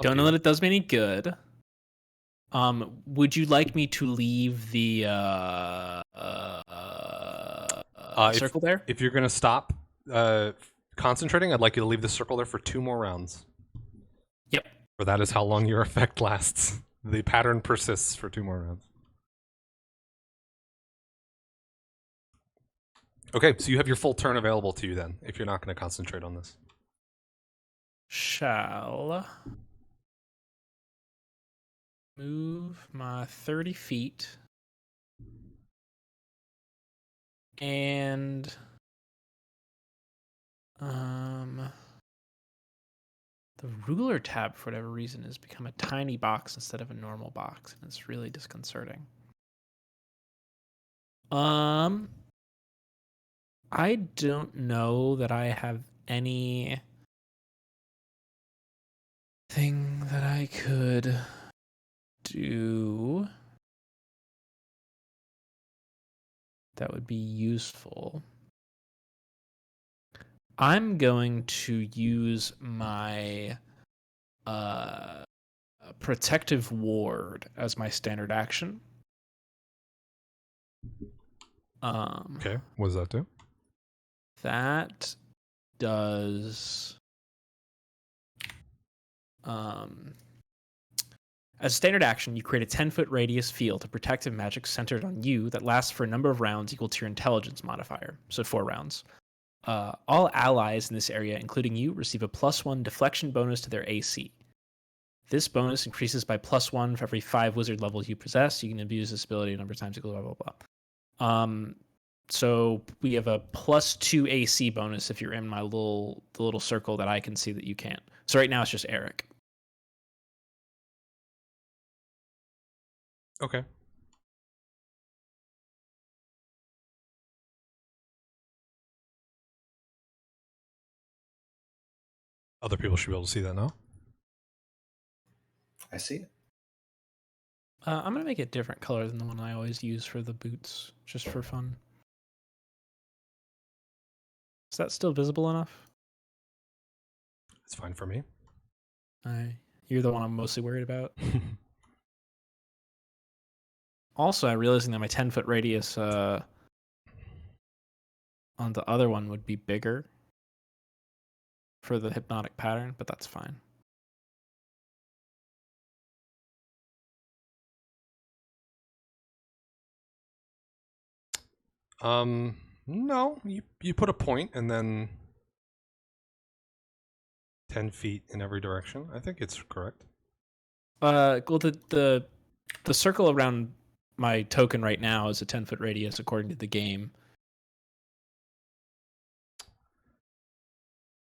S1: Don't know that it does me any good. Would you like me to leave the circle there?
S4: If you're going to stop concentrating, I'd like you to leave the circle there for 2 more rounds.
S1: Yep.
S4: For that is how long your effect lasts. The pattern persists for 2 more rounds. Okay, so you have your full turn available to you then, if you're not going to concentrate on this.
S1: Shall move my 30 feet and the ruler tab for whatever reason has become a tiny box instead of a normal box, and it's really disconcerting. I don't know that I have any thing that I could do that would be useful. I'm going to use my protective ward as my standard action.
S4: Okay, what does that do?
S1: That does as a standard action, you create a 10-foot radius field of protective magic centered on you that lasts for a number of rounds equal to your intelligence modifier, so 4 rounds. All allies in this area, including you, receive a +1 deflection bonus to their AC. This bonus increases by +1 for every 5 wizard levels you possess. You can abuse this ability a number of times equal to blah, blah, blah. So we have a +2 AC bonus if you're in the little circle that I can see that you can't. So right now it's just Eric.
S4: Okay. Other people should be able to see that now.
S6: I see it.
S1: I'm going to make it different color than the one I always use for the boots, just for fun. Is that still visible enough?
S4: It's fine for me.
S1: You're the one I'm mostly worried about. Also, I'm realizing that my 10-foot radius on the other one would be bigger for the hypnotic pattern, but that's fine.
S4: No, you put a point and then 10 feet in every direction. I think it's correct.
S1: Well, the circle around my token right now is a 10-foot radius according to the game.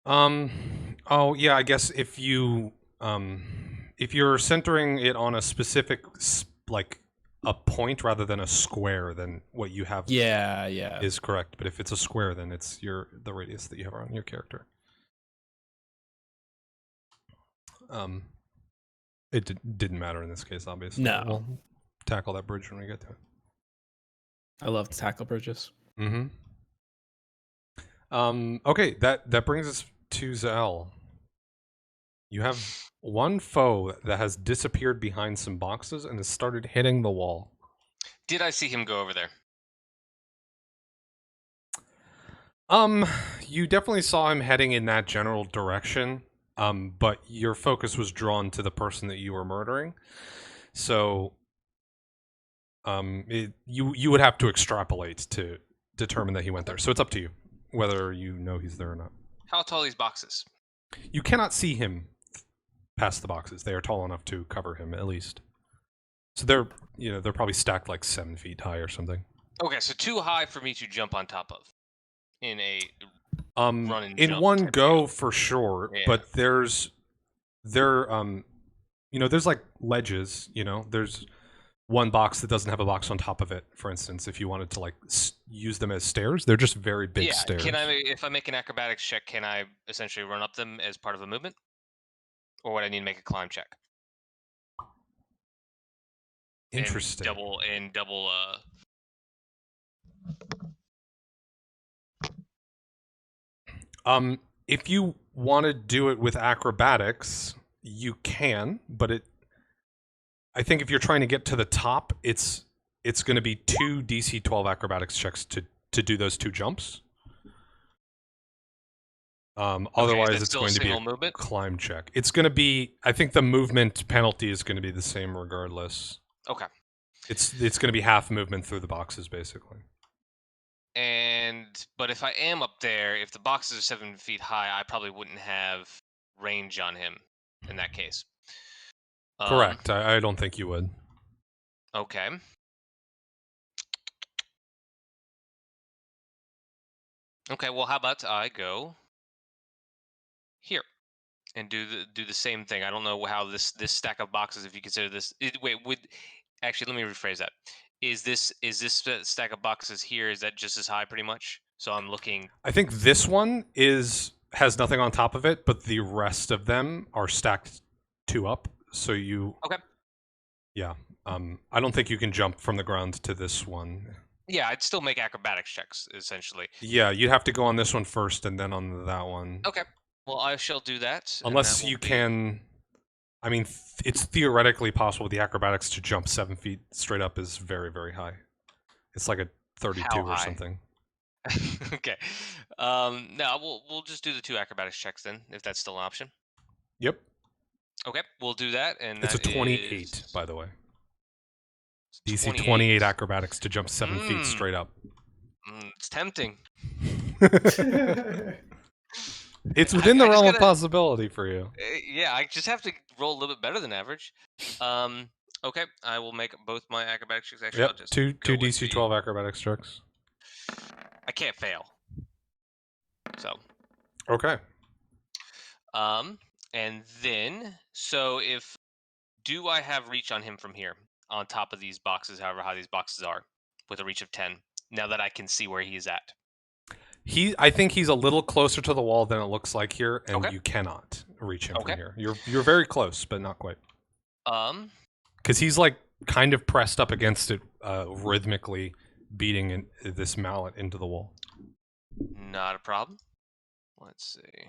S4: Oh yeah, I guess if you're centering it on a specific like a point rather than a square, then what you have is correct. But if it's a square, then it's the radius that you have on your character. It didn't matter in this case, obviously.
S1: No.
S4: We'll tackle that bridge when we get to it.
S1: I love to tackle bridges.
S4: Mm-hmm. Okay, that brings us to Zell. You have one foe that has disappeared behind some boxes and has started hitting the wall.
S7: Did I see him go over there?
S4: You definitely saw him heading in that general direction. But your focus was drawn to the person that you were murdering. So you would have to extrapolate to determine that he went there. So it's up to you whether you know he's there or not.
S7: How tall are these boxes?
S4: You cannot see him past the boxes. They are tall enough to cover him at least. So they're probably stacked like 7 feet high or something.
S7: Okay, so too high for me to jump on top of in a run and
S4: in
S7: jump
S4: one
S7: type
S4: go
S7: deal.
S4: for sure.
S7: Yeah.
S4: But there's like ledges. There's one box that doesn't have a box on top of it. For instance, if you wanted to like use them as stairs, they're just very big stairs.
S7: Can I, if I make an acrobatics check, can I essentially run up them as part of a movement, or would I need to make a climb check?
S4: Interesting.
S7: And double.
S4: If you want to do it with acrobatics, you can, but I think if you're trying to get to the top, it's going to be 2 DC 12 acrobatics checks to do those 2 jumps. Otherwise, it's going to be a
S7: movement?
S4: climb check. It's going to be. I think the movement penalty is going to be the same regardless.
S7: Okay.
S4: It's going to be half movement through the boxes, basically.
S7: But if I am up there, if the boxes are 7 feet high, I probably wouldn't have range on him in that case.
S4: Correct. I don't think you would.
S7: Okay. Okay, well, how about I go here and do the same thing. I don't know how this stack of boxes, if you consider this. Actually, let me rephrase that. Is this stack of boxes here? Is that just as high, pretty much? So I'm looking.
S4: I think this one has nothing on top of it, but the rest of them are stacked 2 up. So you.
S7: Okay.
S4: Yeah. I don't think you can jump from the ground to this one.
S7: Yeah, I'd still make acrobatics checks essentially.
S4: Yeah, you'd have to go on this one first and then on that one.
S7: Okay. Well, I shall do that. and
S4: Unless
S7: that will
S4: you
S7: be-
S4: can. I mean, it's theoretically possible with the acrobatics to jump 7 feet straight up is very, very high. It's like a 32
S7: How
S4: or
S7: high?
S4: something.
S7: Okay. No, we'll just do the 2 acrobatics checks then, if that's still an option.
S4: Yep.
S7: Okay, we'll do that, and
S4: It's a
S7: that
S4: 28,
S7: is
S4: by the way. DC
S7: 28.
S4: 28 acrobatics to jump 7 feet
S7: Mm.
S4: straight up.
S7: It's tempting.
S4: It's within the
S7: I just
S4: realm of
S7: gotta-
S4: possibility for you.
S7: Yeah, I just have to roll a little bit better than average. Okay, I will make both my acrobatics checks. Actually, I'll
S4: Yep,
S7: just
S4: two
S7: go with
S4: DC
S7: the-
S4: 12 acrobatics checks.
S7: I can't fail. So,
S4: Okay.
S7: and then do I have reach on him from here on top of these boxes, however high these boxes are, with a reach of 10? Now that I can see where he's at.
S4: I think he's a little closer to the wall than it looks like here, and
S7: Okay.
S4: you cannot reach him
S7: Okay.
S4: from here. You're very close, but not quite.
S7: Because
S4: he's like kind of pressed up against it, rhythmically beating this mallet into the wall.
S7: Not a problem. Let's see.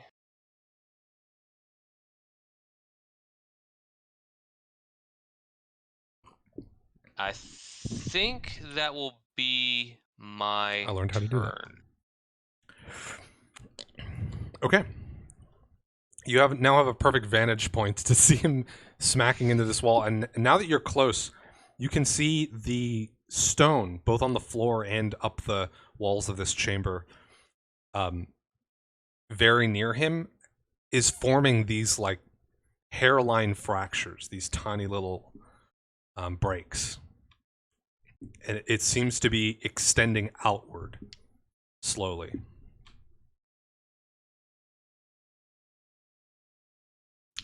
S7: I think that will be my
S4: I learned how to do that.
S7: turn.
S4: Okay. You now have a perfect vantage point to see him smacking into this wall, and now that you're close, you can see the stone both on the floor and up the walls of this chamber. Very near him is forming these like hairline fractures, these tiny little breaks, and it seems to be extending outward slowly.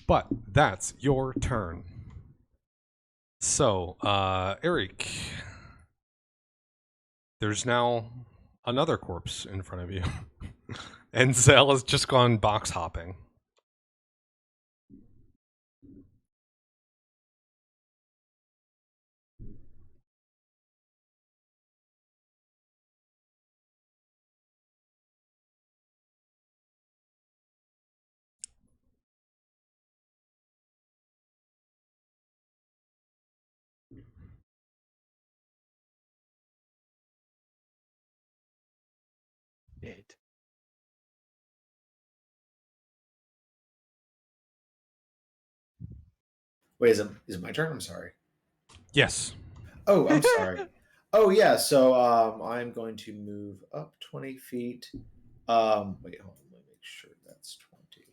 S4: But that's your turn. So, Eric, there's now another corpse in front of you. And Zell has just gone box hopping.
S2: Dead.
S6: Wait, is it my turn? I'm sorry.
S4: Yes.
S6: Oh, I'm sorry. Oh yeah, so I'm going to move up 20 feet. Wait, hold on, let me make sure that's 20.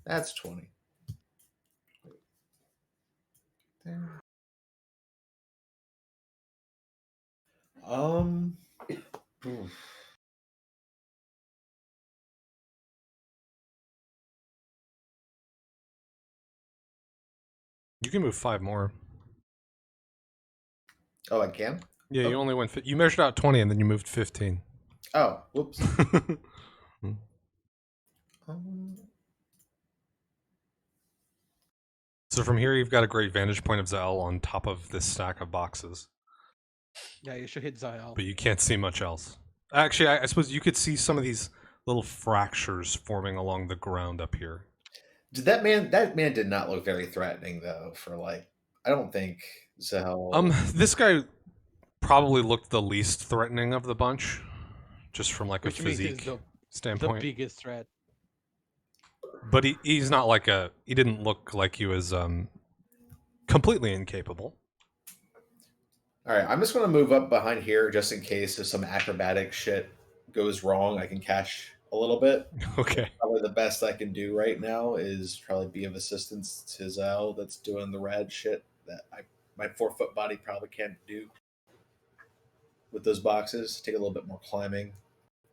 S6: That's 20. There. Oof.
S4: You can move 5 more.
S6: Oh, I can?
S4: Yeah,
S6: Oh.
S4: you only went. You measured out 20 and then you moved 15.
S6: Oh, whoops. Um,
S4: So from here, you've got a great vantage point of Zell on top of this stack of boxes,
S2: Yeah, you should hit Zael.
S4: but you can't see much else. Actually, I suppose you could see some of these little fractures forming along the ground up here.
S6: that man did not look very threatening though, for like I don't think Zell.
S4: This guy probably looked the least threatening of the bunch, just from like
S2: Which
S4: a
S2: means he's
S4: physique
S2: the
S4: standpoint.
S2: biggest threat.
S4: But he's not like he didn't look like he was completely incapable.
S6: All right, I'm just going to move up behind here just in case if some acrobatic shit goes wrong, I can cash a little bit.
S4: Okay.
S6: Probably the best I can do right now is probably be of assistance to Zell that's doing the rad shit that my 4-foot body probably can't do with those boxes. Take a little bit more climbing,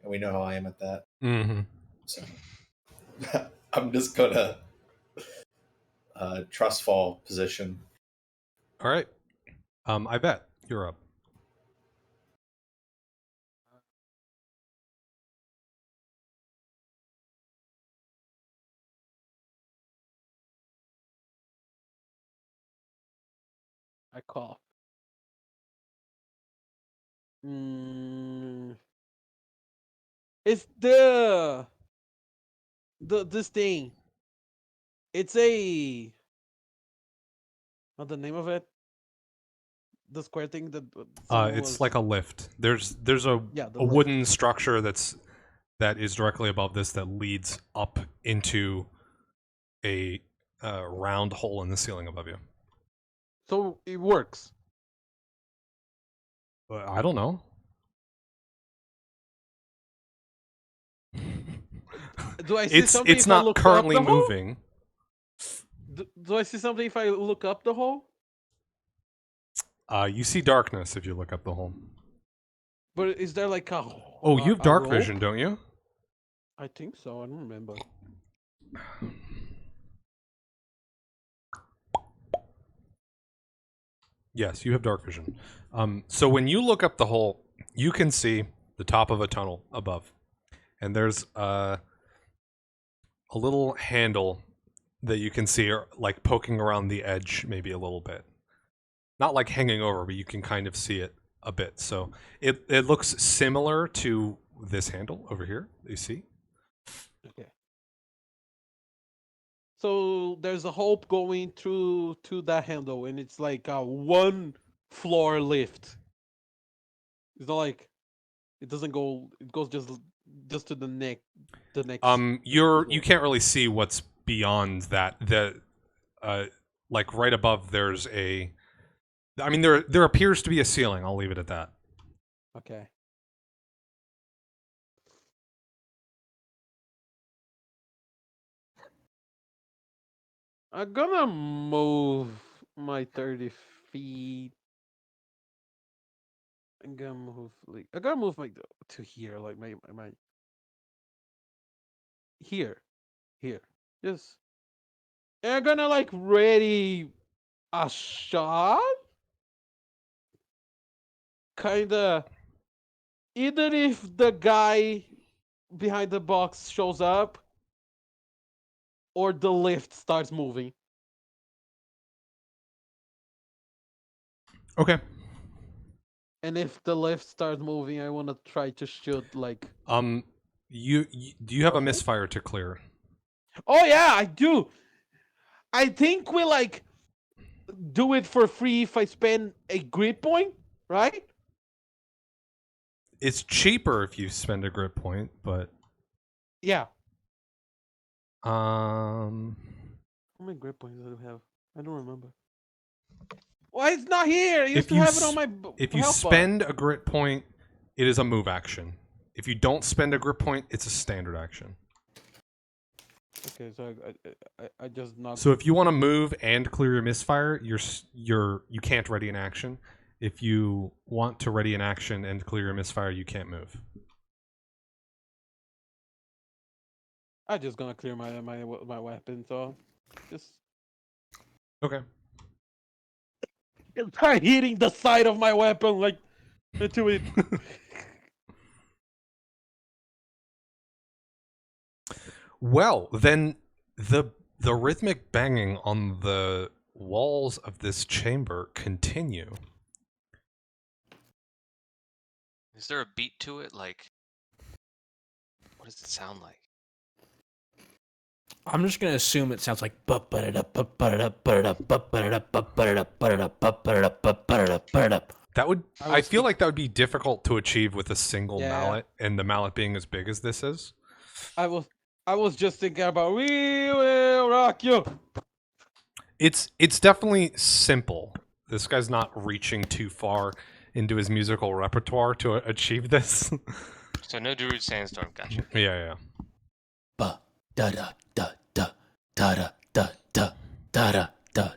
S6: and we know how I am at that.
S4: Mm-hmm.
S6: So I'm just gonna trust fall position.
S4: All right. I bet you're up.
S2: I cough. It's this thing. It's a what's the name of it? The square thing that someone
S4: It's
S2: was
S4: like a lift. There's a
S2: the
S4: a
S2: lift.
S4: wooden structure that is directly above this that leads up into a round hole in the ceiling above you.
S2: So it works.
S4: I don't know.
S2: Do I see something
S4: It's
S2: if I
S4: not
S2: look up
S4: currently
S2: the hole?
S4: moving.
S2: Do I see something if I look up the hole?
S4: You see darkness if you look up the hole.
S2: But is there like
S4: Oh, you have
S2: a
S4: dark
S2: rope?
S4: vision, don't you?
S2: I think so. I don't remember.
S4: Yes, you have dark vision. So when you look up the hole, you can see the top of a tunnel above, and there's a little handle that you can see like poking around the edge, maybe a little bit. Not like hanging over, but you can kind of see it a bit. So it looks similar to this handle over here. You see?
S2: Okay. So there's a hole going through to that handle, and it's like a one floor lift. It's not like it doesn't go. It goes just to the neck. The next.
S4: You can't really see what's beyond that. Like right above, there's a. I mean, there appears to be a ceiling. I'll leave it at that.
S2: Okay. I'm gonna move my 30 feet. I'm gonna move I gotta move my to here, like my here, here. Just and I'm gonna like ready a shot. Kinda. Either if the guy behind the box shows up, or the lift starts moving.
S4: Okay.
S2: And if the lift starts moving, I want to try to shoot like.
S4: You do you have a misfire to clear?
S2: Oh yeah, I do. I think we like do it for free if I spend a grid point, right?
S4: It's cheaper if you spend a grit point, but
S2: Yeah.
S4: um,
S2: How many grid points do I have? I don't remember. Why it's not here? I used
S4: if
S2: to
S4: you
S2: have it on my
S4: if you
S2: health bar.
S4: spend a grit point, it is a move action. If you don't spend a grit point, it's a standard action.
S2: Okay, so I just not.
S4: So if you want to move and clear your misfire, you can't ready an action. If you want to ready an action and clear your misfire, you can't move.
S2: I'm just gonna clear my weapon. So just
S4: Okay.
S2: start hitting the side of my weapon like into it.
S4: Well, then the rhythmic banging on the walls of this chamber continue.
S7: Is there a beat to it? Like, what does it sound like?
S5: I'm just gonna assume it sounds like
S4: That would I feel like that would be difficult to achieve with a single
S2: Yeah.
S4: mallet, and the mallet being as big as this is.
S2: I was just thinking about we will rock you.
S4: It's definitely simple. This guy's not reaching too far into his musical repertoire to achieve this.
S7: So no Druid Sandstorm, gotcha.
S4: Yeah.
S5: ba da da da da da da da da da da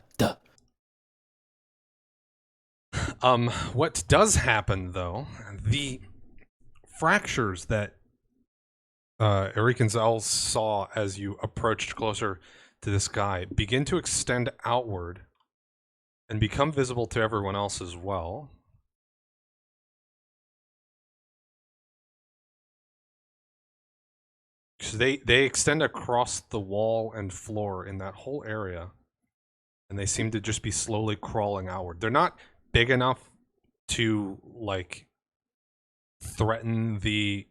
S5: da.
S4: What does happen though, the fractures that Eric and Zell saw as you approached closer to this guy begin to extend outward and become visible to everyone else as well. So they extend across the wall and floor in that whole area, and they seem to just be slowly crawling outward. They're not big enough to like threaten the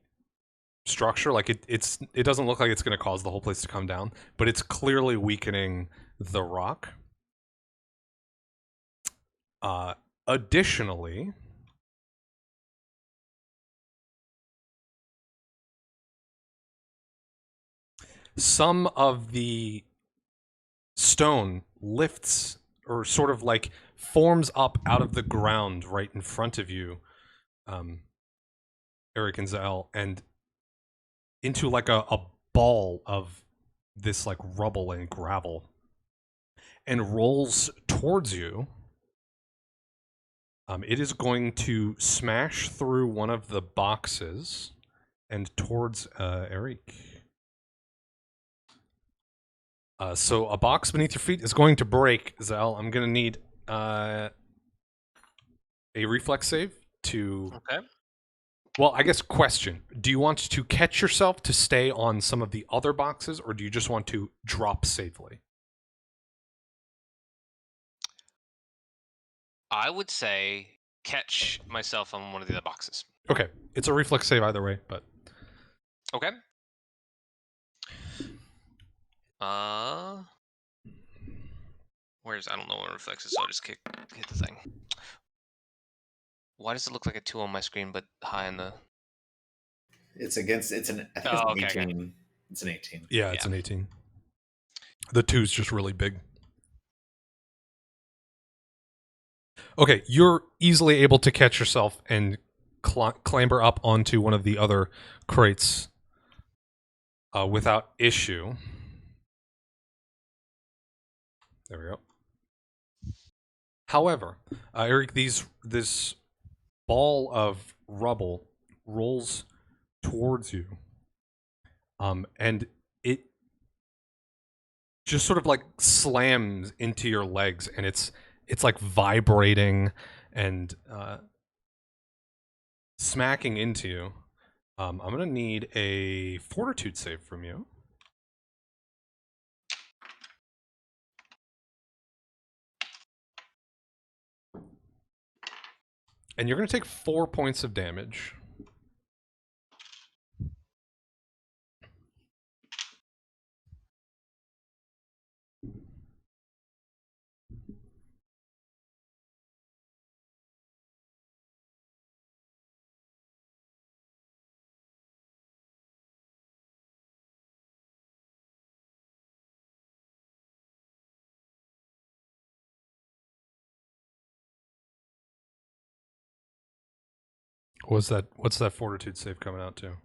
S4: structure. Like it doesn't look like it's going to cause the whole place to come down, but it's clearly weakening the rock. Additionally, some of the stone lifts or sort of like forms up out of the ground right in front of you, Eric and Zael, and into like a ball of this like rubble and gravel, and rolls towards you. It is going to smash through one of the boxes and towards Eric. So a box beneath your feet is going to break, Zal. I'm going to need a reflex save to...
S7: Okay.
S4: Well, I guess question. Do you want to catch yourself to stay on some of the other boxes, or do you just want to drop safely?
S7: I would say catch myself on one of the other boxes.
S4: Okay. It's a reflex save either way, but...
S7: Okay. Where's... I don't know what reflex is, so I'll just hit the thing. Why does it look like a 2 on my screen, but high in the...
S6: It's against... It's an... I think
S7: Oh,
S6: it's an
S7: okay,
S6: 18. It's an 18.
S4: Yeah, it's an 18. The 2's just really big. Okay, you're easily able to catch yourself and clamber up onto one of the other crates without issue. There we go. However, Eric, this ball of rubble rolls towards you, and it just sort of like slams into your legs, and it's like vibrating and smacking into you. I'm gonna need a fortitude save from you. And you're gonna take 4 points of damage. What's that fortitude save coming out to?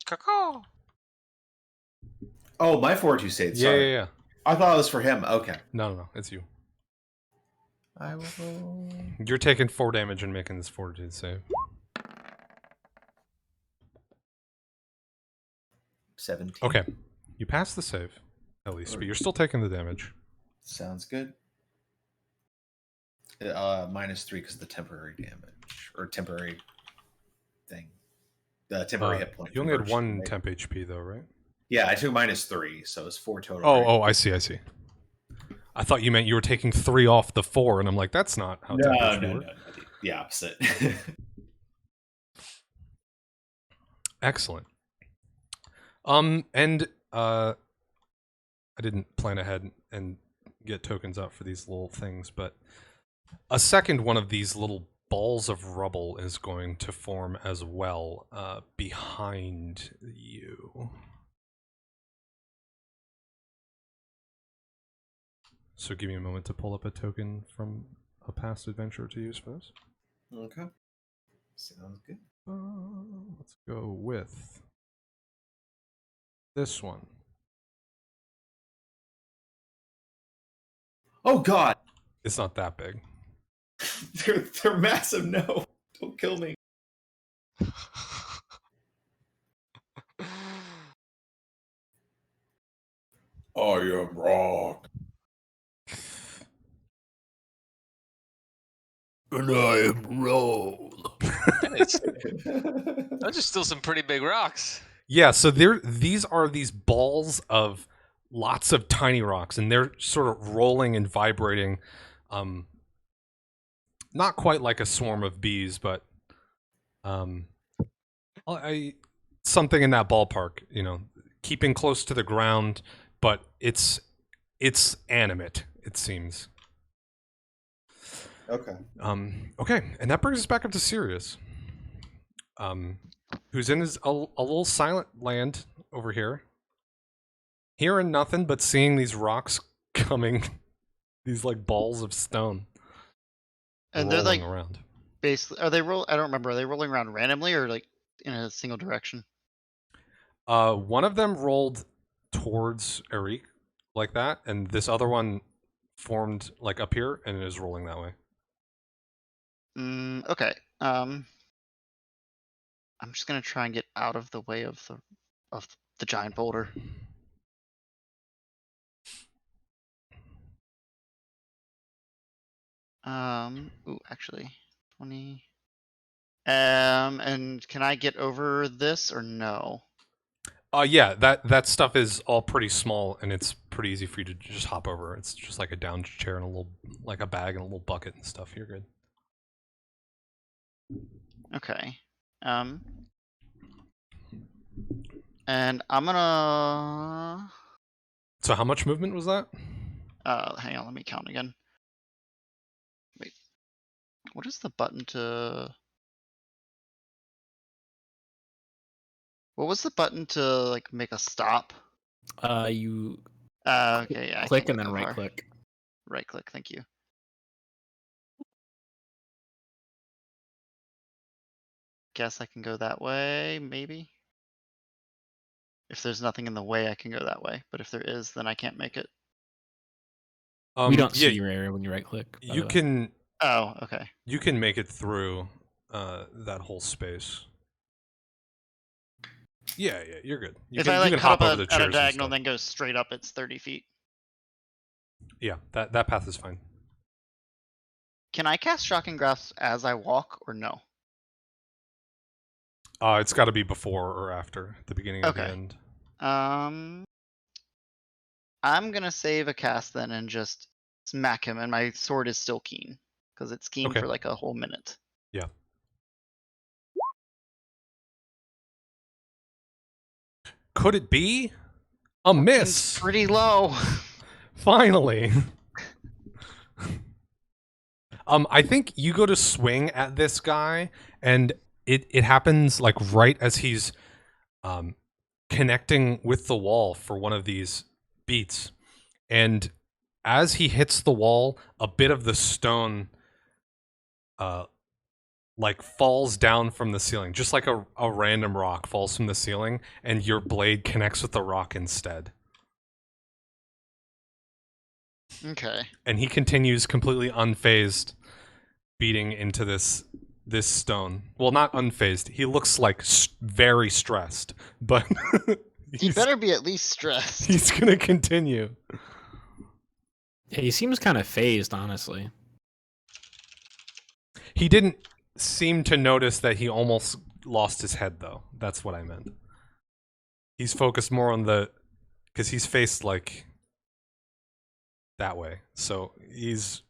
S7: Caw.
S6: Oh, my fortitude save. Sorry.
S4: Yeah.
S6: I thought it was for him. Okay.
S4: No, it's you.
S6: I will...
S4: You're taking 4 damage and making this fortitude save.
S6: 17.
S4: Okay. You pass the save, at least, but you're still taking the damage.
S6: Sounds good. -3 because of the temporary damage. Or temporary thing. The temporary hit point.
S4: You only had
S6: conversion,
S4: 1
S6: right?
S4: temp HP, though, right?
S6: Yeah, I took -3, so it's 4 total.
S4: Oh, I see. I thought you meant you were taking 3 off the 4, and I'm like, that's not how temp HP
S6: No.
S4: works.
S6: The opposite.
S4: Excellent. And I didn't plan ahead and get tokens out for these little things, but a second one of these little balls of rubble is going to form as well behind you. So give me a moment to pull up a token from a past adventure to use for this.
S6: Okay. Sounds good.
S4: Let's go with this one.
S6: Oh, God!
S4: It's not that big.
S6: They're massive. No. Don't kill me. I am rock.
S1: And I am roll.
S7: Those are still some pretty big rocks.
S4: Yeah, so these are these balls of lots of tiny rocks, and they're sort of rolling and vibrating. Not quite like a swarm of bees, but something in that ballpark. You know, keeping close to the ground, but it's animate. It seems.
S6: Okay.
S4: Okay, and that brings us back up to Sirius. Who's in a little silent land over here, hearing nothing but seeing these rocks coming, these like balls of stone,
S8: And they're
S4: rolling
S8: like
S4: around.
S8: basically, are they roll? I don't remember. Are they rolling around randomly or like in a single direction?
S4: One of them rolled towards Eric like that, and this other one formed like up here and is rolling that way.
S8: Okay. I'm just gonna try and get out of the way of the giant boulder. Ooh, actually, 20. And can I get over this or no?
S4: Yeah, that stuff is all pretty small, and it's pretty easy for you to just hop over. It's just like a down chair and a little, like a bag and a little bucket and stuff. You're good.
S8: Okay. And I'm gonna.
S4: So how much movement was that?
S8: Hang on, let me count again. Wait. What is the button to? What was the button to like make a stop?
S5: You
S8: Okay, yeah. I
S5: click
S8: can't
S5: and
S8: go
S5: then
S8: that
S5: right
S8: far.
S5: click.
S8: Right click, thank you. Guess I can go that way, maybe. If there's nothing in the way, I can go that way. But if there is, then I can't make it.
S5: We don't
S4: Yeah,
S5: see your area when you right click. by
S4: you
S5: the way.
S4: can
S8: Oh, okay.
S4: you can make it through that whole space. Yeah, you're good. You
S8: If
S4: can
S8: I
S4: you
S8: like
S4: can
S8: cut
S4: hop
S8: up
S4: over the
S8: at
S4: chairs
S8: a
S4: and
S8: diagonal,
S4: stuff.
S8: then go straight up, it's 30 feet.
S4: Yeah, that path is fine.
S8: Can I cast Shocking Grasp as I walk, or no?
S4: It's got to be before or after the beginning or the
S8: Okay.
S4: end.
S8: I'm gonna save a cast then and just smack him, and my sword is still keen because it's keen
S4: Okay.
S8: for like a whole minute.
S4: Yeah. Could it be a
S8: 14's
S4: miss?
S8: pretty low.
S4: Finally. I think you go to swing at this guy, and it happens like right as he's connecting with the wall for one of these beats. And as he hits the wall, a bit of the stone like falls down from the ceiling, just like a random rock falls from the ceiling, and your blade connects with the rock instead.
S8: Okay.
S4: And he continues completely unfazed, beating into this stone. Well, not unfazed. He looks like very stressed, but
S8: He better be at least stressed.
S4: he's gonna continue.
S5: Yeah, he seems kind of phased, honestly.
S4: He didn't seem to notice that he almost lost his head, though. That's what I meant. He's focused more on because he's faced like that way, so he's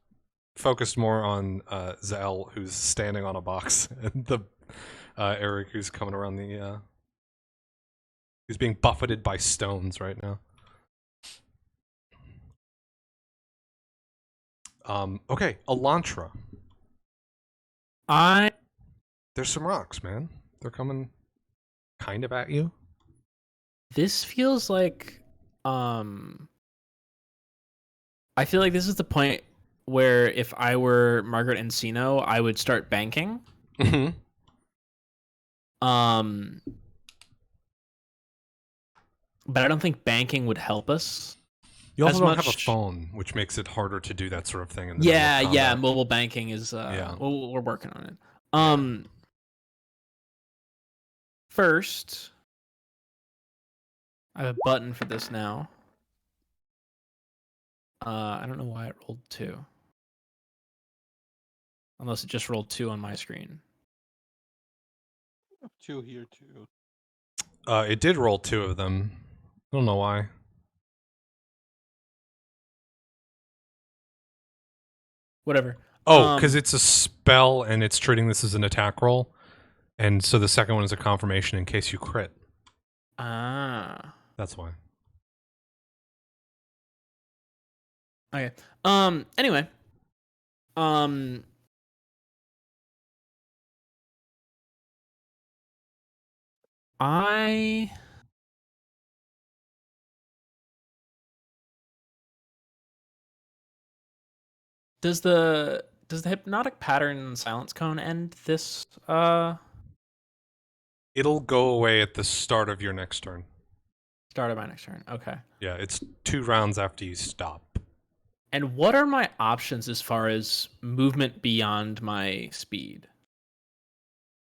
S4: focused more on Zell, who's standing on a box, and the Eric, who's coming around the who's being buffeted by stones right now. Okay, Elantra. There's some rocks, man. They're coming kind of at you.
S5: This feels like I feel like this is the point where if I were Margaret Encino, I would start banking.
S4: Mm-hmm.
S5: But I don't think banking would help us.
S4: You also
S5: As
S4: don't have a
S5: much-
S4: phone, which makes it harder to do that sort of thing in the middle
S5: Yeah,
S4: of
S5: yeah.
S4: combat.
S5: Mobile banking is.
S4: Yeah.
S5: Well, we're working on it. First, I have a button for this now. I don't know why it rolled 2. Unless it just rolled 2 on my screen.
S2: 2 here too.
S4: It did roll 2 of them. I don't know why.
S5: Whatever.
S4: Oh, because it's a spell and it's treating this as an attack roll, and so the second one is a confirmation in case you crit.
S5: Ah.
S4: That's why.
S5: Okay. Anyway. I does the hypnotic pattern silence cone end this
S4: It'll go away at the start of your next turn.
S5: start of my next turn? Okay.
S4: Yeah, it's 2 rounds after you stop.
S5: And what are my options as far as movement beyond my speed?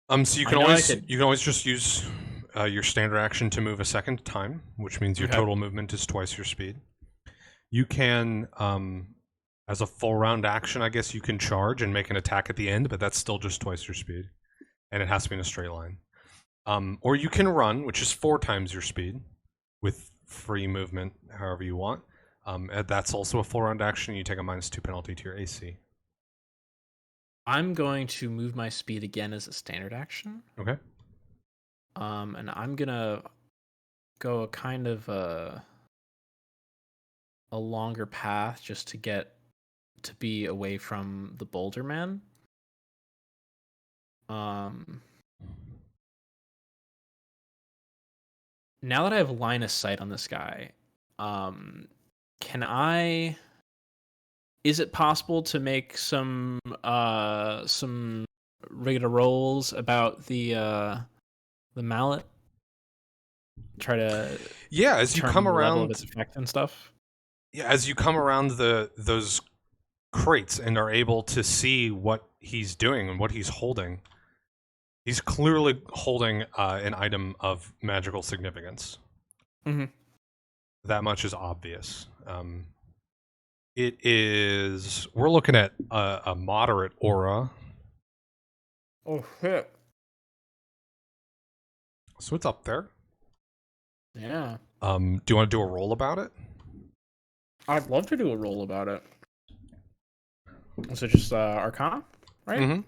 S4: So you
S5: I
S4: can
S5: know I
S4: always
S5: could-
S4: you can always just use your standard action to move a second time, which means your
S5: Okay.
S4: total movement is twice your speed. You can, as a full round action, I guess you can charge and make an attack at the end, but that's still just twice your speed, and it has to be in a straight line. Or you can run, which is 4 times your speed, with free movement, however you want. And that's also a full round action. You take a -2 penalty to your AC.
S5: I'm going to move my speed again as a standard action.
S4: Okay.
S5: And I'm gonna go a kind of a longer path just to get to be away from the Boulder Man. Now that I have line of sight on this guy, can I? Is it possible to make some regular rolls about the mallet? Try to
S4: Yeah, as you
S5: determine
S4: come
S5: the level of
S4: around,
S5: its effect and stuff.
S4: yeah, as you come around those crates and are able to see what he's doing and what he's holding, he's clearly holding an item of magical significance.
S5: Mhm.
S4: That much is obvious. It is. We're looking at a moderate aura,
S5: Oh shit!
S4: so it's up there.
S5: Yeah,
S4: Do you want to do a roll about it?
S5: I'd love to do a roll about it. So just Arcana, right?
S4: Mm-hmm.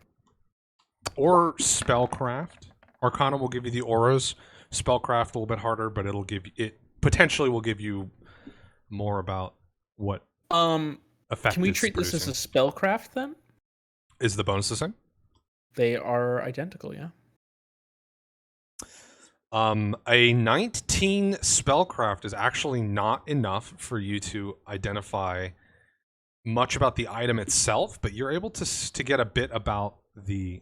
S4: Or spellcraft. Arcana will give you the auras. Spellcraft a little bit harder, but it'll give it potentially will give you more about what effect.
S5: Can we
S4: it's
S5: treat this as a
S4: producing.
S5: spellcraft then?
S4: Is the bonus the same?
S5: They are identical, yeah.
S4: A 19 spellcraft is actually not enough for you to identify much about the item itself, but you're able to get a bit about these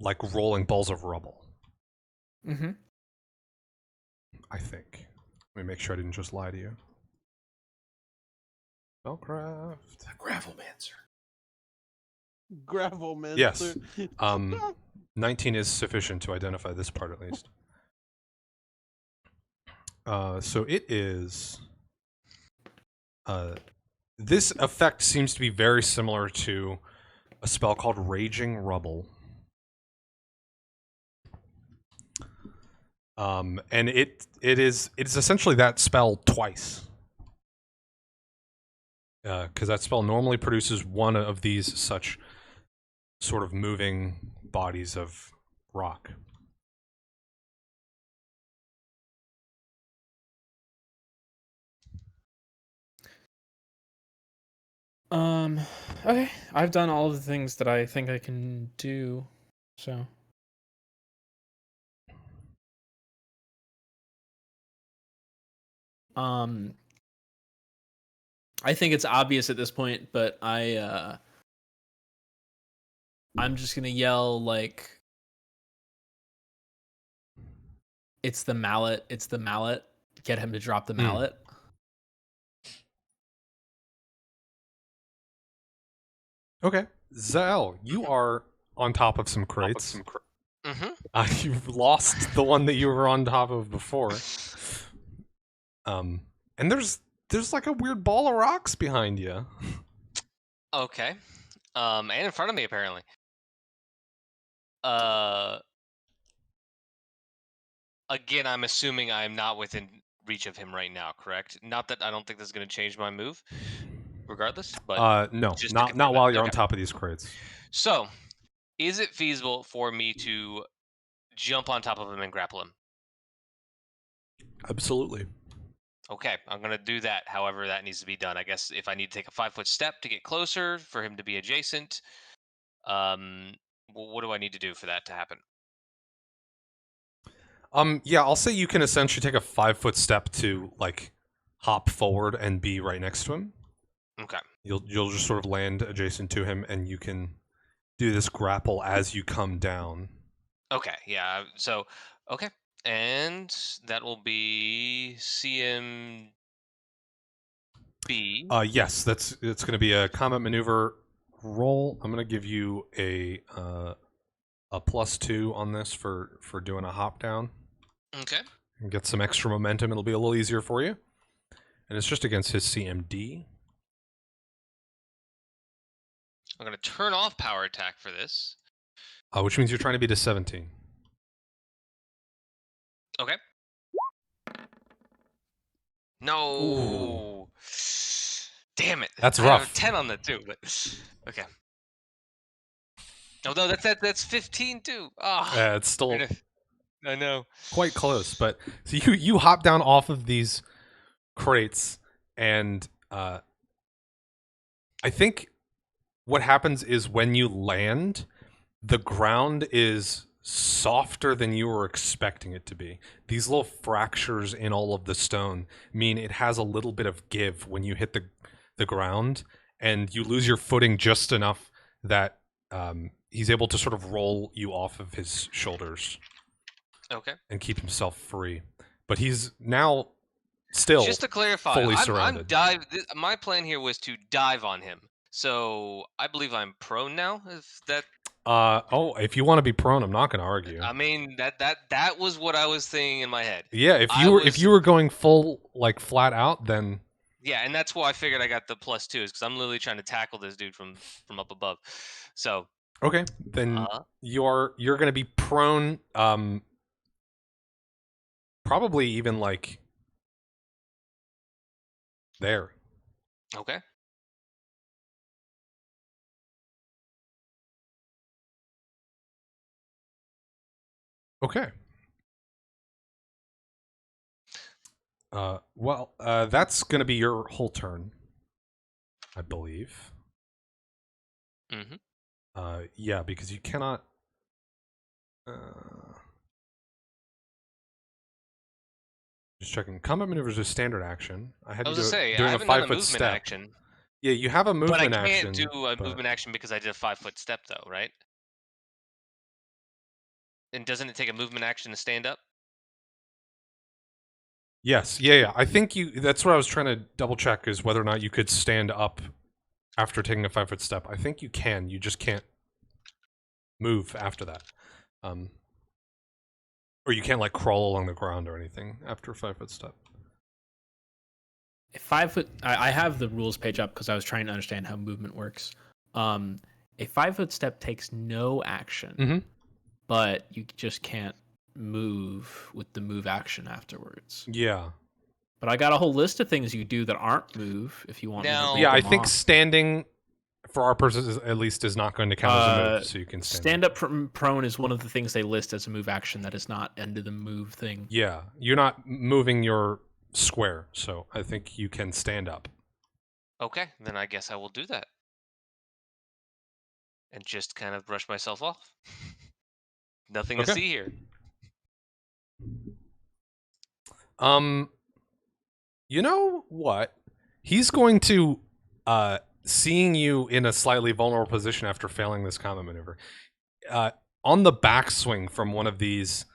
S4: like rolling balls of rubble.
S5: Mm-hmm.
S4: I think. Let me make sure I didn't just lie to you. Spellcraft.
S6: Gravelmancer.
S2: Gravelmancer.
S4: Yes. 19 is sufficient to identify this part at least. So it is. This effect seems to be very similar to a spell called Raging Rubble. And it is essentially that spell twice. Because that spell normally produces one of these such sort of moving bodies of rock.
S5: Okay. I've done all of the things that I think I can do, so. I think it's obvious at this point, but I'm just gonna yell like, "It's the mallet! It's the mallet! Get him to drop the mallet!"
S4: Okay. Zell, you are on top of some crates.
S7: Mm-hmm.
S4: You've lost the one that you were on top of before. And there's like a weird ball of rocks behind you.
S7: Okay. And in front of me apparently. Again, I'm assuming I'm not within reach of him right now, correct? Not that I don't think this is going to change my move, regardless. But
S4: no,
S7: just to
S4: not
S7: confirm
S4: while
S7: that.
S4: you're on
S7: Okay.
S4: top of these crates.
S7: So, is it feasible for me to jump on top of him and grapple him?
S4: Absolutely.
S7: Okay, I'm gonna do that. However, that needs to be done. I guess if I need to take a 5-foot step to get closer for him to be adjacent, what do I need to do for that to happen?
S4: Yeah, I'll say you can essentially take a 5-foot step to like hop forward and be right next to him.
S7: Okay.
S4: You'll just sort of land adjacent to him, and you can do this grapple as you come down.
S7: Okay. Yeah. So, okay, and that will be CMB.
S4: Yes, it's going to be a combat maneuver roll. I'm going to give you a +2 on this for doing a hop down.
S7: Okay.
S4: And get some extra momentum. It'll be a little easier for you. And it's just against his CMD.
S7: I'm gonna turn off power attack for this.
S4: Which means you're trying to beat a 17.
S7: Okay. No. Damn it.
S4: That's
S7: I have
S4: rough.
S7: a 10 on that too, but okay. Oh no, that's 15 too. Oh,
S4: It's still
S7: I know.
S4: quite close, but so you hop down off of these crates, and I think what happens is when you land, the ground is softer than you were expecting it to be. These little fractures in all of the stone mean it has a little bit of give when you hit the ground, and you lose your footing just enough that he's able to sort of roll you off of his shoulders.
S7: Okay.
S4: And keep himself free. But he's now still
S7: just to clarify,
S4: fully
S7: I'm
S4: surrounded.
S7: my plan here was to dive on him. So I believe I'm prone now. If that
S4: If you want to be prone, I'm not going to argue.
S7: I mean that was what I was thinking in my head.
S4: Yeah, if you were going full like flat out, then
S7: yeah, and that's why I figured I got the +2 is because I'm literally trying to tackle this dude from up above. So
S4: okay, then you're going to be prone. Probably even like there.
S7: Okay.
S4: Okay. That's going to be your whole turn, I believe.
S7: Mm-hmm.
S4: Yeah, because you cannot. Just checking. Combat maneuvers is standard action. I had
S7: I was
S4: to
S7: gonna say I
S4: doing a
S7: haven't done a
S4: 5-foot
S7: movement
S4: step.
S7: action.
S4: Yeah, you have a movement
S7: but I
S4: action.
S7: can't do a movement action because I did a 5-foot step, though, right? And doesn't it take a movement action to stand up?
S4: Yes, yeah. I think that's what I was trying to double check is whether or not you could stand up after taking a 5-foot step. I think you can. You just can't move after that. Or you can't like crawl along the ground or anything after a 5-foot step.
S5: A 5-foot. I have the rules page up because I was trying to understand how movement works. A 5-foot step takes no action, but you just can't move with the move action afterwards.
S4: Yeah.
S5: But I got a whole list of things you do that aren't move. If you want,
S7: Now,
S5: me to
S4: Yeah, I
S5: them
S4: think
S5: off.
S4: standing, for our purposes at least, is not going to count as a move, so you can
S5: stand up prone is one of the things they list as a move action that is not under the move thing.
S4: Yeah, you're not moving your square, so I think you can stand up.
S7: Okay, then I guess I will do that. And just kind of brush myself off. Nothing to see here.
S4: You know what? He's going to, seeing you in a slightly vulnerable position after failing this combat maneuver, on the backswing from one of these,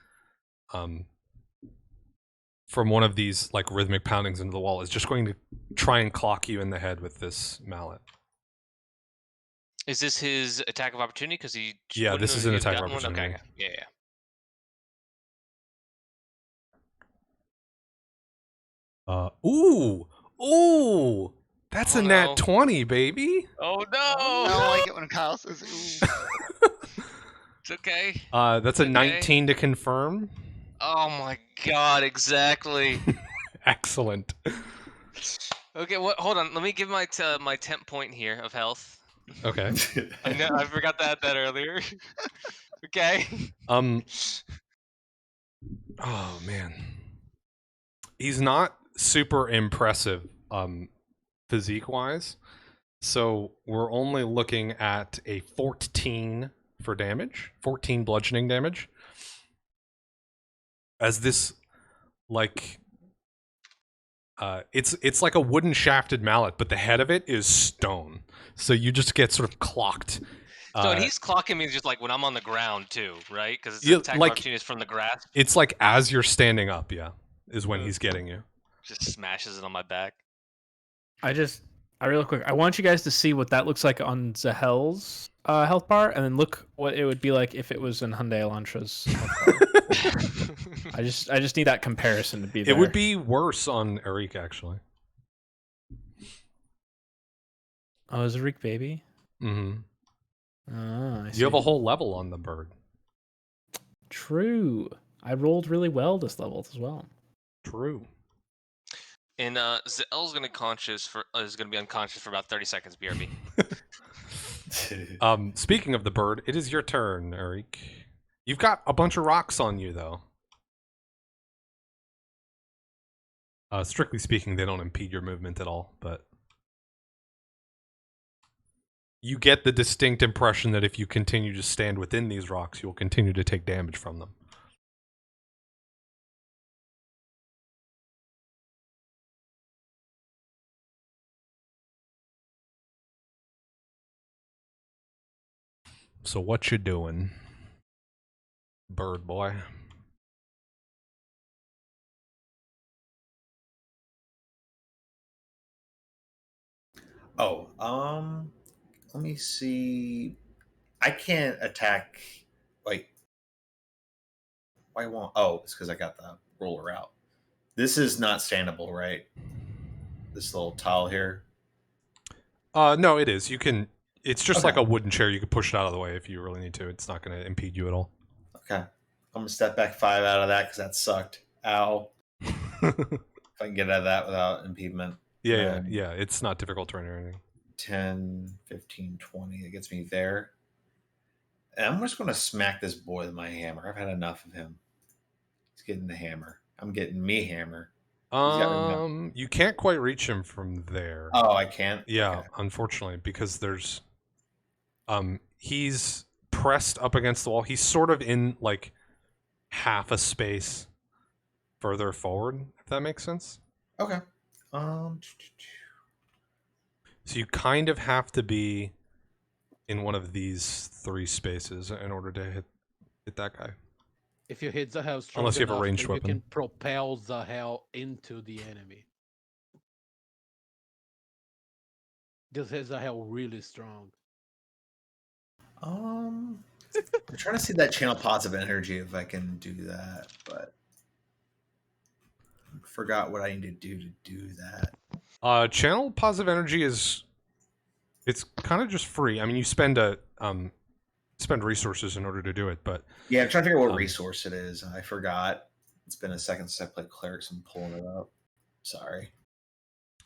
S4: like rhythmic poundings into the wall, is just going to try and clock you in the head with this mallet.
S7: Is this his attack of opportunity? Because he
S4: Yeah, this is an attack of
S7: one?
S4: opportunity.
S7: Okay, yeah.
S4: Ooh, that's
S7: Oh,
S4: a nat
S7: no.
S4: 20, baby.
S7: Oh no!
S8: Oh, no, I like it when Kyle says, ooh.
S7: It's okay.
S4: That's a
S7: Okay.
S4: 19 to confirm.
S7: Oh my god, exactly.
S4: Excellent.
S7: Okay, hold on. Let me give my my temp point here of health.
S4: Okay.
S7: I know I forgot to add that earlier. Okay.
S4: Oh man, he's not super impressive, physique wise. So we're only looking at a 14 for damage, 14 bludgeoning damage. As this, like, it's like a wooden shafted mallet, but the head of it is stone. So you just get sort of clocked.
S7: So and he's clocking me just like when I'm on the ground too, right? Because it's
S4: Yeah,
S7: attack
S4: like-
S7: opportunity is from the grasp.
S4: It's like as you're standing up, yeah, is when he's getting you.
S7: Just smashes it on my back.
S5: I real quick, I want you guys to see what that looks like on Zahel's health bar, and then look what it would be like if it was in Hyundai Elantra's health bar. I just need that comparison to be there.
S4: It would be worse on Eric, actually.
S5: Oh, is it Reek Baby?
S4: Mm-hmm.
S5: Ah, I see.
S4: You have a whole level on the bird.
S5: True. I rolled really well this level as well.
S4: True.
S7: And Zell's gonna is gonna be unconscious for about 30 seconds. BRB.
S4: Speaking of the bird, it is your turn, Eric. You've got a bunch of rocks on you, though. Strictly speaking, they don't impede your movement at all, but you get the distinct impression that if you continue to stand within these rocks, you'll continue to take damage from them. So what you doing, bird boy?
S6: Oh, let me see. I can't attack. Wait, why won't? Oh, it's because I got the roller out. This is not standable, right? This little tile here.
S4: No, it is. You can. It's just
S6: Okay.
S4: like a wooden chair. You can push it out of the way if you really need to. It's not going to impede you at all.
S6: Okay, I'm gonna step back 5 out of that because that sucked. Ow! If I can get out of that without impediment.
S4: Yeah. It's not difficult terrain or anything.
S6: 10, 15, 20. That gets me there. And I'm just going to smack this boy with my hammer. I've had enough of him. He's getting the hammer. I'm getting me hammer.
S4: You can't quite reach him from there.
S6: Oh, I can't?
S4: Yeah,
S6: Okay.
S4: unfortunately, because there's he's pressed up against the wall. He's sort of in like half a space further forward, if that makes sense.
S6: Okay.
S4: So you kind of have to be in one of these 3 spaces in order to hit that guy.
S2: If you hit Zahel strong
S4: Unless you have a
S2: enough,
S4: ranged
S2: then
S4: weapon.
S2: you can propel Zahel into the enemy. This is Zahel really strong.
S6: I'm trying to see that channel positive energy if I can do that, but I forgot what I need to do that.
S4: Channel positive energy it's kind of just free. I mean, you spend resources in order to do it, but
S6: Yeah, I'm trying to figure out what resource it is. I forgot. It's been a second since I played clerics. I'm pulling it up. Sorry.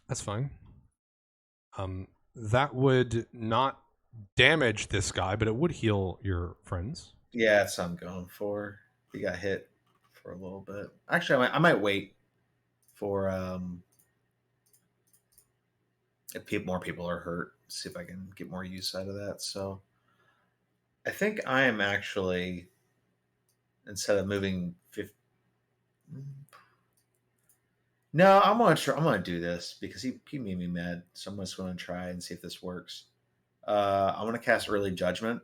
S4: that's fine. That would not damage this guy, but it would heal your friends.
S6: Yeah, that's what I'm going for. He got hit for a little bit. Actually, I might wait for if more people are hurt. See if I can get more use out of that. So I think I am actually, instead of moving 50. No, I'm gonna do this because he made me mad. So I'm just gonna try and see if this works. I'm gonna cast Early Judgment.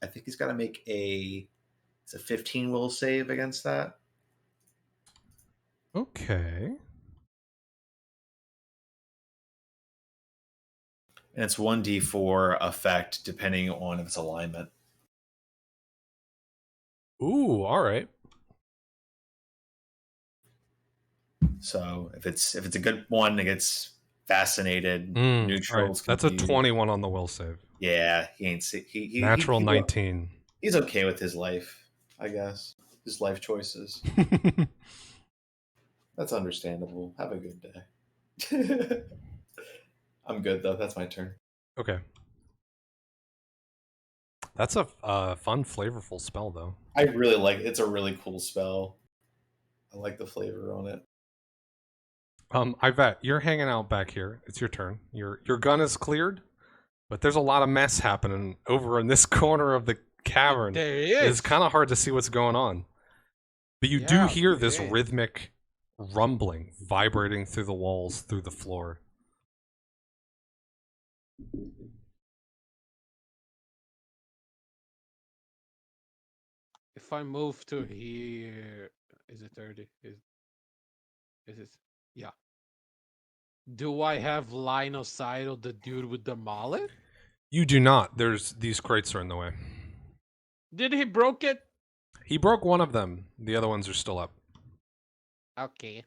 S6: I think he's got to make it's a 15 will save against that.
S4: Okay.
S6: And it's 1d4 effect depending on if it's alignment.
S4: Ooh, all right.
S6: So if it's a good one, it gets fascinated.
S4: All
S6: Neutrals.
S4: right. That's a
S6: confused.
S4: 21 on the will save.
S6: Yeah, he ain't see. He
S4: Natural
S6: he,
S4: 19.
S6: He's okay with his life, I guess. His life choices. That's understandable. Have a good day. I'm good though. That's my turn.
S4: Okay. That's a fun, flavorful spell, though.
S6: I really like it. It's a really cool spell. I like the flavor on it.
S4: Ivet, you're hanging out back here. It's your turn. Your gun is cleared, but there's a lot of mess happening over in this corner of the cavern.
S2: There he is.
S4: It's kind of hard to see what's going on. But you do
S2: Yeah,
S4: hear this
S2: man.
S4: rhythmic rumbling vibrating through the walls, through the floor.
S2: If I move to here, is it 30? Is it? Yeah. Do I have line of sight of the dude with the mallet?
S4: You do not. There's these crates are in the way.
S2: Did he broke it?
S4: He broke one of them. The other ones are still up.
S2: Okay.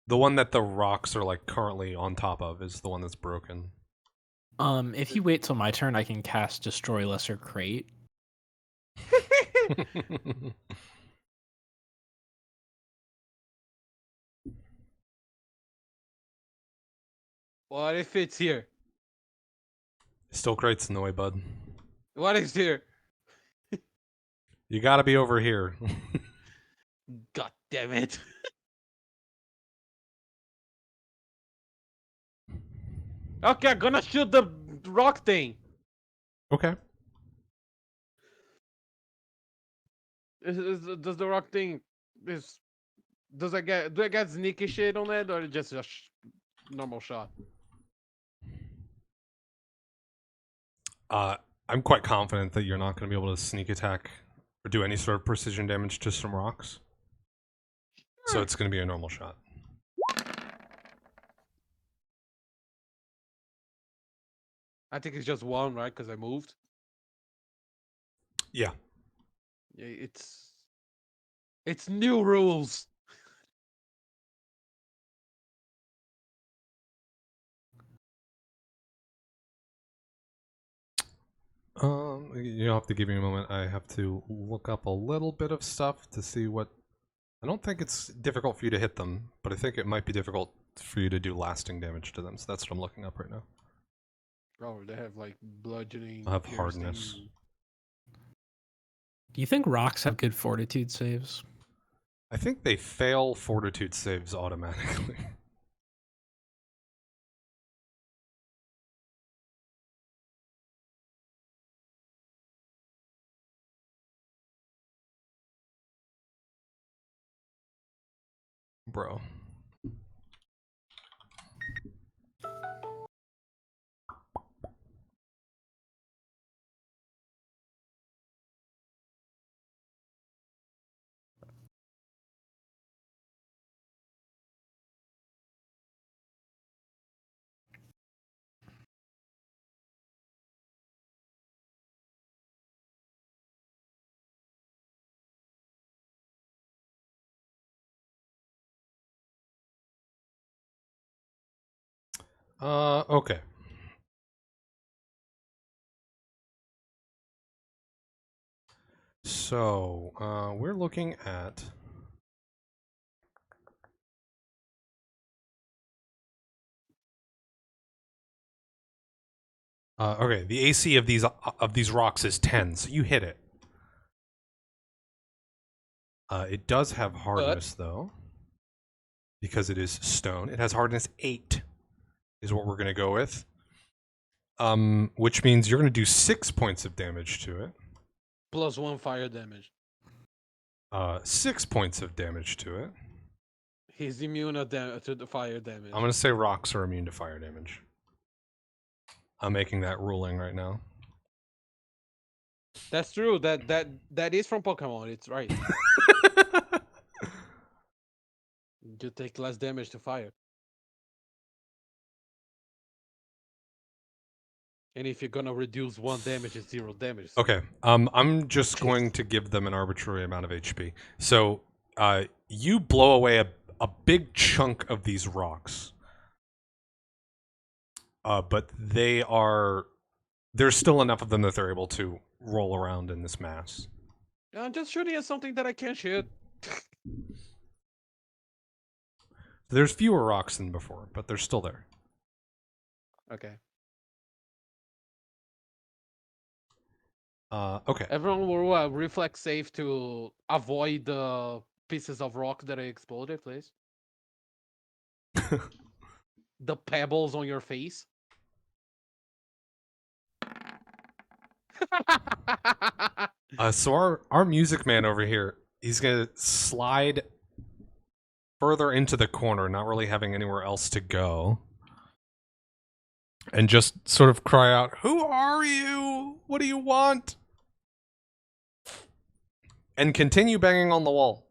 S4: The one that the rocks are like currently on top of is the one that's broken.
S5: If you wait till my turn, I can cast Destroy Lesser Crate.
S2: What if it's here?
S4: Still crates in the way, bud.
S2: What is here?
S4: You gotta be over here.
S2: God damn it. Okay, I'm gonna shoot the rock thing.
S4: Okay.
S2: Does the rock thing do I get sneaky shit on it or just a normal shot?
S4: I'm quite confident that you're not going to be able to sneak attack or do any sort of precision damage to some rocks. So it's going to be a normal shot.
S2: I think it's just one, right? Because I moved.
S4: Yeah.
S2: Yeah, it's new rules.
S4: You'll have to give me a moment. I have to look up a little bit of stuff to see what... I don't think it's difficult for you to hit them, but I think it might be difficult for you to do lasting damage to them, so that's what I'm looking up right now.
S2: Oh, they have like bludgeoning.
S4: I have
S2: piercing.
S4: hardness.
S5: Do you think rocks have good fortitude saves?
S4: I think they fail fortitude saves automatically. Bro. Okay. So, we're looking at... okay, the AC of these rocks is 10, so you hit it. It does have hardness, though, because it is stone. It has hardness 8, is what we're going to go with. Which means you're going to do 6 points of damage to it.
S2: Plus 1 fire damage.
S4: 6 points of damage to it.
S2: He's immune to the fire damage.
S4: I'm going to say rocks are immune to fire damage. I'm making that ruling right now.
S2: That's true. That is from Pokemon. It's right. You take less damage to fire. And if you're gonna reduce 1 damage, it's 0 damage. So
S4: Okay, I'm just going to give them an arbitrary amount of HP. So, you blow away a big chunk of these rocks. But there's still enough of them that they're able to roll around in this mass.
S2: I'm just shooting at something that I can't shoot.
S4: There's fewer rocks than before, but they're still there.
S2: Okay.
S4: Okay.
S2: Everyone will reflex save to avoid the pieces of rock that exploded, please. The pebbles on your face.
S4: So our music man over here, he's gonna slide further into the corner, not really having anywhere else to go, and just sort of cry out, "Who are you? What do you want?" And continue banging on the wall.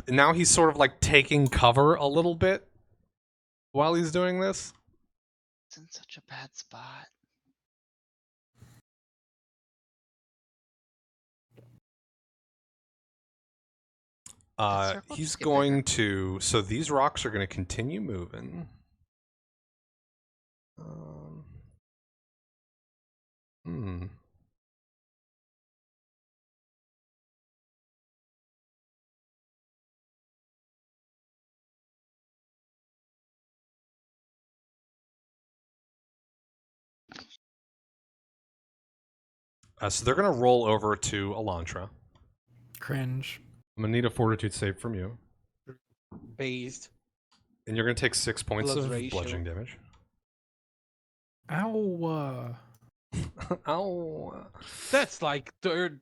S4: Now he's sort of like taking cover a little bit while he's doing this.
S8: It's in such a bad spot. circle
S4: He's
S8: just get
S4: going
S8: bigger?
S4: to. So these rocks are going to continue moving. Hmm. So they're going to roll over to Elantra.
S5: Cringe.
S4: I'm going to need a fortitude save from you.
S2: Based.
S4: And you're going to take 6 points
S2: Plus
S4: of
S2: ratio.
S4: bludgeoning damage.
S5: Ow.
S4: Ow.
S2: That's like third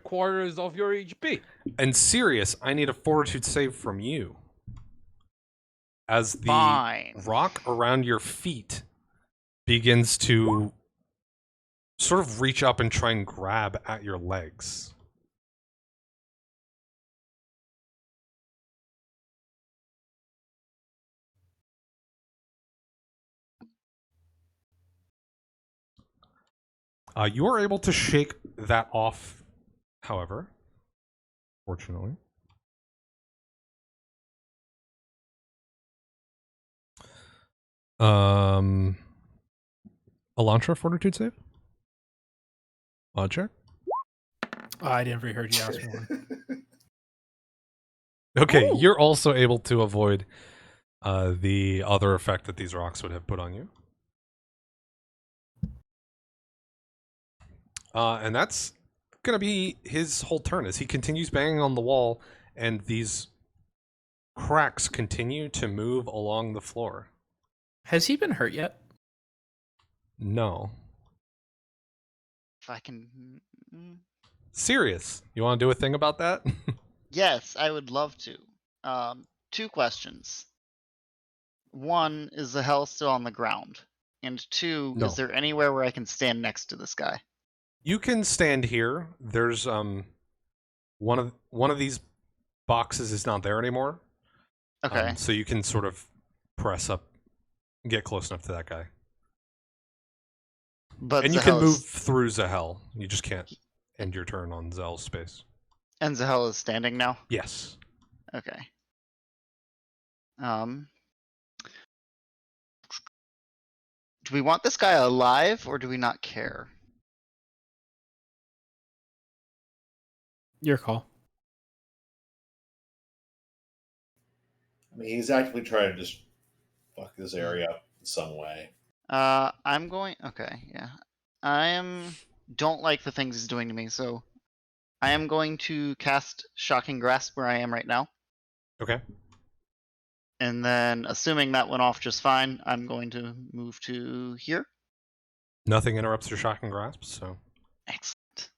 S2: quarters of your HP.
S4: And Sirius, I need a fortitude save from you. As the
S8: Fine.
S4: rock around your feet begins to sort of reach up and try and grab at your legs. You are able to shake that off, however, fortunately. Elantra, fortitude save? Odd check?
S5: Oh, I never heard you ask me one.
S4: Okay, you're also able to avoid the other effect that these rocks would have put on you. And that's going to be his whole turn as he continues banging on the wall, and these cracks continue to move along the floor.
S5: Has he been hurt yet?
S4: No.
S8: If I can.
S4: Serious. You want to do a thing about that?
S8: Yes, I would love to. 2 questions. 1, is the hell still on the ground? And 2,
S4: No.
S8: is there anywhere where I can stand next to this guy?
S4: You can stand here. There's one of these boxes is not there anymore.
S8: Okay.
S4: So you can sort of press up, get close enough to that guy.
S8: But
S4: And you can
S8: Zahel
S4: move
S8: is,
S4: through Zahel. You just can't end your turn on Zahel's space.
S8: and Zahel is standing now?
S4: Yes.
S8: Okay. Do we want this guy alive or do we not care?
S5: Your call.
S6: I mean, he's actively trying to just fuck this area up in some way.
S8: I'm going. Okay, yeah. Don't like the things he's doing to me, so I am going to cast Shocking Grasp where I am right now.
S4: Okay.
S8: And then, assuming that went off just fine, I'm going to move to here.
S4: Nothing interrupts your shocking grasp, so.
S8: Excellent.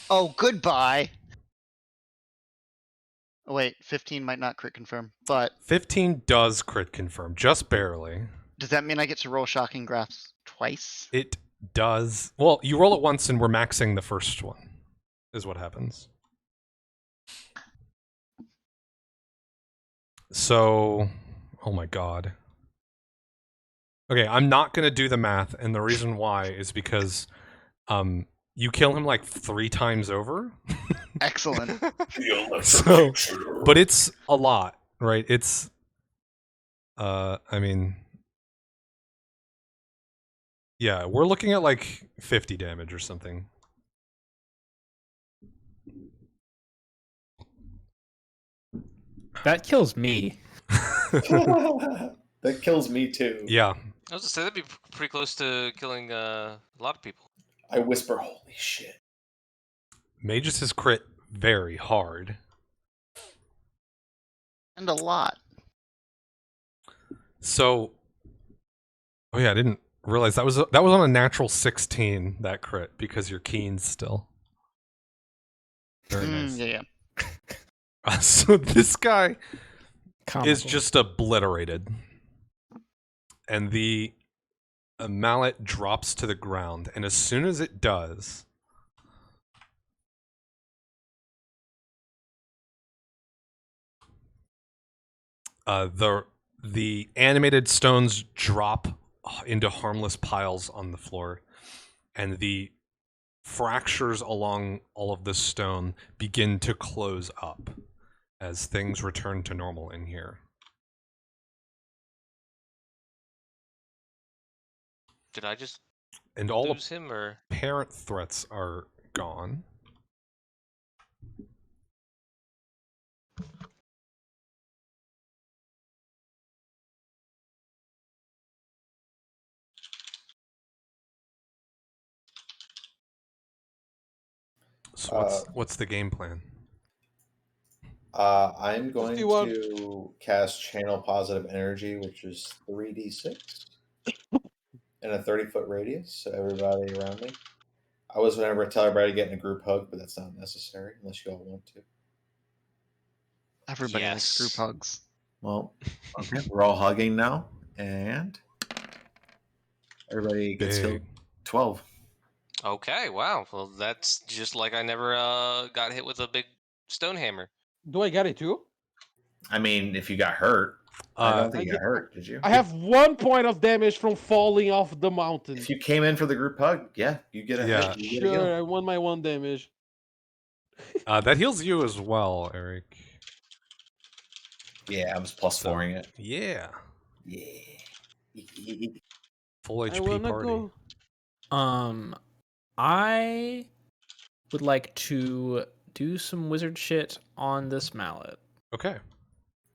S8: Oh, goodbye. Oh, wait, 15 might not crit confirm, but
S4: 15 does crit confirm, just barely.
S8: does that mean I get to roll Shocking Grasp twice?
S4: It does. Well, you roll it once and we're maxing the first one, is what happens. So, oh my god. Okay, I'm not going to do the math, and the reason why is because you kill him like 3 times over.
S8: Excellent.
S4: So, but it's a lot, right? It's I mean, yeah, we're looking at like 50 damage or something.
S5: That kills me.
S6: That kills me too.
S4: Yeah.
S7: I was gonna say that'd be pretty close to killing a lot of people.
S6: I whisper, "Holy shit!"
S4: Mages is crit very hard.
S8: And a lot.
S4: So, oh yeah, I didn't realize that was on a natural 16, that crit, because you're keen still. Very nice.
S8: Yeah.
S4: So this guy
S5: Comical.
S4: is just obliterated, and the mallet drops to the ground, and as soon as it does, the animated stones drop into harmless piles on the floor, and the fractures along all of the stone begin to close up as things return to normal in here.
S7: Did I just
S4: And all
S7: lose him, or
S4: apparent threats are gone. So what's the game plan?
S6: I'm going
S2: 51.
S6: to cast Channel Positive Energy, which is 3d6 in a 30-foot radius, so everybody around me. I was going to tell everybody to get in a group hug, but that's not necessary unless you all want to.
S8: Everybody likes group
S7: Yes.
S8: hugs.
S6: Well, okay, we're all hugging now, and everybody gets healed.
S4: Big.
S6: 12.
S7: okay? Wow. Well, that's just like I never got hit with a big stone hammer.
S2: Do I get it too?
S6: I mean, if you got hurt, I don't think
S2: I
S6: you got
S2: get-
S6: hurt, did you?
S2: I have 1 point of damage from falling off the mountain.
S6: If you came in for the group hug, yeah, you get a
S4: Yeah.
S6: hit. You get a
S2: Sure,
S6: heal.
S2: I won my 1 damage.
S4: That heals you as well, Eric.
S6: Yeah, I'm just plus
S4: So-
S6: 4ing it.
S4: Yeah.
S6: Yeah.
S4: Full
S2: I
S4: HP
S2: wanna
S4: party.
S2: go.
S5: I would like to do some wizard shit on this mallet.
S4: Okay.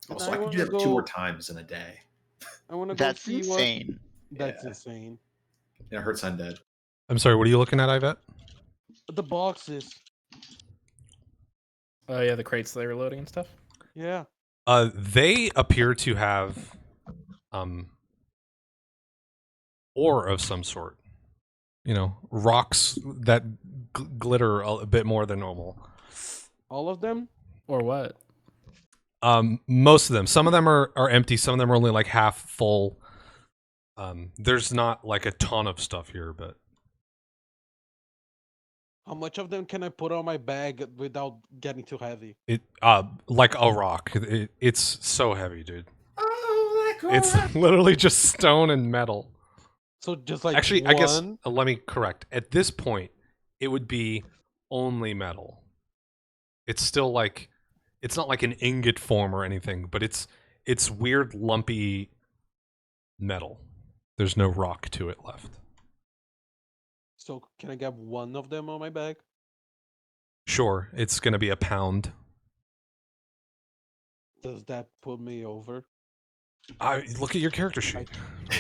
S6: Also,
S2: I
S6: I can do
S2: wanna
S6: that 2 more
S2: go-
S6: times in a day.
S2: I want to go
S8: That's
S2: see
S8: insane.
S2: what. That's
S6: Yeah.
S2: insane.
S6: And it hurts undead.
S4: I'm sorry, what are you looking at, Yvette?
S2: The boxes.
S5: Oh yeah, the crates they were loading and stuff.
S2: Yeah.
S4: They appear to have ore of some sort. You know, rocks that glitter a bit more than normal.
S2: All of them.
S5: Or what?
S4: Most of them. Some of them are empty. Some of them are only like half full. There's not like a ton of stuff here, but
S2: How much of them can I put on my bag without getting too heavy?
S4: it like a rock. It's so heavy, dude.
S6: Oh,
S4: It's literally just stone and metal.
S2: So just like
S4: Actually,
S2: one.
S4: I guess let me correct. At this point, it would be only metal. It's still like it's not like an ingot form or anything, but it's weird lumpy metal. There's no rock to it left.
S2: So can I get one of them on my bag?
S4: Sure, it's going to be a pound.
S2: Does that put me over?
S4: I look at your character sheet.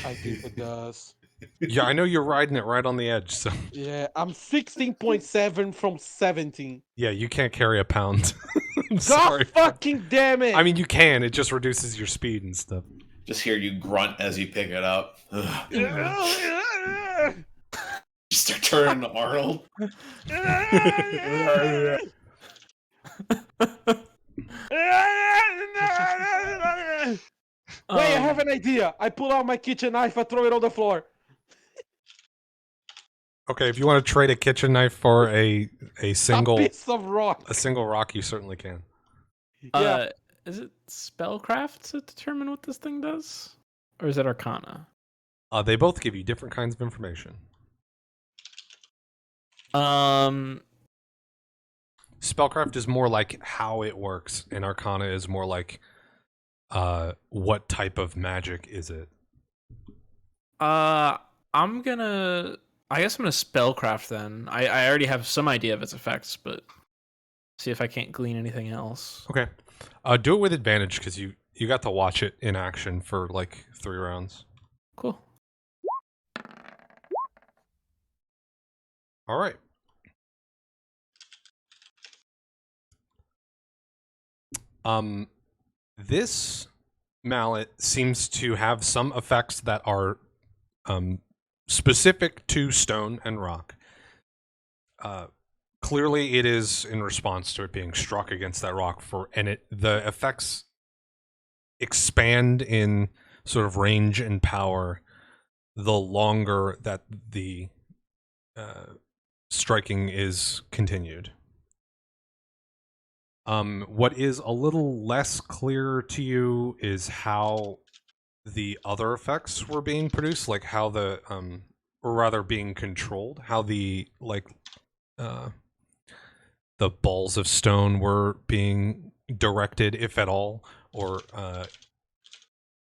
S2: I think it does.
S4: Yeah, I know you're riding it right on the edge, so
S2: Yeah, I'm 16.7 from 17.
S4: yeah, you can't carry a pound. I'm
S2: God
S4: sorry.
S2: fucking damn it!
S4: I mean, you can. It just reduces your speed and stuff.
S6: Just hear you grunt as you pick it up. You start turning to Arnold.
S2: Wait, I have an idea. I pull out my kitchen knife, I throw it on the floor.
S4: Okay, if you want to trade a kitchen knife for a single
S2: A piece of rock.
S4: rock, you certainly can.
S2: Yeah.
S5: Is it spellcraft to determine what this thing does, or is it Arcana?
S4: They both give you different kinds of information. Spellcraft is more like how it works, and Arcana is more like what type of magic is it?
S5: I guess I'm gonna spellcraft then. I already have some idea of its effects, but see if I can't glean anything else.
S4: Okay. Do it with advantage because you got to watch it in action for like 3 rounds.
S5: Cool.
S4: All right. This mallet seems to have some effects that are specific to stone and rock. Clearly, it is in response to it being struck against that rock the effects expand in sort of range and power the longer that the striking is continued. What is a little less clear to you is how the other effects were being produced, like how the or rather being controlled, how the balls of stone were being directed, if at all, or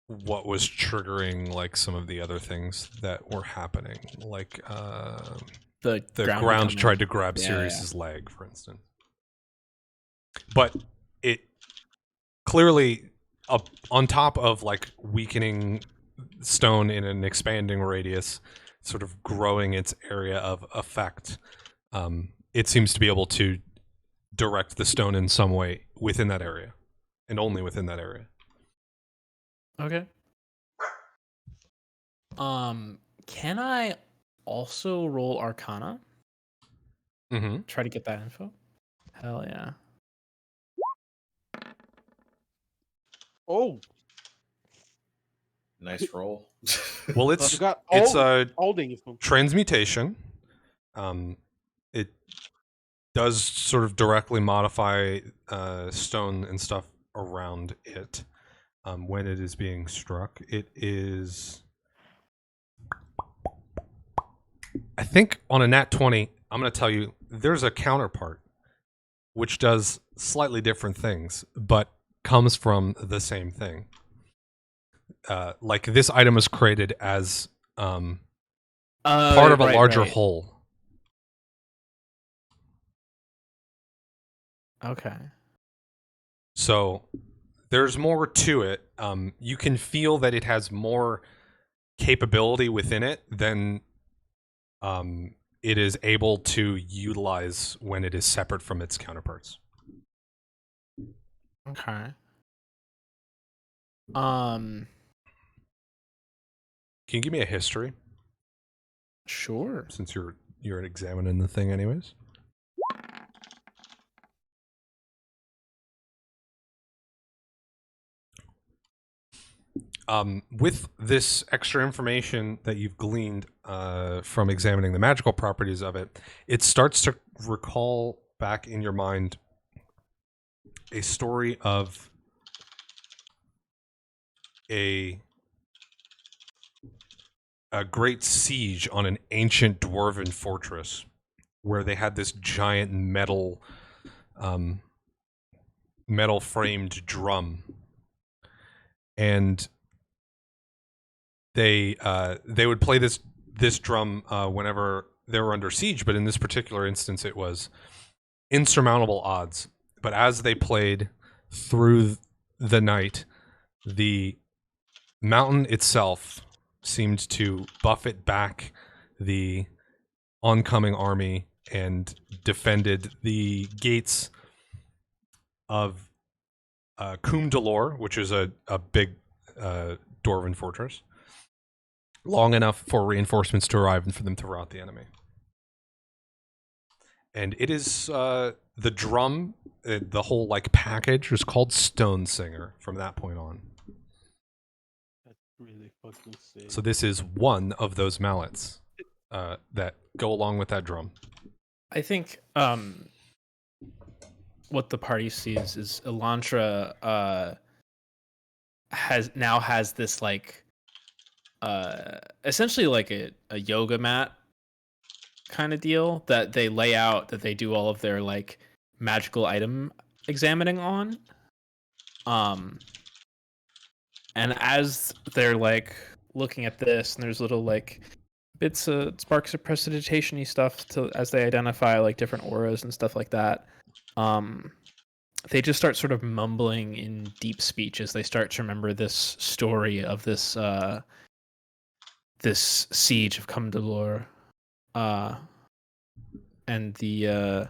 S4: what was triggering like some of the other things that were happening, like
S5: The
S4: ground tried
S5: becoming-
S4: to grab
S5: Yeah,
S4: Sirius's leg, for instance. But it clearly, up on top of like weakening stone in an expanding radius, sort of growing its area of effect, it seems to be able to direct the stone in some way within that area, and only within that area.
S5: Okay. Can I also roll Arcana?
S4: Mm-hmm.
S5: Try to get that info? Hell yeah.
S2: Oh,
S6: Nice roll.
S4: Well,
S2: you
S4: it's
S2: got
S4: it's
S2: all,
S4: a
S2: all the info.
S4: transmutation. It does sort of directly modify stone and stuff around it when it is being struck. It is, I think, on a nat 20. I'm going to tell you there's a counterpart which does slightly different things, but comes from the same thing. Like this item was created as part of a larger whole.
S5: Okay.
S4: So there's more to it. You can feel that it has more capability within it than it is able to utilize when it is separate from its counterparts.
S5: Okay.
S4: Can you give me a history
S5: Sure.
S4: since you're examining the thing anyways? With this extra information that you've gleaned from examining the magical properties of it, it starts to recall back in your mind a story of a great siege on an ancient dwarven fortress where they had this giant metal framed drum, and they would play this drum whenever they were under siege, but in this particular instance it was insurmountable odds. But as they played through the night, the mountain itself seemed to buffet back the oncoming army and defended the gates of Cum Delor, which is a big dwarven fortress, long enough for reinforcements to arrive and for them to rout the enemy. And it is the drum, the whole like package was called Stone Singer from that point on.
S2: That's really fucking sick.
S4: So this is one of those mallets that go along with that drum.
S5: I think what the party sees is Elantra has this like essentially like a yoga mat kind of deal that they lay out, that they do all of their like magical item examining on. And as they're like looking at this, and there's little like bits of sparks of prestidigitation-y stuff to as they identify like different auras and stuff like that. they just start sort of mumbling in deep speech as they start to remember this story of this this siege of Cumdalore, and the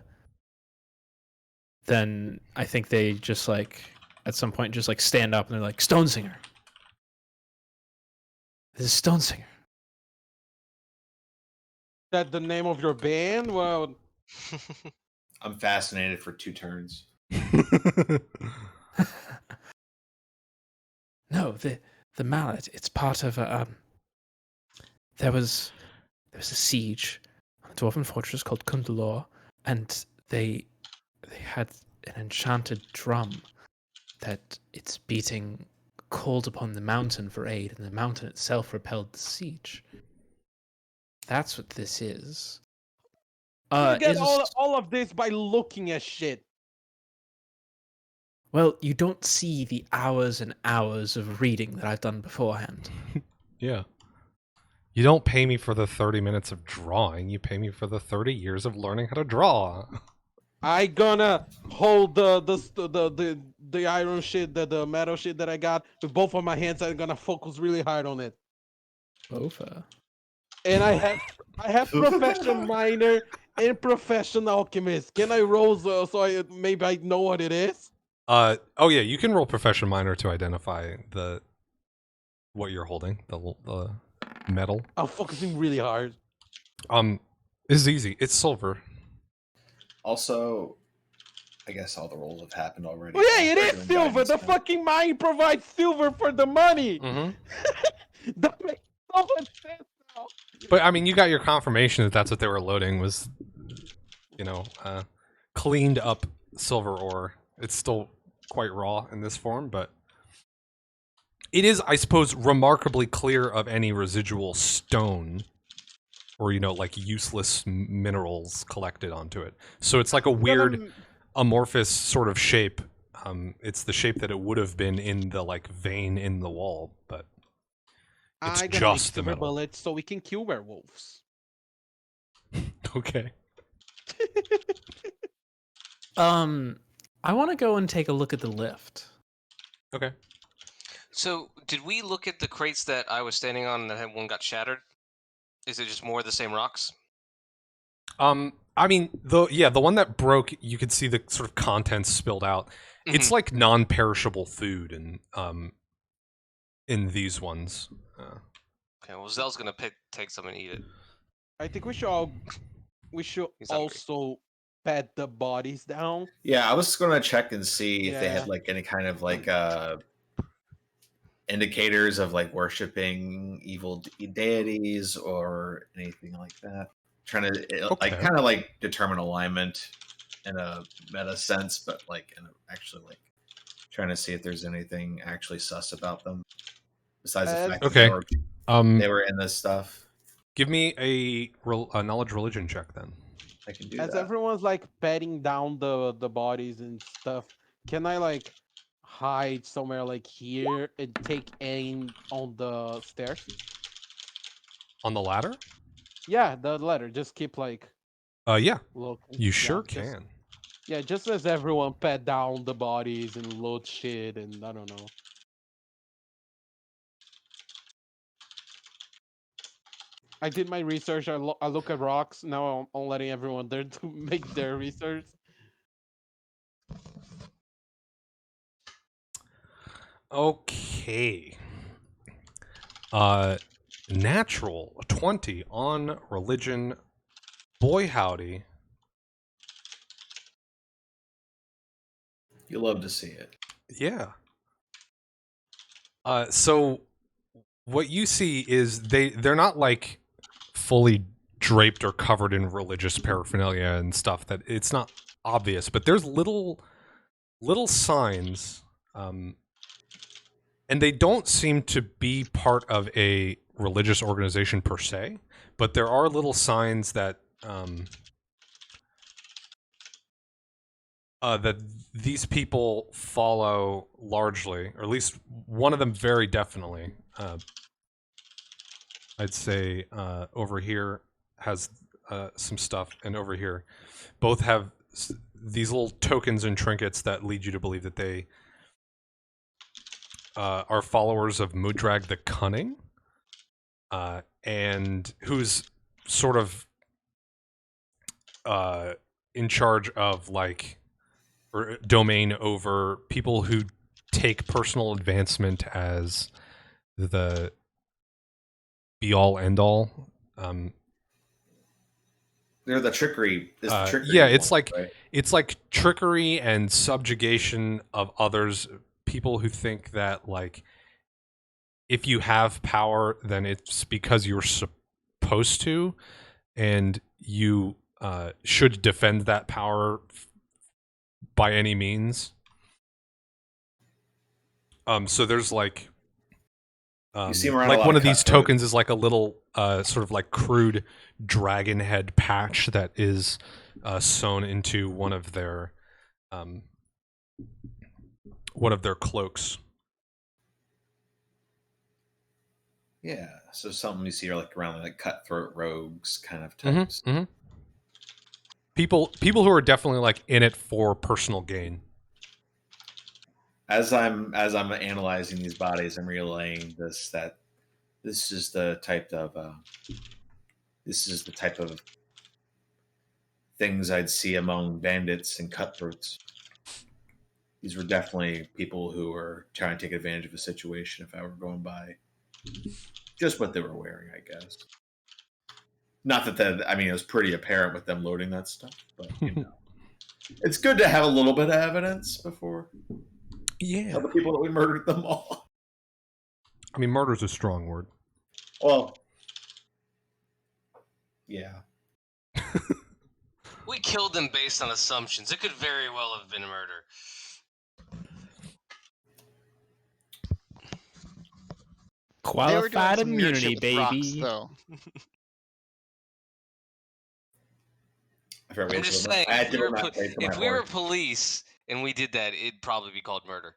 S5: then I think they just like at some point just like stand up and they're like, Stonesinger. This is Stonesinger.
S2: That the name of your band? Well,
S6: I'm fascinated for 2 turns.
S5: No, the mallet. It's part of a. There was a siege on a dwarven fortress called Cumdalore, and they had an enchanted drum that its beating called upon the mountain for aid, and the mountain itself repelled the siege. That's what this is.
S2: you get
S5: Is
S2: all of this by looking at shit.
S5: well, you don't see the hours and hours of reading that I've done beforehand.
S9: Yeah. You don't pay me for the 30 minutes of drawing. You pay me for the 30 years of learning how to draw.
S2: I gonna hold the iron shit, the metal shit that I got with both of my hands. I'm gonna focus really hard on it.
S5: Over.
S2: And I have professional miner and professional alchemist. Can I roll so maybe I know what it is?
S9: Oh yeah, you can roll profession minor to identify what you're holding, the metal.
S2: I'm focusing really hard.
S9: It's easy. It's silver.
S6: Also, I guess all the rolls have happened already.
S2: Well, yeah, it
S6: We're
S2: is
S6: doing
S2: silver.
S6: guidance
S2: The
S6: now.
S2: fucking mine provides silver for the money.
S9: Mm-hmm.
S2: That makes so much sense now.
S9: But I mean, you got your confirmation that that's what they were loading was, cleaned up silver ore. It's still quite raw in this form, but it is, I suppose, remarkably clear of any residual stone or like useless minerals collected onto it. So it's like a weird amorphous sort of shape. It's the shape that it would have been in the like vein in the wall, but it's
S2: I gotta make
S9: just the
S2: silver
S9: metal.
S2: bullets so we can kill werewolves.
S9: Okay.
S5: I want to go and take a look at the lift.
S9: Okay.
S7: So, did we look at the crates that I was standing on and that one got shattered? Is it just more of the same rocks?
S9: I mean, the one that broke, you could see the sort of contents spilled out. It's like non-perishable food, and in these ones.
S7: Okay, well, Zell's gonna take some and eat it.
S2: I think we should
S7: He's hungry.
S2: also pat the bodies down.
S6: Yeah, I was gonna check and see if they
S2: Yeah.
S6: had like any kind of like indicators of like worshiping evil deities or anything like that. Trying to like
S9: Okay.
S6: kind of like determine alignment in a meta sense, but like in actually like trying to see if there's anything actually sus about them besides the fact that
S9: Okay.
S6: they were in this stuff.
S9: Give me a knowledge religion check then.
S6: I can do
S2: As
S6: that.
S2: everyone's like patting down the bodies and stuff, can I like hide somewhere like here and take aim on the stairs?
S9: On the ladder?
S2: Yeah, the ladder. Just keep like
S9: Yeah.
S2: looking.
S9: You
S2: Yeah,
S9: sure
S2: just-
S9: can.
S2: Yeah, just as everyone pat down the bodies and load shit and I don't know. I did my research. I look at rocks. Now I'm letting everyone there to make their research.
S9: Okay. Natural 20 on religion. Boy howdy.
S6: You love to see it.
S9: Yeah. So what you see is they're not like fully draped or covered in religious paraphernalia and stuff that it's not obvious, but there's little signs, and they don't seem to be part of a religious organization per se, but there are little signs that that these people follow largely, or at least one of them very definitely. I'd say over here has some stuff, and over here both have these little tokens and trinkets that lead you to believe that they are followers of Mudrag the Cunning, and who's sort of in charge of like or domain over people who take personal advancement as the be all end all.
S6: They're the trickery. Is the trickery?
S9: Yeah, it's
S6: one,
S9: like
S6: right?
S9: it's like trickery and subjugation of others. People who think that like if you have power, then it's because you're supposed to, and you should defend that power by any means. So there's like,
S6: You see 'em around a
S9: like
S6: lot
S9: one
S6: of
S9: of these
S6: cutthroat.
S9: tokens is like a little sort of like crude dragon head patch that is sewn into one of their cloaks.
S6: Yeah, so something you see are like around like cutthroat rogues kind of
S9: Mhm,
S6: types.
S9: mhm. People who are definitely like in it for personal gain.
S6: As I'm analyzing these bodies, I'm relaying that this is the type of things I'd see among bandits and cutthroats. These were definitely people who were trying to take advantage of a situation. If I were going by just what they were wearing, I guess. Not that I mean, it was pretty apparent with them loading that stuff, but you know, it's good to have a little bit of evidence before
S9: Yeah.
S6: tell the people that we murdered them all.
S9: I mean, murder's a strong word.
S6: Well, yeah.
S7: We killed them based on assumptions. It could very well have been murder.
S8: They were doing
S5: Qualified
S8: some weird shit
S5: immunity,
S8: with rocks,
S5: baby.
S8: though.
S6: I forgot we
S7: I'm
S6: had
S7: just
S6: to
S7: saying,
S6: I had
S7: if
S6: to
S7: we, were,
S6: not play for my
S7: if we were
S6: horse.
S7: police and we did that, it'd probably be called murder.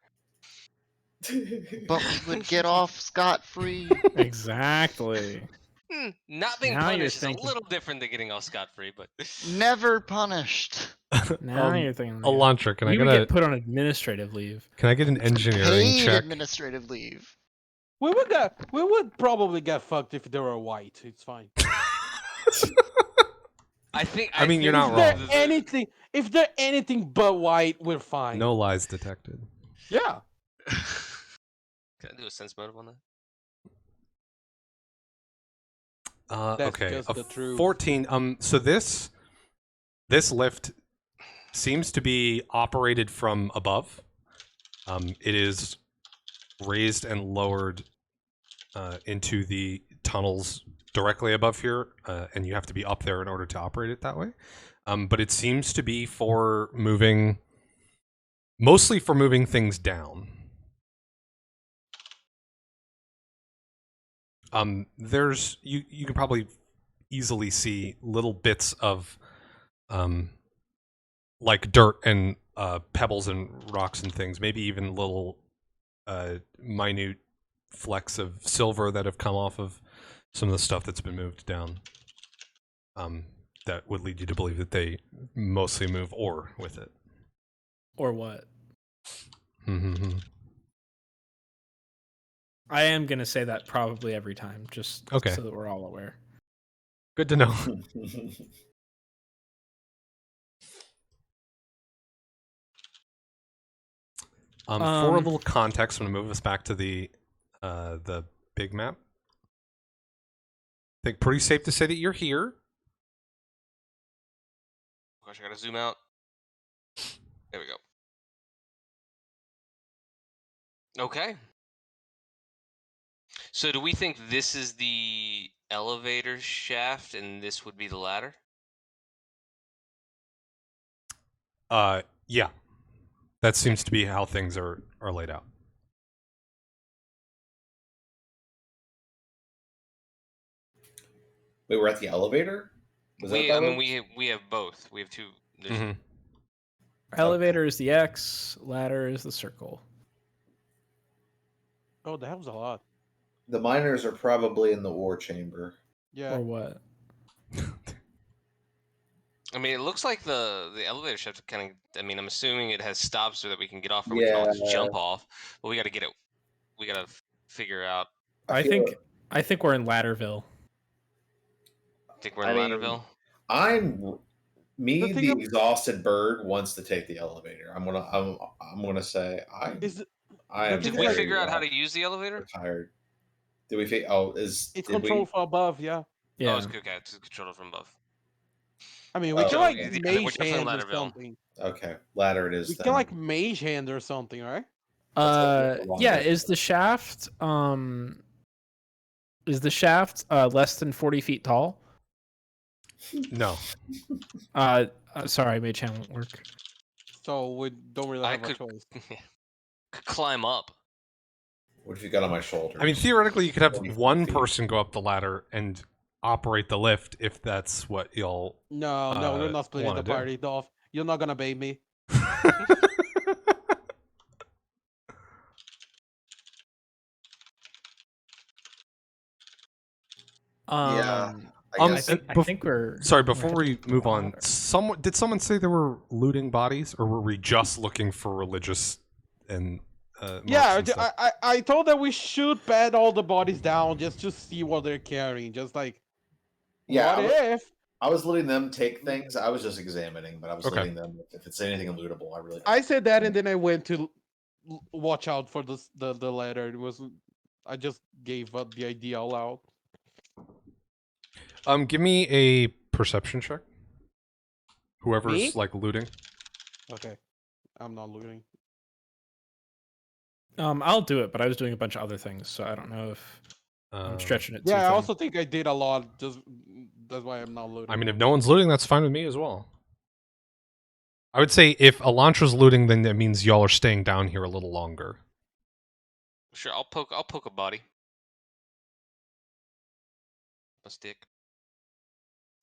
S8: But we would get off scot-free.
S5: Exactly.
S7: Not being
S5: Now you're
S7: punished is a
S5: thinking.
S7: little different than getting off scot-free, but
S8: Never punished.
S5: Now you're thinking. Like,
S9: Elantra, can I
S5: you
S9: get
S5: would
S9: a
S5: get put on administrative leave.
S9: can I get an engineering
S8: Paid
S9: check?
S8: administrative leave.
S2: We would probably get fucked if they were white. It's fine.
S9: I mean, you're not
S2: If they're
S9: wrong.
S2: if they're anything but white, we're fine.
S9: No lies detected.
S2: Yeah.
S7: Can I do a sense motive on that?
S2: That's
S9: Okay,
S2: just
S9: a
S2: the truth.
S9: 14. So this lift seems to be operated from above. It is raised and lowered into the tunnels directly above here, and you have to be up there in order to operate it that way. But it seems to be for mostly for moving things down. There's you can probably easily see little bits of like dirt and pebbles and rocks and things, maybe even little minute flecks of silver that have come off of some of the stuff that's been moved down. That would lead you to believe that they mostly move ore with it.
S5: Or what?
S9: Mm-hmm.
S5: I am gonna say that probably every time, just
S9: Okay.
S5: so that we're all aware.
S9: Good to know. For a little context, I'm gonna move us back to the big map. I think pretty safe to say that you're here.
S7: Gosh, I gotta zoom out. There we go. Okay. So do we think this is the elevator shaft and this would be the ladder?
S9: Yeah. That seems to be how things are laid out.
S6: Wait, we're at the elevator? Was that that
S7: We have both. We have two.
S9: Mm-hmm.
S5: Elevator is the X, ladder is the circle.
S2: Oh, that was a lot.
S6: The miners are probably in the war chamber.
S2: Yeah.
S5: Or what?
S7: I mean, it looks like the elevator shaft kind of. I mean, I'm assuming it has stops so that we can get off, or we can all just jump off. But we got to get it. We got to figure out.
S5: I think we're in Ladderville.
S7: Think we're in
S6: I mean,
S7: Ladderville.
S2: The thing
S6: the
S2: of-
S6: exhausted bird wants to take the elevator. I'm gonna say
S2: Is
S6: I
S2: the
S6: am
S2: thing
S7: Did
S2: is
S7: we
S2: like
S7: figure out how to use the elevator?
S6: tired. Did we? Oh,
S2: it's
S6: did
S2: controlled from above. Yeah.
S7: Oh,
S5: Yeah.
S7: it's okay. It's controlled from above.
S2: I mean, we
S6: Oh,
S2: can
S7: So
S2: like
S6: okay.
S7: I think we're
S2: mage
S7: definitely in
S2: hand or
S7: Ladderville.
S2: something.
S6: Okay, ladder it is
S2: We
S6: then.
S2: can like mage hand or something, right?
S6: That's a long
S5: Yeah.
S6: distance.
S5: Is the shaft less than 40 feet tall?
S9: No.
S5: Sorry, mage hand won't work.
S2: So we don't really
S7: I
S2: have a
S7: could
S2: choice.
S7: could climb up.
S6: What if you got on my shoulders?
S9: I mean, theoretically, you could have
S6: 24
S9: one
S6: feet.
S9: person go up the ladder and operate the lift if that's what y'all
S2: No, we're not splitting
S9: wanna
S2: the
S9: do.
S2: party off. You're not gonna bait me.
S6: Yeah, I
S9: Um,
S6: guess.
S5: I
S9: and
S5: think we're.
S9: Sorry,
S5: we're
S9: before we
S5: heading to
S9: move
S5: the
S9: on,
S5: ladder.
S9: did someone say there were looting bodies, or were we just looking for religious and marks
S2: Yeah,
S9: and stuff?
S2: I told that we should pat all the bodies down just to see what they're carrying. Just like,
S6: Yeah,
S2: what if?
S6: I was letting them take things. I was just examining, but I was
S9: Okay.
S6: letting them. If it's anything lootable, I really.
S2: I said that, and then I went to watch out for the letter. It was, I just gave up the idea all out.
S9: Give me a perception check. Whoever's
S2: Me?
S9: like looting.
S2: Okay, I'm not looting.
S5: I'll do it, but I was doing a bunch of other things, so I don't know if I'm stretching it too
S2: Yeah, I
S5: thin.
S2: also think I did a lot. Just that's why I'm not looting.
S9: I mean, if no one's looting, that's fine with me as well. I would say if Elantra's looting, then that means y'all are staying down here a little longer.
S7: Sure, I'll poke a body. A stick.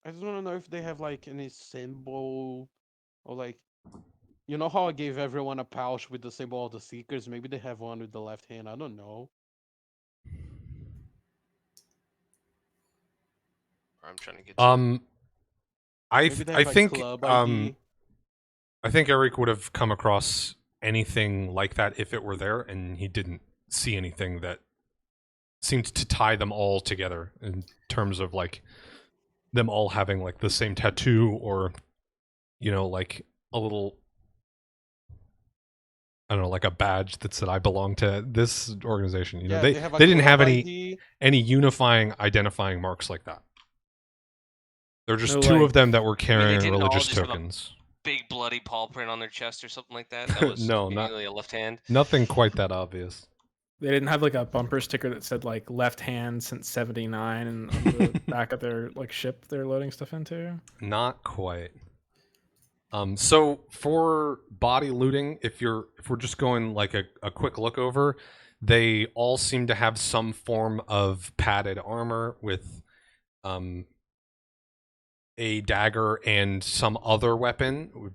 S2: I just want to know if they have like any symbol or like, you know how I gave everyone a pouch with the symbol of the Seekers? Maybe they have one with the left hand. I don't know.
S7: I'm trying to get to it.
S2: Maybe they have like club ID.
S9: I think Eric would have come across anything like that if it were there, and he didn't see anything that seemed to tie them all together in terms of like them all having like the same tattoo or, you know, like a little, I don't know, like a badge that said I belong to this organization. You know,
S2: Yeah,
S9: they
S2: have a
S9: didn't have
S2: club
S9: any
S2: ID.
S9: unifying identifying marks like that. There are just
S5: No,
S9: two
S5: like-
S9: of them that were
S7: I mean, they
S9: carrying
S7: didn't all
S9: religious
S7: just have a
S9: tokens.
S7: big bloody paw print on their chest or something like that. That was
S9: No, not
S7: conveniently a left hand.
S9: nothing quite that obvious.
S5: They didn't have like a bumper sticker that said like left hand since '79 and on the back of their like ship they're loading stuff into.
S9: Not quite. So for body looting, if we're just going like a quick look over, they all seem to have some form of padded armor with a dagger and some other weapon,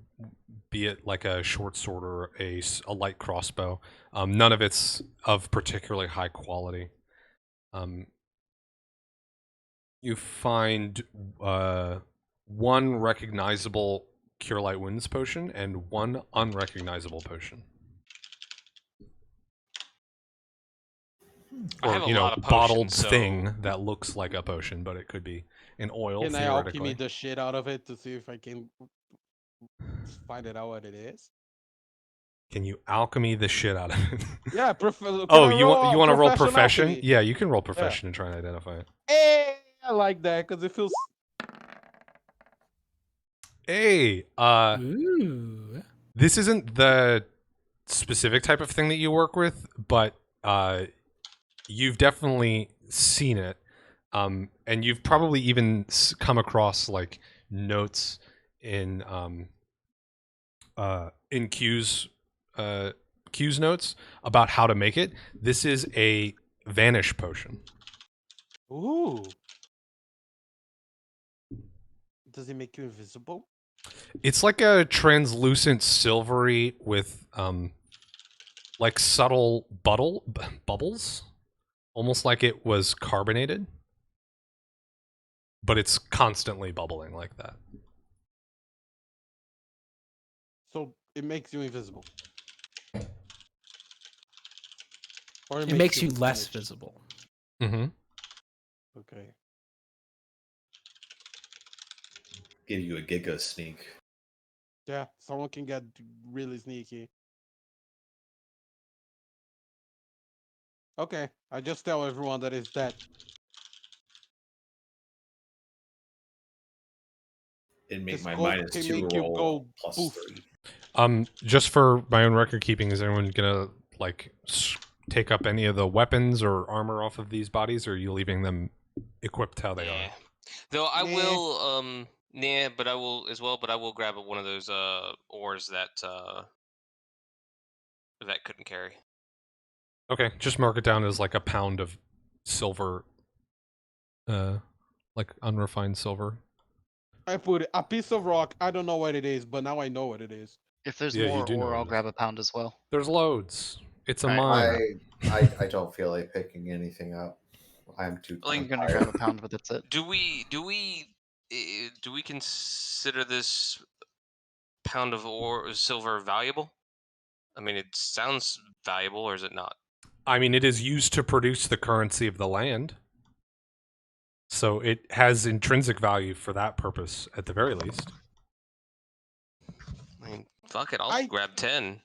S9: be it like a short sword or a light crossbow. None of it's of particularly high quality. You find one recognizable Cure Light Wounds potion and one unrecognizable potion.
S7: I
S9: Or,
S7: have a
S9: you know,
S7: lot of
S9: bottled
S7: potions, so
S9: thing that looks like a potion, but it could be an oil,
S2: Can I alchemy
S9: theoretically.
S2: the shit out of it to see if I can find it out what it is?
S9: Can you alchemy the shit out of it?
S2: Yeah.
S9: Oh, you want to roll profession?
S2: Alchemy?
S9: Yeah, you can roll profession and try and identify it.
S2: Hey, I like that because it feels.
S9: Hey,
S5: Ooh.
S9: this isn't the specific type of thing that you work with, but you've definitely seen it, and you've probably even come across like notes in Q's notes about how to make it. This is a vanish potion.
S2: Ooh. Does it make you invisible?
S9: It's like a translucent silvery with like subtle bubbles, almost like it was carbonated, but it's constantly bubbling like that.
S2: So it makes you invisible. Or
S1: It makes you less
S2: vanish?
S1: visible.
S9: Mm-hmm.
S2: Okay.
S6: Give you a giga sneak.
S2: Yeah, someone can get really sneaky. Okay, I just tell everyone that it's that.
S6: It'd
S2: The
S6: make my
S2: scope
S6: minus
S2: can
S6: 2
S2: make you
S6: roll
S2: go
S6: plus
S2: poof.
S6: 3.
S9: Just for my own record keeping, is anyone gonna like take up any of the weapons or armor off of these bodies, or are you leaving them equipped how they
S7: Yeah.
S9: are?
S7: Though I
S2: Nah.
S7: will but I will as well, but I will grab one of those ores that that couldn't carry.
S9: Okay, just mark it down as like a pound of silver, like unrefined silver.
S2: I put a piece of rock. I don't know what it is, but now I know what it is.
S8: If there's
S9: Yeah, you
S8: more
S9: do know
S8: ore,
S9: what
S8: I'll
S9: it is.
S8: grab a pound as well.
S9: There's loads. It's a
S8: Alright.
S9: mine.
S6: I don't feel like picking anything up. I'm too
S7: Like,
S8: I'm gonna
S6: tired.
S8: grab a pound, but that's it.
S7: Do we consider this pound of ore silver valuable? I mean, it sounds valuable, or is it not?
S9: I mean, it is used to produce the currency of the land. So it has intrinsic value for that purpose, at the very least.
S7: I mean, fuck it, I'll
S2: I-
S7: grab 10.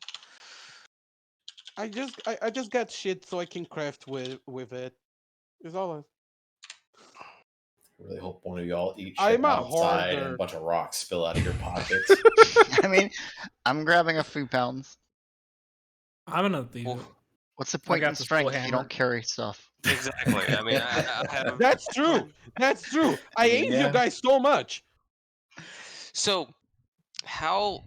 S2: I just got shit so I can craft with it. Is all.
S6: I really hope one of y'all eat
S2: I'm
S6: shit
S2: a
S6: outside and a
S2: hoarder.
S6: bunch of rocks spill out of your pockets.
S8: I mean, I'm grabbing a few pounds.
S1: I'm gonna leave
S7: Well,
S1: it.
S8: What's the
S1: I
S8: point
S1: got
S8: in
S1: this
S8: strength
S1: full
S8: if you
S1: hammer.
S8: don't carry stuff?
S7: Exactly. I mean, I have.
S2: That's true. That's true. I hate you
S6: Yeah.
S2: guys so much.
S7: So, how?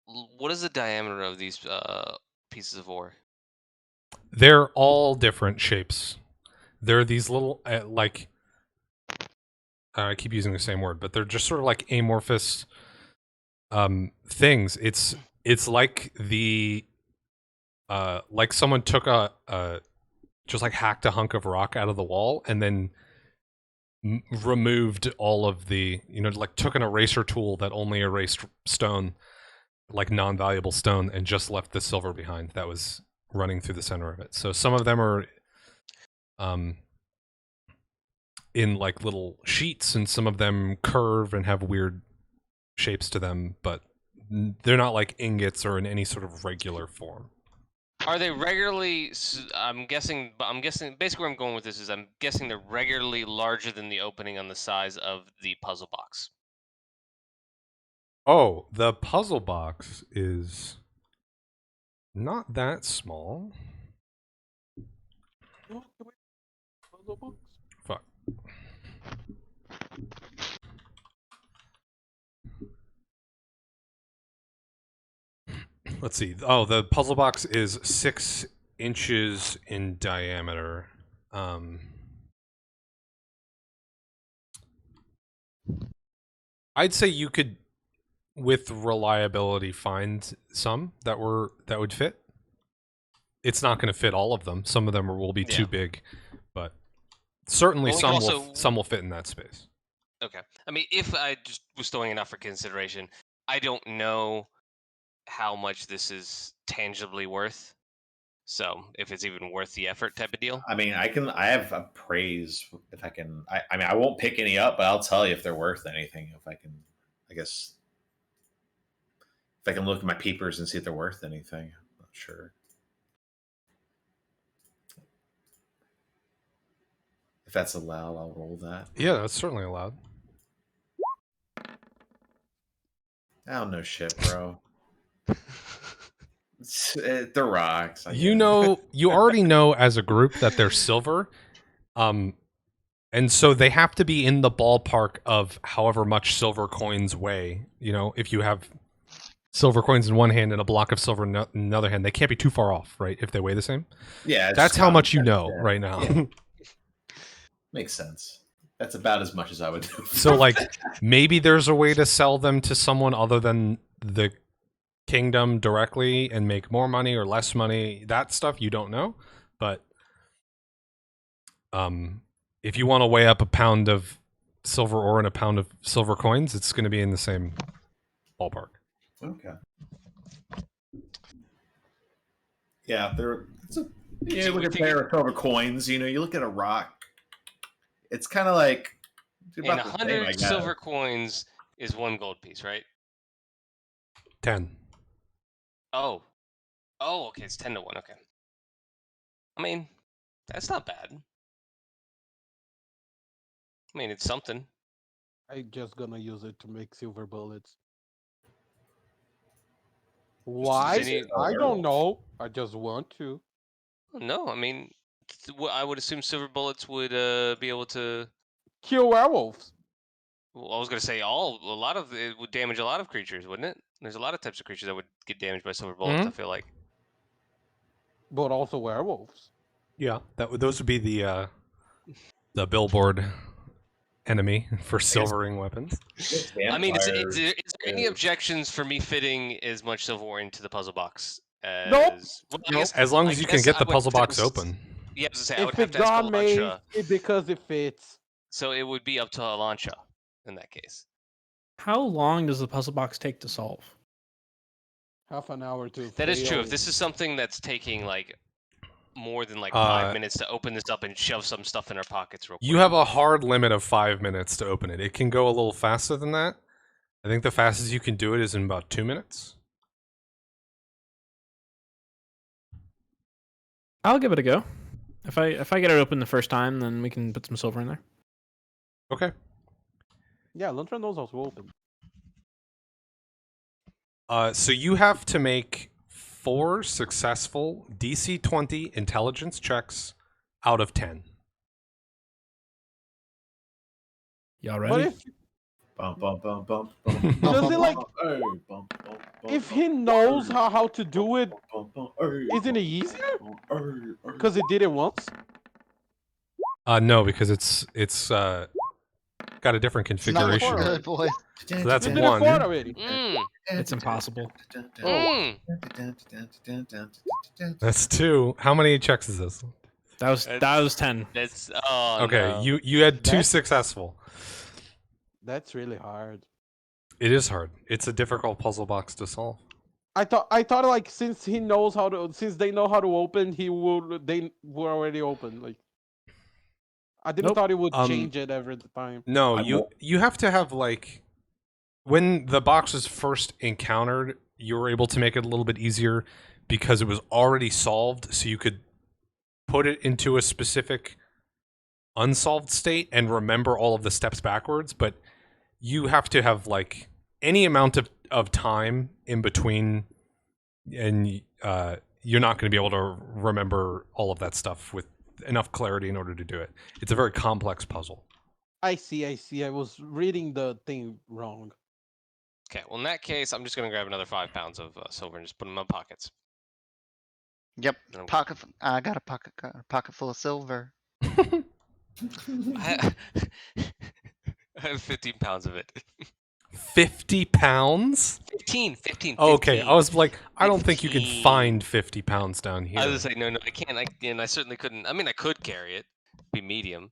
S7: What is the diameter of these pieces of ore?
S9: They're all different shapes. They're these little, like, I keep using the same word, but they're just sort of like amorphous things. It's like like someone took just like hacked a hunk of rock out of the wall and then removed all of the, like took an eraser tool that only erased stone, like non-valuable stone, and just left the silver behind that was running through the center of it. So some of them are in like little sheets, and some of them curve and have weird shapes to them, but they're not like ingots or in any sort of regular form.
S7: Are they regularly? I'm guessing. Basically, where I'm going with this is, I'm guessing they're regularly larger than the opening on the size of the puzzle box.
S9: Oh, the puzzle box is not that small. Fuck. Let's see. Oh, the puzzle box is 6 inches in diameter. I'd say you could, with reliability, find some that would fit. It's not going to fit all of them. Some of them will be too big, but certainly
S7: Well, we can
S9: some will fit in that space.
S7: Okay. I mean, if I just was throwing it out for consideration, I don't know how much this is tangibly worth. So, if it's even worth the effort, type of deal.
S6: I mean, I have appraise if I can. I mean, I won't pick any up, but I'll tell you if they're worth anything. If I can, I guess, if I can look at my peepers and see if they're worth anything. I'm not sure. If that's allowed, I'll roll that.
S9: Yeah, that's certainly allowed.
S6: I don't know shit, bro. They're rocks. I
S9: You
S6: guess.
S9: know, you already know as a group that they're silver, and so they have to be in the ballpark of however much silver coins weigh. You know, if you have silver coins in one hand and a block of silver in another hand, they can't be too far off, right? If they weigh the same.
S6: Yeah, it's
S9: That's
S6: just
S9: how
S6: common
S9: much you
S6: sense,
S9: know
S6: yeah.
S9: right now.
S6: Yeah. Makes sense. That's about as much as I would do.
S9: So, like, maybe there's a way to sell them to someone other than the kingdom directly and make more money or less money. That stuff you don't know, but if you want to weigh up a pound of silver ore and a pound of silver coins, it's going to be in the same ballpark.
S6: Okay. Yeah, there. You look at pair of silver coins. You look at a rock. It's kind of like
S7: And
S6: about the same, I
S7: 100
S6: guess.
S7: silver coins is 1 gold piece, right?
S9: 10.
S7: Oh. Oh, okay, it's 10 to 1. Okay. I mean, that's not bad. I mean, it's something.
S2: I'm just gonna use it to make silver bullets. Why?
S7: any-
S2: I don't know. I just want to.
S7: No, I mean, I would assume silver bullets would be able to.
S2: Kill werewolves.
S7: Well, I was gonna say a lot of it would damage a lot of creatures, wouldn't it? There's a lot of types of creatures that would get damaged by silver bullets. I feel like.
S2: But also werewolves.
S9: Yeah, those would be the billboard enemy for silvering weapons.
S7: I mean, is
S6: Vampires,
S7: there any objections for me fitting as much silverware into the puzzle box as?
S2: Nope.
S7: Well,
S2: Nope.
S9: As long as you can get the
S7: I would
S9: puzzle box
S7: have to-
S9: open.
S7: Yeah, I was gonna say I would
S2: If
S7: have
S2: it
S7: to ask
S2: got made,
S7: Alantra,
S2: because it fits.
S7: so it would be up to Alantra in that case.
S5: How long does the puzzle box take to solve?
S2: Half an hour to.
S7: That is true.
S2: fail.
S7: If this is something that's taking like more than like
S9: Uh,
S7: 5 minutes to open this up and shove some stuff in our pockets real quick.
S9: You have a hard limit of 5 minutes to open it. It can go a little faster than that. I think the fastest you can do it is in about 2 minutes.
S5: I'll give it a go. If I get it open the first time, then we can put some silver in there.
S9: Okay.
S2: Yeah, Lantra knows how to open.
S9: So you have to make 4 successful DC 20 intelligence checks out of 10.
S5: Y'all
S2: But
S5: ready?
S2: if
S6: Bum, bum, bum, bum,
S2: Does it like
S6: Hey, bum, bum, bum,
S2: if
S6: bum,
S2: he knows how to do it,
S6: bum, bum, hey,
S2: isn't it
S6: bum,
S2: easier?
S6: bum, hey, hey.
S2: Because it did it once.
S9: No, because it's got a different
S8: It's not looking
S9: configuration.
S8: good, boys.
S9: So that's
S2: You did
S9: one.
S2: it for already.
S5: It's impossible.
S7: Mm.
S9: That's 2. How many checks is this?
S5: That was 10.
S7: That's
S9: Okay,
S7: no.
S9: you had 2
S2: That's-
S9: successful.
S2: That's really hard.
S9: It is hard. It's a difficult puzzle box to solve.
S2: I thought like since they know how to open, they were already open. Like I didn't
S5: Nope.
S2: thought it would
S9: Um,
S2: change it every time.
S9: No,
S6: I
S9: you have to have like when the box was first encountered, you were able to make it a little bit easier because it was already solved, so you could put it into a specific unsolved state and remember all of the steps backwards, but you have to have like any amount of time in between, and you're not going to be able to remember all of that stuff with enough clarity in order to do it. It's a very complex puzzle.
S2: I see. I was reading the thing wrong.
S7: Okay, well in that case, I'm just gonna grab another 5 pounds of silver and just put them in my pockets.
S8: Yep.
S7: And I'm-
S8: I got a pocket full of silver.
S7: I have 15 pounds of it.
S9: 50 pounds?
S7: 15.
S9: Oh, okay,
S7: 15.
S9: I was like, I don't think you can
S7: 15.
S9: find 50 pounds down here.
S7: I was gonna say no, I can't. And I certainly couldn't. I mean, I could carry it, be medium.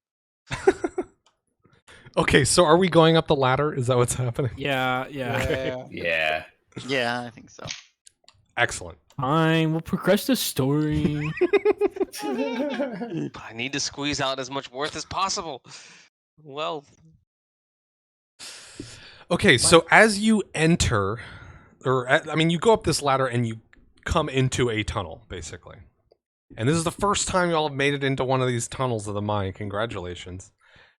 S9: Okay, so are we going up the ladder? Is that what's happening?
S5: Yeah.
S6: Yeah.
S8: Yeah, I think so.
S9: Excellent.
S5: Fine, we'll progress the story.
S7: I need to squeeze out as much worth as possible. Well,
S9: Okay, so as you enter, you go up this ladder and you come into a tunnel, basically. And this is the first time y'all have made it into one of these tunnels of the mine. Congratulations.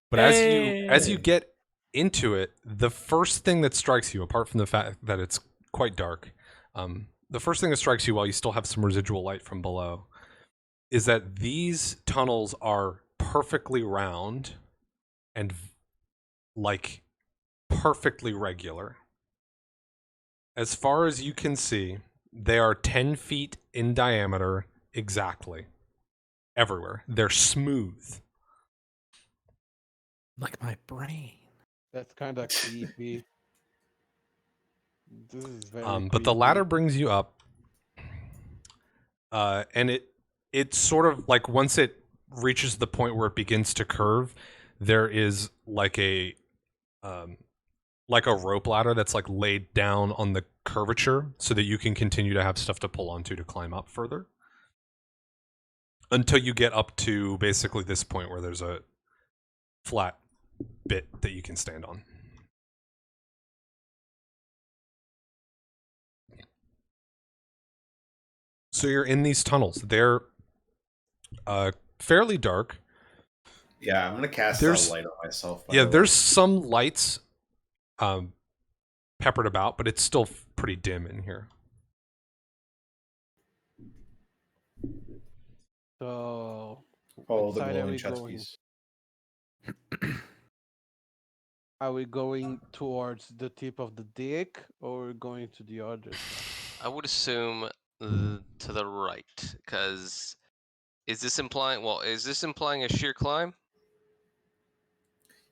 S9: But as you get into it, the first thing that strikes you, apart from the fact that it's quite dark, the first thing that strikes you while you still have some residual light from below, is that these tunnels are perfectly round and like perfectly regular. As far as you can see, they are 10 feet in diameter exactly. Everywhere. They're smooth.
S5: Like my brain.
S2: That's kind of creepy. This is very.
S9: But the
S2: creepy.
S9: ladder brings you up, and it sort of like once it reaches the point where it begins to curve, there is like a like a rope ladder that's like laid down on the curvature so that you can continue to have stuff to pull onto to climb up further. Until you get up to basically this point where there's a flat bit that you can stand on. So you're in these tunnels. They're fairly dark.
S6: Yeah, I'm gonna cast
S9: There's-
S6: a light on myself. by
S9: Yeah,
S6: the way.
S9: there's some lights peppered about, but it's still pretty dim in here.
S2: So,
S6: Follow
S2: which
S6: the
S2: side are
S6: glowing
S2: we
S6: chess
S2: going?
S6: piece.
S2: Are we going towards the tip of the dick, or are we going to the other side?
S7: I would assume to the right, because is this implying? Well, is this implying a sheer climb?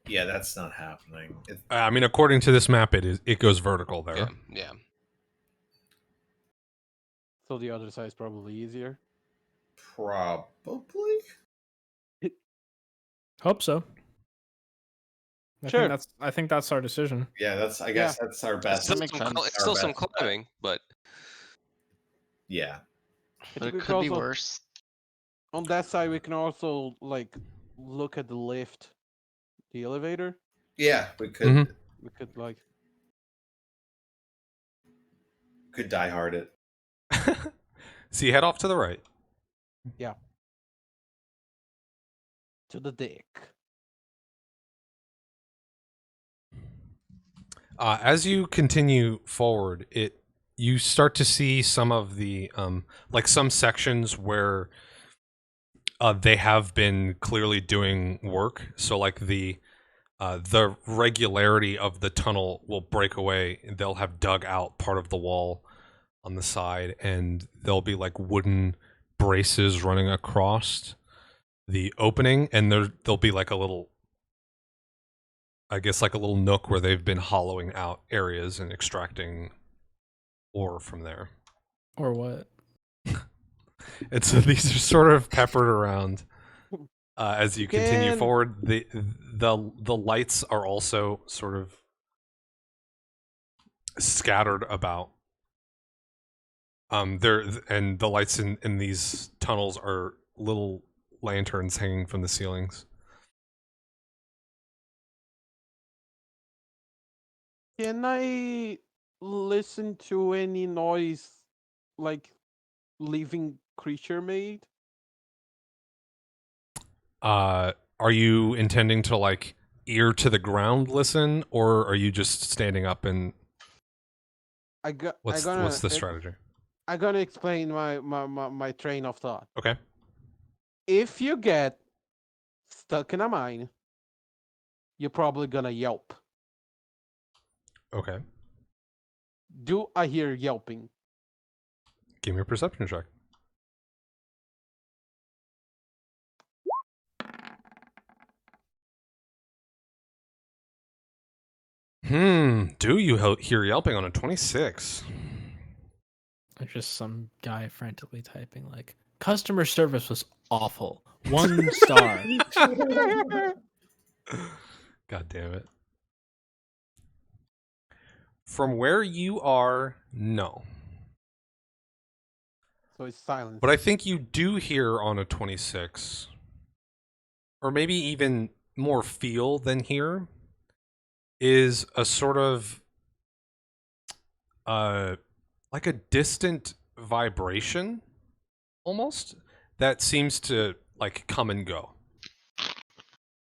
S6: Yeah, that's not happening.
S9: I mean, according to this map, it goes vertical there.
S7: Yeah, yeah.
S2: So the other side is probably easier.
S6: Probably.
S5: Hope so.
S2: Sure.
S5: I think that's our decision.
S6: Yeah, that's. I guess that's our best.
S7: Still
S8: makes
S7: some,
S8: sense.
S7: it's still some
S6: Our best bet.
S7: climbing, but
S6: Yeah.
S2: I
S8: But
S2: think
S8: it
S2: we
S8: could be
S2: also-
S8: worse.
S2: On that side, we can also like look at the lift, the elevator.
S6: Yeah, we could.
S9: Mhm.
S2: We could like
S6: Could die hard it.
S9: So you head off to the right.
S2: to the dick.
S9: As you continue forward, you start to see some of the like some sections where they have been clearly doing work. So like the regularity of the tunnel will break away. They'll have dug out part of the wall on the side, and there'll be like wooden braces running across the opening, and there'll be like a little, I guess, like a little nook where they've been hollowing out areas and extracting ore from there.
S5: Or what?
S9: And so these are sort of peppered around as you continue
S2: Can-
S9: forward. The lights are also sort of scattered about. There and the lights in these tunnels are little lanterns hanging from the ceilings.
S2: Can I listen to any noise like living creature made?
S9: Are you intending to like ear to the ground listen, or are you just standing up and what's the strategy?
S2: I'm gonna explain my train of thought.
S9: Okay.
S2: If you get stuck in a mine, you're probably gonna yelp.
S9: Okay.
S2: Do I hear yelping?
S9: Give me a perception check. Do you hear yelping on a 26?
S5: There's just some guy frantically typing like, customer service was awful. 1 star.
S9: God damn it. From where you are, no.
S2: So it's silence.
S9: But I think you do hear on a 26, or maybe even more feel than hear, is a sort of like a distant vibration almost that seems to like come and go.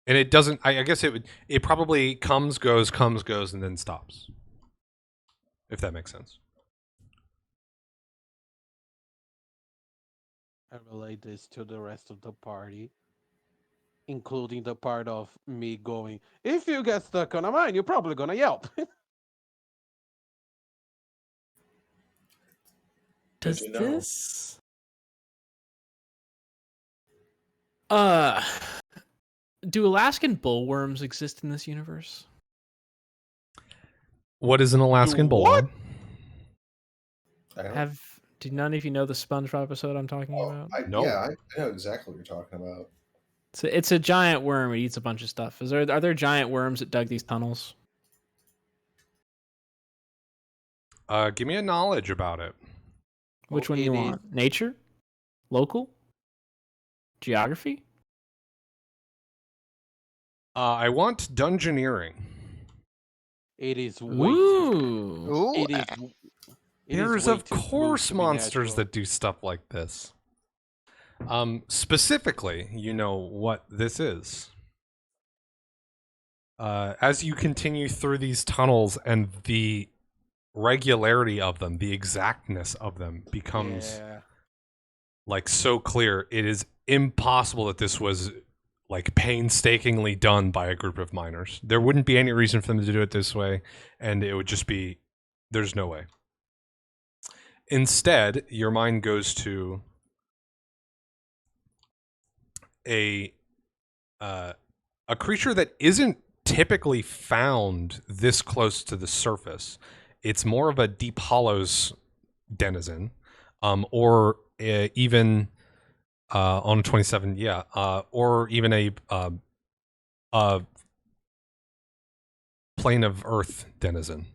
S9: And it doesn't, I guess it probably comes, goes, and then stops. If that makes sense.
S2: I relate this to the rest of the party, including the part of me going, if you get stuck on a mine, you're probably gonna yelp.
S5: Does
S6: to know.
S5: this do Alaskan bullworms exist in this universe?
S9: What is an Alaskan
S2: Do what?
S9: bullworm?
S3: I don't.
S5: Do none of you know the SpongeBob episode I'm talking
S3: Oh,
S5: about?
S9: No.
S3: Yeah, I know exactly what you're talking about.
S5: It's a giant worm. It eats a bunch of stuff. Are there giant worms that dug these tunnels?
S9: Give me a knowledge about it.
S5: Which one you want? Nature? Local? Geography?
S9: I want dungeoneering.
S2: It is way
S5: Ooh.
S8: Ooh.
S2: It is. It is
S9: There's
S2: way
S9: of
S2: too smooth
S9: course
S2: to be
S9: monsters
S2: natural.
S9: that do stuff like this. Specifically, you know what this is. As you continue through these tunnels and the regularity of them, the exactness of them becomes like so clear, it is impossible that this was like painstakingly done by a group of miners. There wouldn't be any reason for them to do it this way, and it would just be, there's no way. Instead, your mind goes to a creature that isn't typically found this close to the surface. It's more of a deep hollows denizen, or even on 27, or even a plane of earth denizen.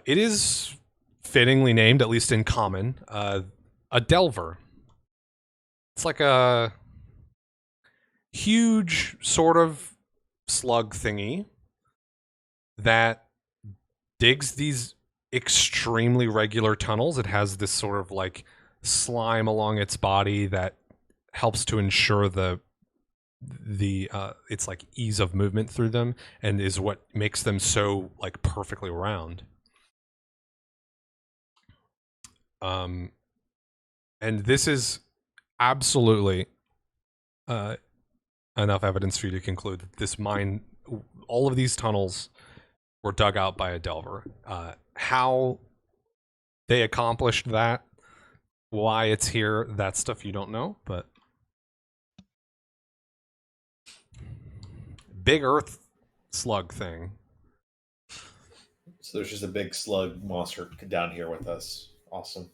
S9: It is fittingly named, at least in common, a delver. It's like a huge sort of slug thingy that digs these extremely regular tunnels. It has this sort of like slime along its body that helps to ensure the it's like ease of movement through them, and is what makes them so like perfectly round. And this is absolutely enough evidence for you to conclude that this mine, all of these tunnels, were dug out by a delver. How they accomplished that, why it's here, that stuff you don't know, but big earth slug thing.
S3: So there's just a big slug monster down here with us. Awesome.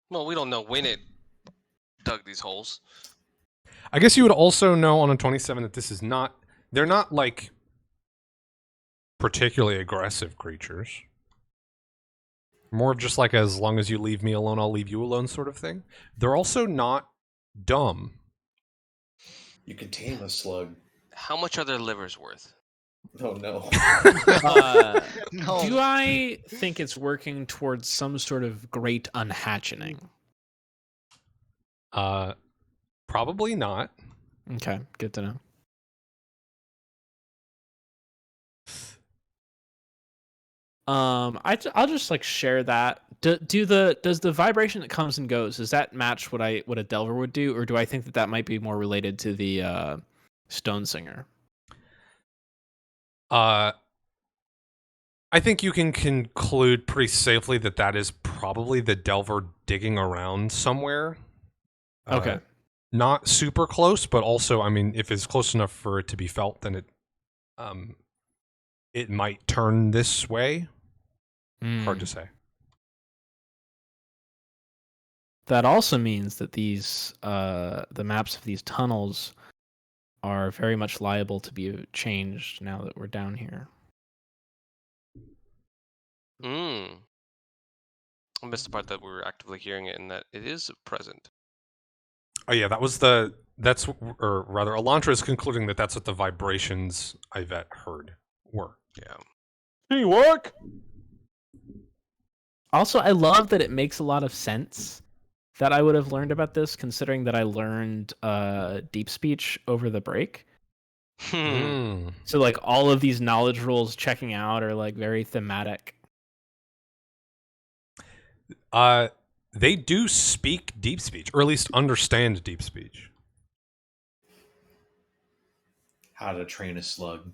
S7: Well, we don't know when it dug these holes.
S9: I guess you would also know on a 27 that this is not, they're not like particularly aggressive creatures. More of just like, as long as you leave me alone, I'll leave you alone sort of thing. They're also not dumb.
S3: You can tame a slug.
S7: How much are their livers worth?
S3: Oh no.
S8: No.
S5: Do I think it's working towards some sort of great unhatchening?
S9: Probably not.
S5: Okay, good to know. I'll just like share that. Does the vibration that comes and goes, does that match what a delver would do, or do I think that might be more related to the stone singer?
S9: I think you can conclude pretty safely that that is probably the delver digging around somewhere.
S5: Okay.
S9: Not super close, but also, I mean, if it's close enough for it to be felt, then it might turn this way. Hard to say.
S5: That also means that these the maps of these tunnels are very much liable to be changed now that we're down here.
S7: I missed the part that we were actively hearing it and that it is present.
S9: Oh yeah, or rather, Elantra is concluding that that's what the vibrations Yvette heard were.
S7: Yeah.
S2: Teamwork.
S5: Also, I love that it makes a lot of sense that I would have learned about this, considering that I learned deep speech over the break. So like all of these knowledge rules checking out are like very thematic.
S9: They do speak deep speech, or at least understand deep speech.
S3: How to train a slug.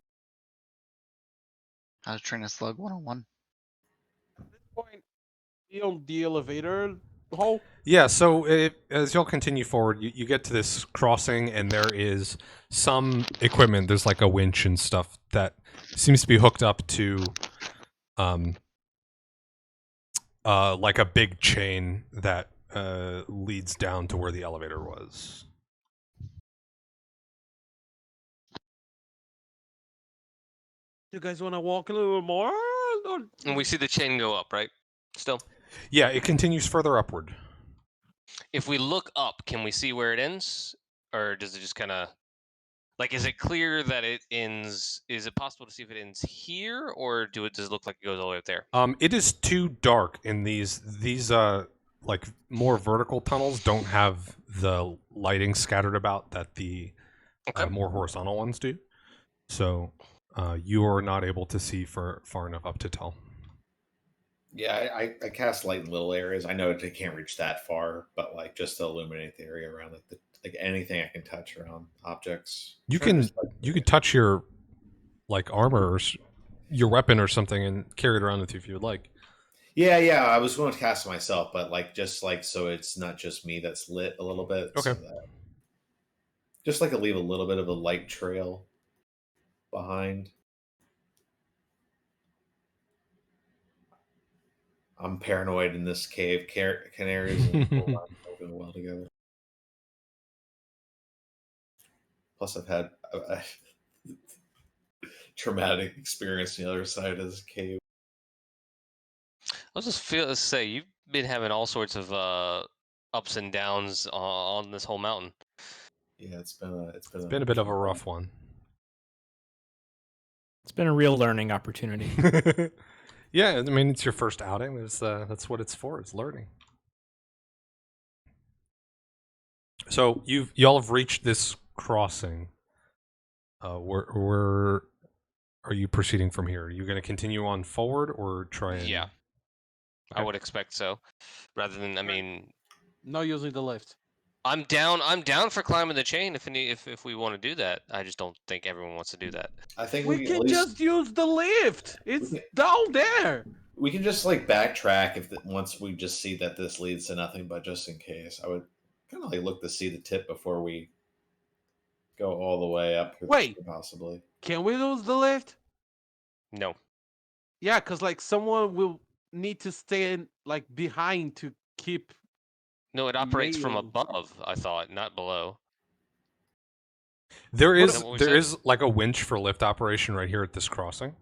S8: How to train a slug 101.
S2: At this point, be on the elevator hole.
S9: Yeah, so as y'all continue forward, you get to this crossing, and there is some equipment. There's like a winch and stuff that seems to be hooked up to like a big chain that leads down to where the elevator was.
S2: You guys want to walk a little more?
S7: And we see the chain go up, right? Still.
S9: Yeah, it continues further upward.
S7: If we look up, can we see where it ends? Or does it just kind of... Like, is it clear that it ends... Is it possible to see if it ends here? Or does it look like it goes all the way up there?
S9: It is too dark in these like more vertical tunnels don't have the lighting scattered about that the more horizontal ones do. So you are not able to see for far enough up to tell.
S6: Yeah, I cast light in little areas. I know they can't reach that far, but like just to illuminate the area around like anything I can touch around objects.
S9: You can touch your like armor or your weapon or something and carry it around with you if you would like.
S6: Yeah. I was going to cast it myself, but like just like so it's not just me that's lit a little bit.
S9: Okay.
S6: So that just like to leave a little bit of a light trail behind. I'm paranoid in this cave. Canaries and working well together. Plus, I've had a traumatic experience on the other side of this cave.
S7: I was just feel to say you've been having all sorts of ups and downs on this whole mountain.
S6: Yeah, it's been
S9: a bit of a rough one.
S5: It's been a real learning opportunity.
S9: Yeah, I mean it's your first outing. That's what it's for. It's learning. So y'all have reached this crossing. Where are you proceeding from here? Are you going to continue on forward or try and...
S7: Yeah,
S9: Okay.
S7: I would expect so. Rather than, I mean,
S2: Not using the lift.
S7: I'm down for climbing the chain if we want to do that. I just don't think everyone wants to do that.
S6: I think
S2: We
S6: we
S2: can
S6: at least
S2: just use the lift. It's down there.
S6: we can just like backtrack once we just see that this leads to nothing. But just in case, I would kind of like look to see the tip before we go all the way up.
S2: Wait.
S6: Possibly.
S2: Can we use the lift?
S7: No.
S2: Yeah, because like someone will need to stand like behind to keep.
S7: No, it operates from
S2: Maybe.
S7: above, I thought, not below.
S9: There
S7: Is that what we said?
S9: is like a winch for lift operation right here at this crossing.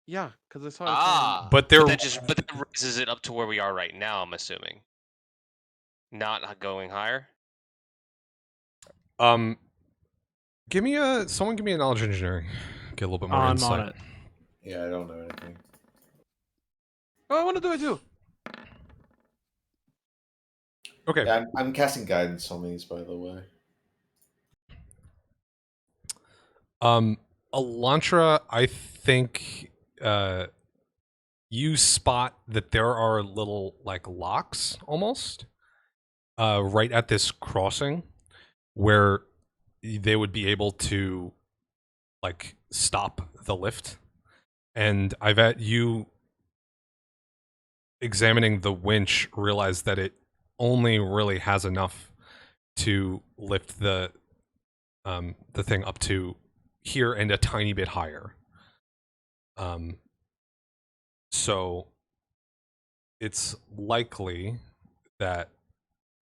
S2: Yeah, because I saw.
S9: But
S7: that raises it up to where we are right now, I'm assuming. Not going higher.
S9: someone give me a knowledge engineering. Get a little bit more
S5: I'm
S9: insight.
S5: on it.
S6: Yeah, I don't know anything.
S2: Oh, I want to do it too.
S9: Okay.
S6: Yeah, I'm casting guidance on these, by the way.
S9: Elantra, I think you spot that there are little like locks almost right at this crossing where they would be able to like stop the lift. And I've at you examining the winch realized that it only really has enough to lift the thing up to here and a tiny bit higher. So it's likely that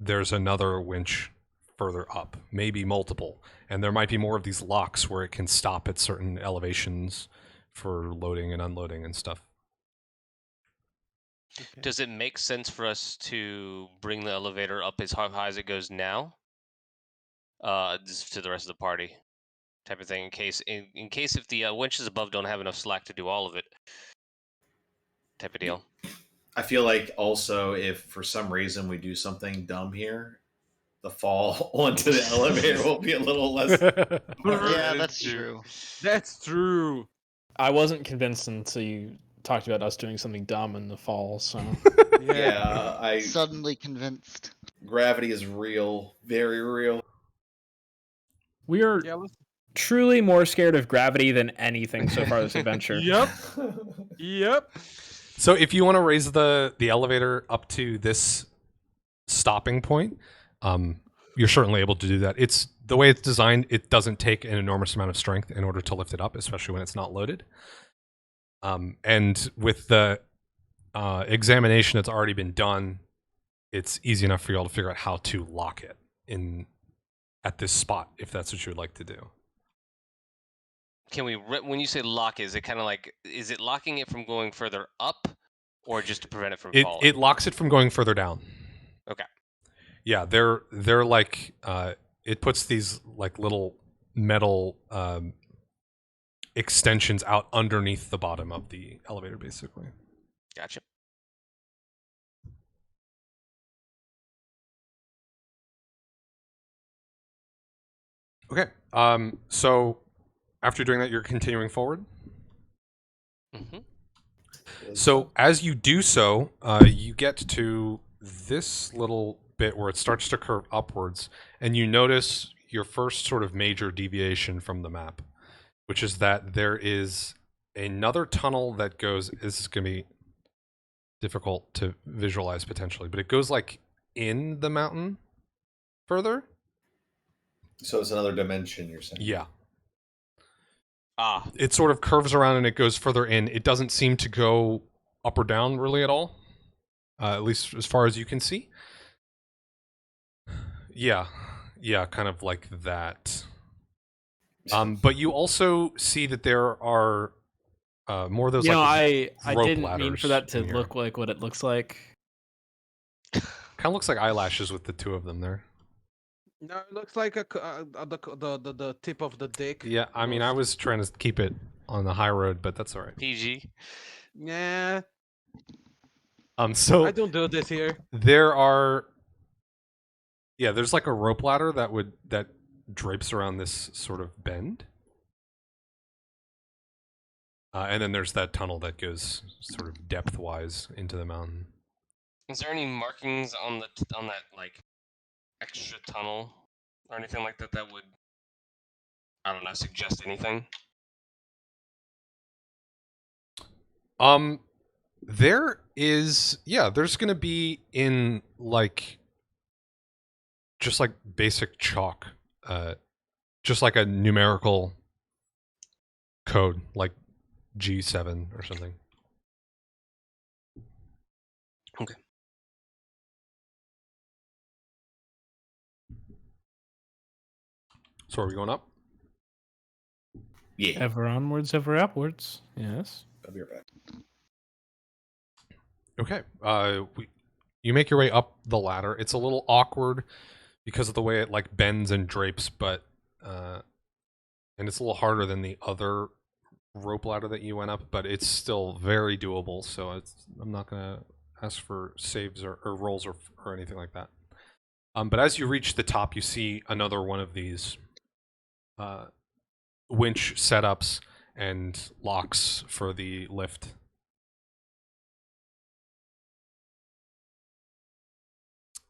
S9: there's another winch further up, maybe multiple, and there might be more of these locks where it can stop at certain elevations for loading and unloading and stuff.
S2: Okay.
S7: Does it make sense for us to bring the elevator up as high as it goes now? Just to the rest of the party, type of thing. In case if the winches above don't have enough slack to do all of it, type of deal.
S6: I feel like also if for some reason we do something dumb here, the fall onto the elevator will be a little less.
S8: Yeah, that's true.
S2: That's true.
S5: I wasn't convinced until you talked about us doing something dumb in the fall, so...
S6: Yeah, I
S8: Suddenly convinced.
S6: gravity is real, very real.
S5: We are
S2: Yeah, let's...
S5: truly more scared of gravity than anything so far this adventure.
S2: Yep. Yep.
S9: So if you want to raise the elevator up to this stopping point, you're certainly able to do that. It's the way it's designed, it doesn't take an enormous amount of strength in order to lift it up, especially when it's not loaded. And with the examination that's already been done, it's easy enough for you all to figure out how to lock it in at this spot, if that's what you would like to do.
S7: can we when you say lock, is it kind of like, is it locking it from going further up, or just to prevent it from falling?
S9: It locks it from going further down.
S7: Okay.
S9: Yeah, they're like it puts these like little metal extensions out underneath the bottom of the elevator, basically.
S7: Gotcha.
S9: Okay. So after doing that, you're continuing forward.
S7: Mm-hmm.
S9: So as you do so, you get to this little bit where it starts to curve upwards, and you notice your first sort of major deviation from the map, which is that there is another tunnel that goes. This is going to be difficult to visualize potentially, but it goes like in the mountain further.
S3: So it's another dimension, you're saying?
S9: Yeah.
S7: Ah.
S9: It sort of curves around and it goes further in. It doesn't seem to go up or down really at all, at least as far as you can see. Yeah, kind of like that. But you also see that there are more of those.
S5: You know,
S9: like
S5: I
S9: rope
S5: didn't mean for that to
S9: ladders in here.
S5: look like what it looks like.
S9: Kind of looks like eyelashes with the two of them there.
S2: No, it looks like the tip of the dick.
S9: Yeah, I mean, I was trying to keep it on the high road, but that's all right.
S7: PG.
S2: Nah,
S9: So
S2: I don't do this here.
S9: there are, there's like a rope ladder that drapes around this sort of bend, and then there's that tunnel that goes sort of depth-wise into the mountain.
S7: Is there any markings on that like extra tunnel or anything like that that would, I don't know, suggest anything?
S9: There is, there's gonna be in like just like basic chalk, just like a numerical code, like G7 or something.
S7: Okay.
S9: So are we going up?
S6: Yeah.
S5: Ever onwards, ever upwards. Yes.
S3: I'll be right back.
S9: Okay. You make your way up the ladder. It's a little awkward because of the way it like bends and drapes, but and it's a little harder than the other rope ladder that you went up, but it's still very doable. So I'm not gonna ask for saves or rolls or anything like that. But as you reach the top, you see another one of these winch setups and locks for the lift.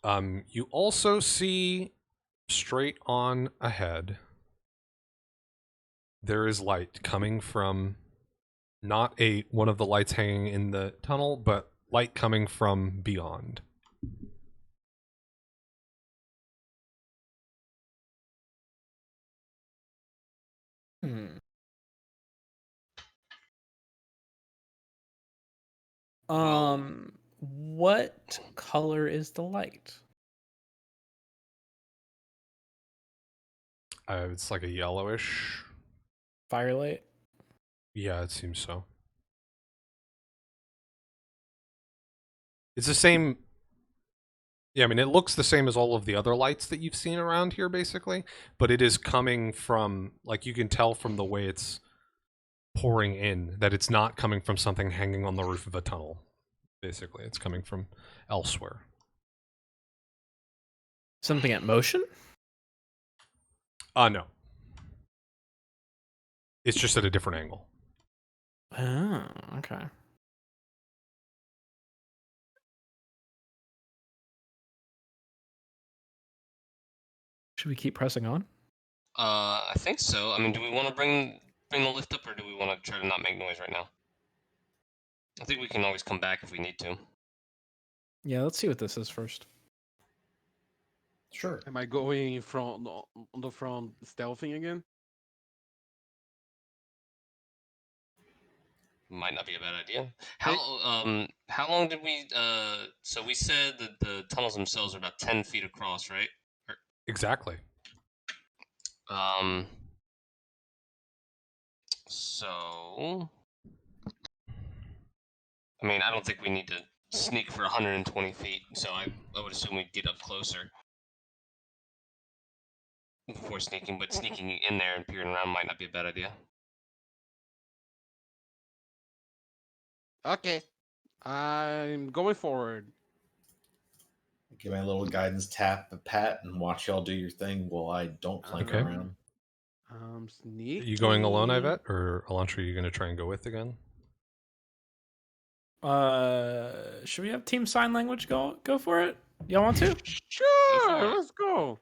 S9: You also see straight on ahead, there is light coming from not one of the lights hanging in the tunnel, but light coming from beyond.
S5: What color is the light?
S9: It's like a yellowish.
S5: Firelight?
S9: Yeah, it seems so. It's the same. Yeah, I mean, it looks the same as all of the other lights that you've seen around here, basically. But it is coming from, like, you can tell from the way it's pouring in that it's not coming from something hanging on the roof of a tunnel. Basically, it's coming from elsewhere.
S5: Something at motion?
S9: No. It's just at a different angle.
S5: Oh, okay. Should we keep pressing on?
S7: I think so. I mean, do we want to bring the lift up, or do we want to try to not make noise right now? I think we can always come back if we need to.
S5: Yeah, let's see what this is first.
S3: Sure.
S2: Am I going from on the front stealthing again?
S7: Might not be a bad idea. How long did we? So we said that the tunnels themselves are about 10 feet across, right?
S9: Exactly.
S7: So, I mean, I don't think we need to sneak for 120 feet. So I would assume we'd get up closer before sneaking. But sneaking in there and peering around might not be a bad idea.
S2: Okay. I'm going forward.
S3: Give my little guidance tap, a pat, and watch y'all do your thing while I don't clank
S4: Okay.
S3: around.
S2: Sneak.
S4: Are you going alone, Ivette, or Elantra? Are you going to try and go with again?
S5: Should we have team sign language go for it? Y'all want to?
S2: Sure, let's go.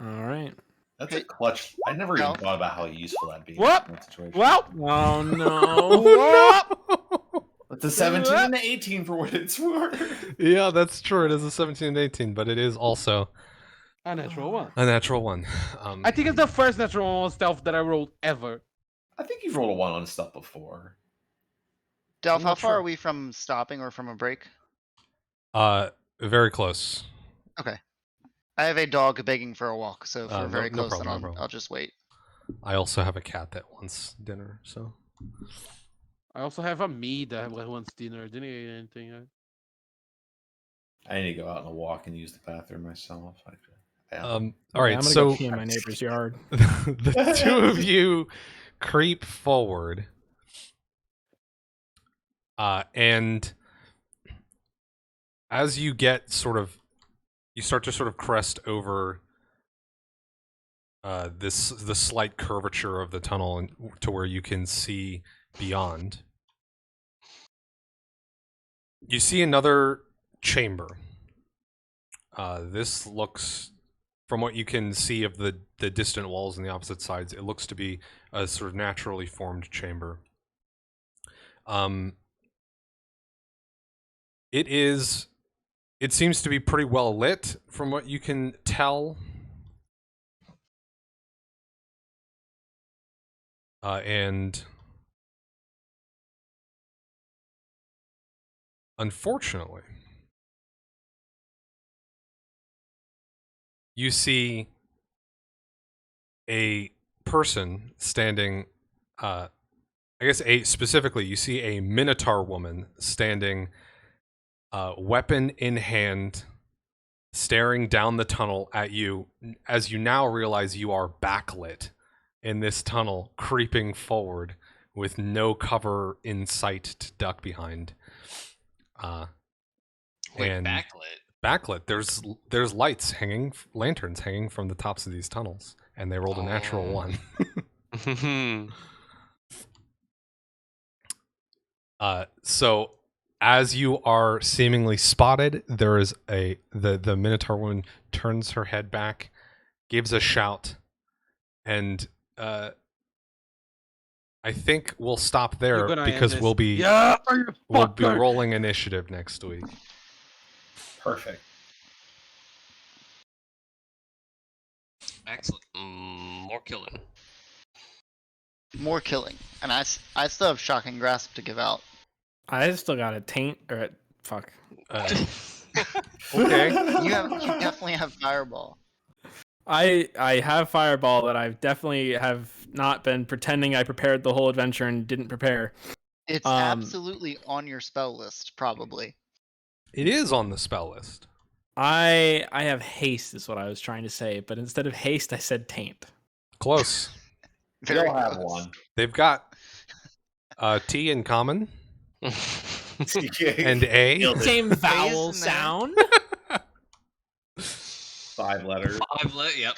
S5: All right.
S3: That's a clutch. I never even
S8: No.
S3: thought about how useful that'd be.
S2: What?
S3: In that situation.
S2: Well,
S5: Oh no.
S2: what?
S3: But the 17 and the 18 for what it's worth.
S4: Yeah, that's true. It is a 17 and 18, but it is also
S2: A natural one.
S4: a natural one.
S2: I think it's the first natural one stealth that I rolled ever.
S3: I think you've rolled a 1 on stuff before.
S8: Delph,
S2: I'm
S8: how
S2: not
S8: far
S2: sure.
S8: are we from stopping or from a break?
S4: Very close.
S8: Okay. I have a dog begging for a walk, so if we're
S4: No-
S8: very
S4: no
S8: close,
S4: problem, no
S8: then
S4: problem.
S8: I'll just wait.
S4: I also have a cat that wants dinner, so.
S2: I also have a me that wants dinner. Didn't eat anything.
S3: I need to go out on a walk and use the bathroom myself.
S4: All
S5: Okay,
S4: right,
S5: I'm gonna
S4: so
S5: go pee in my neighbor's yard.
S4: the two of you creep forward, and as you get you start to sort of crest over the slight curvature of the tunnel and to where you can see beyond. You see another chamber. This looks, from what you can see of the distant walls on the opposite sides, it looks to be a sort of naturally formed chamber. It seems to be pretty well lit from what you can tell. And unfortunately, you see a person standing, specifically, you see a Minotaur woman standing, weapon in hand, staring down the tunnel at you, as you now realize you are backlit in this tunnel, creeping forward with no cover in sight to duck behind.
S7: Wait,
S4: And backlit. There's lanterns hanging from the tops of these tunnels, and they rolled a natural 1. So as you are seemingly spotted, there is the Minotaur woman turns her head back, gives a shout, and I think we'll stop there because we'll be rolling initiative next week.
S3: Perfect.
S7: Excellent. More killing.
S8: More killing. And I still have Shocking Grasp to give out.
S5: I still got a taint or fuck.
S4: Okay.
S8: You definitely have Fireball.
S5: I have Fireball that I definitely have not been pretending I prepared the whole adventure and didn't prepare.
S8: It's absolutely on your spell list, probably.
S4: It is on the spell list.
S5: I have Haste is what I was trying to say, but instead of Haste, I said Taint.
S4: Close.
S3: They all have one.
S4: They've got T in common and A.
S5: Same vowel sound.
S3: 5 letters.
S7: Yep.